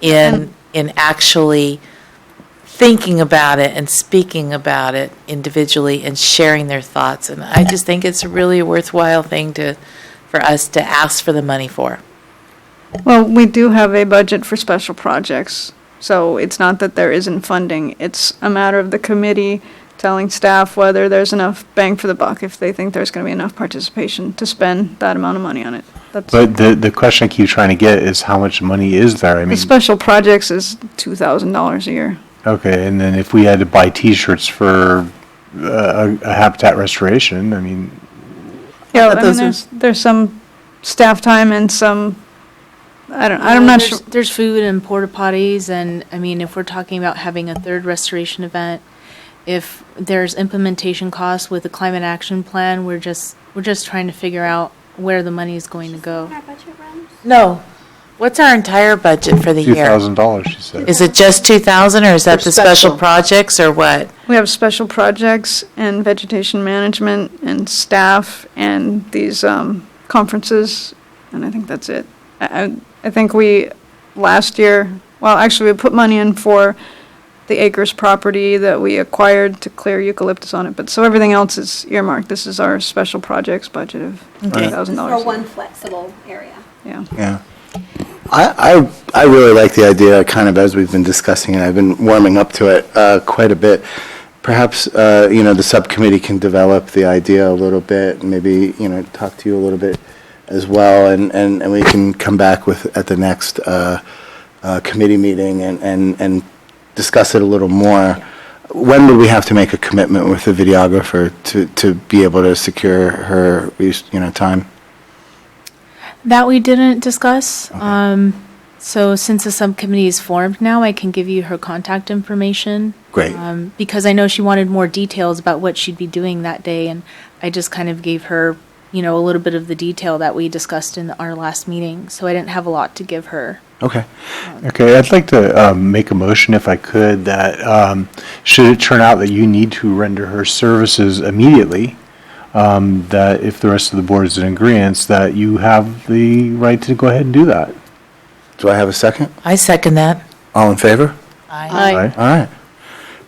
in actually thinking about it and speaking about it individually and sharing their thoughts. And I just think it's really a worthwhile thing for us to ask for the money for. Well, we do have a budget for special projects, so it's not that there isn't funding. It's a matter of the committee telling staff whether there's enough bang for the buck, if they think there's going to be enough participation to spend that amount of money on it. That's But the question I keep trying to get is how much money is there? I the mean, special projects is $2,000 a year. okay, and then if we had to buy T-shirts for a habitat restoration, I mean, Yeah, thought I mean, those there's some staff time and some, I'm not sure. There's food and porta potties, and I mean, if we're talking about having a third restoration event, if there's implementation costs with the climate action plan, we're just trying to figure out where the money is going to go. No. What's our entire budget for the year? $2,000, she said. Is it just 2,000 or is that For the special special. projects or what? We have special projects and vegetation management and staff and these conferences, and I think that's it. I think we, last year, well, actually, we put money in for the acres property that we acquired to clear eucalyptus on it, but so everything else is earmarked. This is our special projects budget of $2,000. For one flexible area. Yeah. Yeah. I really like the idea, kind of as we've been discussing, and I've been warming up to it quite a bit. Perhaps, the subcommittee can develop the idea a little bit, and maybe, talk to you a little bit as well, and we can come back at the next committee meeting and discuss it a little more. When would we have to make a commitment with the videographer to be able to secure her, time? That we didn't discuss. So since the subcommittee is formed now, I can give you her contact information. Great. Because I know she wanted more details about what she'd be doing that day, and I just kind of gave her, a little bit of the detail that we discussed in our last meeting. So I didn't have a lot to give her. Okay. Okay, I'd like to make a motion, if I could, that should it turn out that you need to render her services immediately, that if the rest of the board is in agreement, that you have the right to go ahead and do that. Do I have a second? I second that. All in favor? Aye. Right? All right,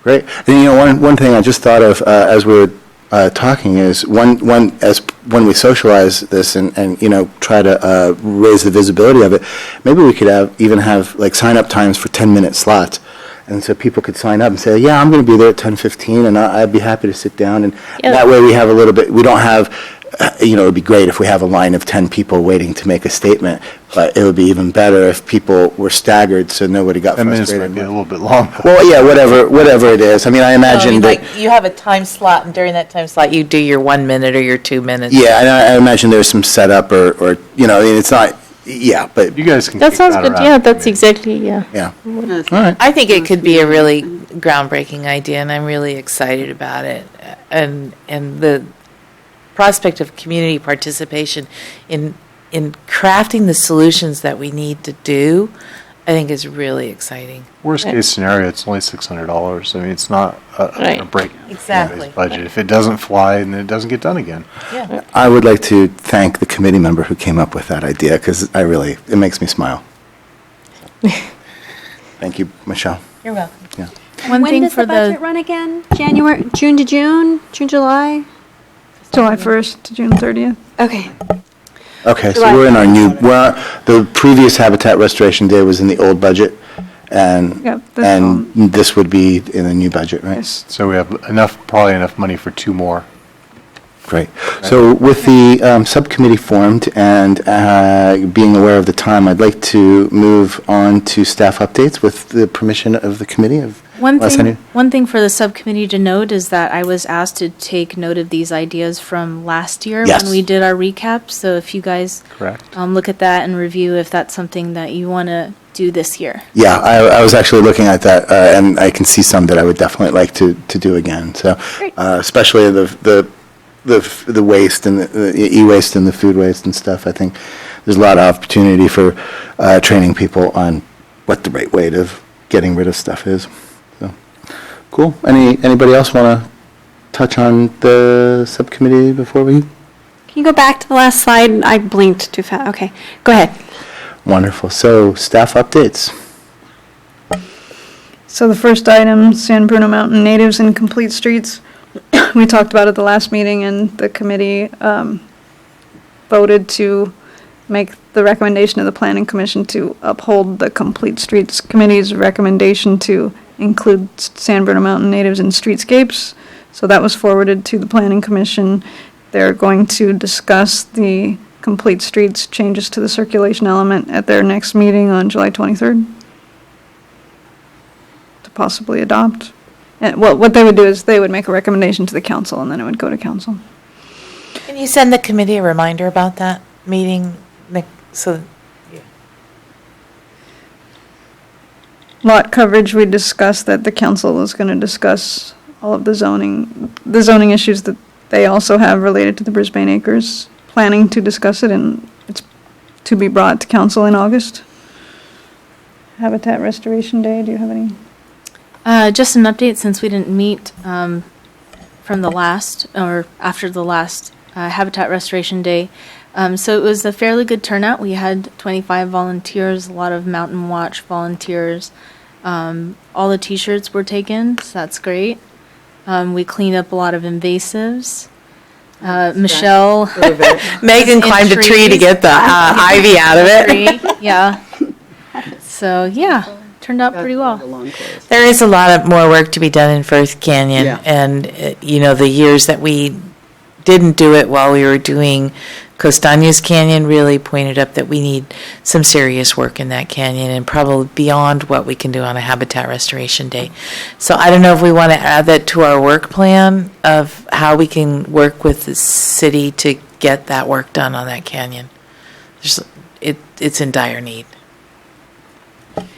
great. And one thing I just thought of as we were talking is when we socialize this and try to raise the visibility of it, maybe we could even have like sign up times for 10-minute slots, and so people could sign up and say, yeah, I'm going to be there at 10:15, and I'd be happy to sit down, and that way we have a little bit. We don't have. It would be great if we have a line of 10 people waiting to make a statement, but it would be even better if people were staggered so nobody got 10 minutes frustrated. might be a little bit long. Well, yeah, whatever it is. I mean, I imagine that. Like you have a time slot, and during that time slot, you do your 1 minute or your 2 minutes. Yeah, and I imagine there's some setup or it's not. Yeah, but You guys can That kick sounds that good, around. yeah, that's exactly, yeah. yeah. All right. I think it could be a really groundbreaking idea, and I'm really excited about it. And the prospect of community participation in crafting the solutions that we need to do, I think is really exciting. Worst case scenario, it's only $600. I mean, it's not a Right. break Exactly. budget. If it doesn't fly, then it doesn't get done again. Yeah. I would like to thank the committee member who came up with that idea because it makes me smile. Thank you, Michelle. You're welcome. Yeah. One When thing does for the budget run again? June to June, July? July 1st to June 30th. Okay. Okay, so July. we're in the previous Habitat Restoration Day was in the old budget, and Yep, this and this would be in the new budget, right? Yes. So we have probably enough money for 2 more. Great. So with the subcommittee formed and being aware of the time, I'd like to move on to staff updates with the permission of the committee. One thing for the subcommittee to note is that I was asked to take note of these ideas from last year Yes. when we did our recap. So if you guys Correct. look at that and review if that's something that you want to do this year. Yeah, I was actually looking at that, and I can see some that I would definitely like to do again. So especially the waste and the e-waste and the food waste and stuff. I think there's a lot of opportunity for training people on what the right way to getting rid of stuff is. So, cool. Anybody else want to touch on the subcommittee before we? Can you go back to the last slide? I blinked too fast. Okay, go ahead. Wonderful. So, staff updates. So the first item, San Bruno Mountain natives and complete streets. We talked about at the last meeting, and the committee voted to make the recommendation of the Planning Commission to uphold the Complete Streets Committee's recommendation to include San Bruno Mountain natives in streetscapes. So that was forwarded to the Planning Commission. They're going to discuss the Complete Streets changes to the circulation element at their next meeting on July 23rd. To possibly adopt. And what they would do is they would make a recommendation to the council, and then it would go to council. Can you send the committee a reminder about that meeting? So, Lot coverage, we discussed that the council is going to discuss all of the zoning issues that they also have related to the Brisbane Acres, planning to discuss it, and it's to be brought to council in August. Habitat Restoration Day, do you have any? Just an update since we didn't meet from the last, or after the last Habitat Restoration Day. So it was a fairly good turnout. We had 25 volunteers, a lot of Mountain Watch volunteers. All the t-shirts were taken, so that's great. We cleaned up a lot of invasives. Michelle. Megan climbed a tree to get the ivy out of it. Yeah. So, yeah, turned out pretty well. There is a lot of more work to be done in Firth Canyon. Yeah. And, the years that we didn't do it while we were doing Costañas Canyon really pointed up that we need some serious work in that canyon, and probably beyond what we can do on a Habitat Restoration Day. So I don't know if we want to add that to our work plan of how we can work with the city to get that work done on that canyon. It's in dire need.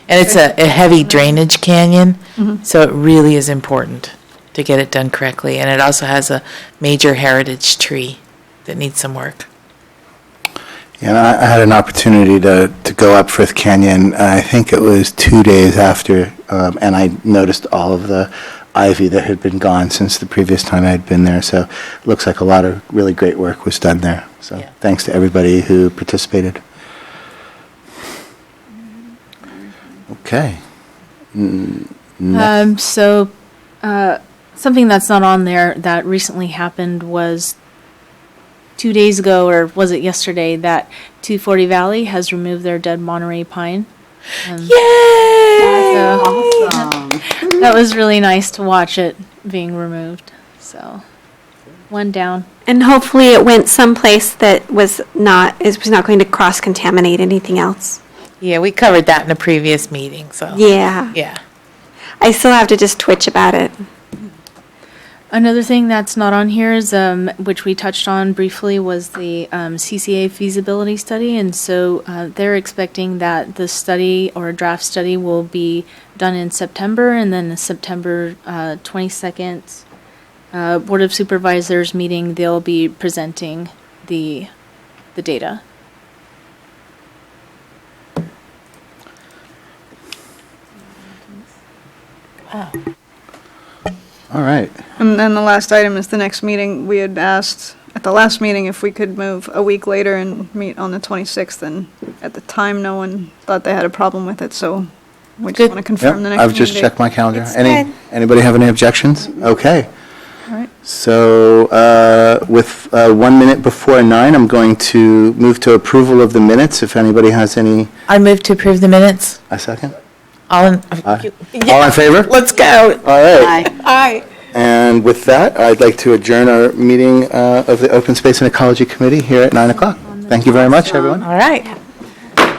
And it's a heavy drainage canyon, so it really is important to get it done correctly. And it also has a major heritage tree that needs some work. Yeah, and I had an opportunity to go up Frith Canyon, I think it was 2 days after, and I noticed all of the ivy that had been gone since the previous time I had been there. So it looks like a lot of really great work was done there. So Yeah. thanks to everybody who participated. Okay. Something that's not on there that recently happened was 2 days ago, or was it yesterday, that 240 Valley has removed their dead Monterey pine. Yay! Awesome. That was really nice to watch it being removed. So, one down. And hopefully it went someplace that was not going to cross-contaminate anything else. Yeah, we covered that in a previous meeting, so. Yeah. Yeah. I still have to just twitch about it. Another thing that's not on here is, which we touched on briefly, was the CCA feasibility study. And so they're expecting that the study or draft study will be done in September, and then the September 22nd Board of Supervisors meeting, they'll be presenting the data. All right. And then the last item is the next meeting. We had asked at the last meeting if we could move a week later and meet on the 26th, and at the time, no one thought they had a problem with it, so we just Good. want to confirm the Yep, next I've meeting just date. checked my calendar. It's good. Anybody have any objections? Okay. All right. So with 1 minute before 9, I'm going to move to approval of the minutes. If anybody has any, I move to approve the minutes. a second? All in, Aye. All in favor? let's go. All right. Aye. And with that, I'd like to adjourn our meeting of the Open Space and Ecology Committee here at 9 o'clock. Thank you very much, everyone. All right.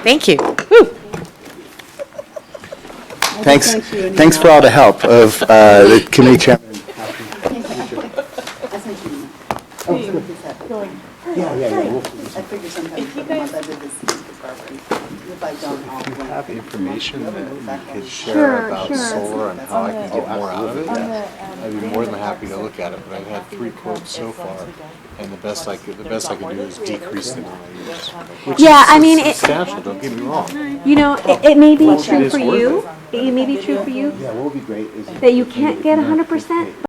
Thank you. Thanks for all the help of the committee chairman. I figure sometimes I did this. If I don't, I'll If you run have it. information that you could Sure, share about sure. solar and how I can get more out of it, I'd be more than happy to look at it, but I've had 3 quotes so far, and the best I can do is decrease the amount I use. Which Yeah, is I mean, it- substantial, don't get me wrong. You know, it may be Well, it true is for worth you, it may be true for you, Yeah, what would be great is. that you can't get 100%,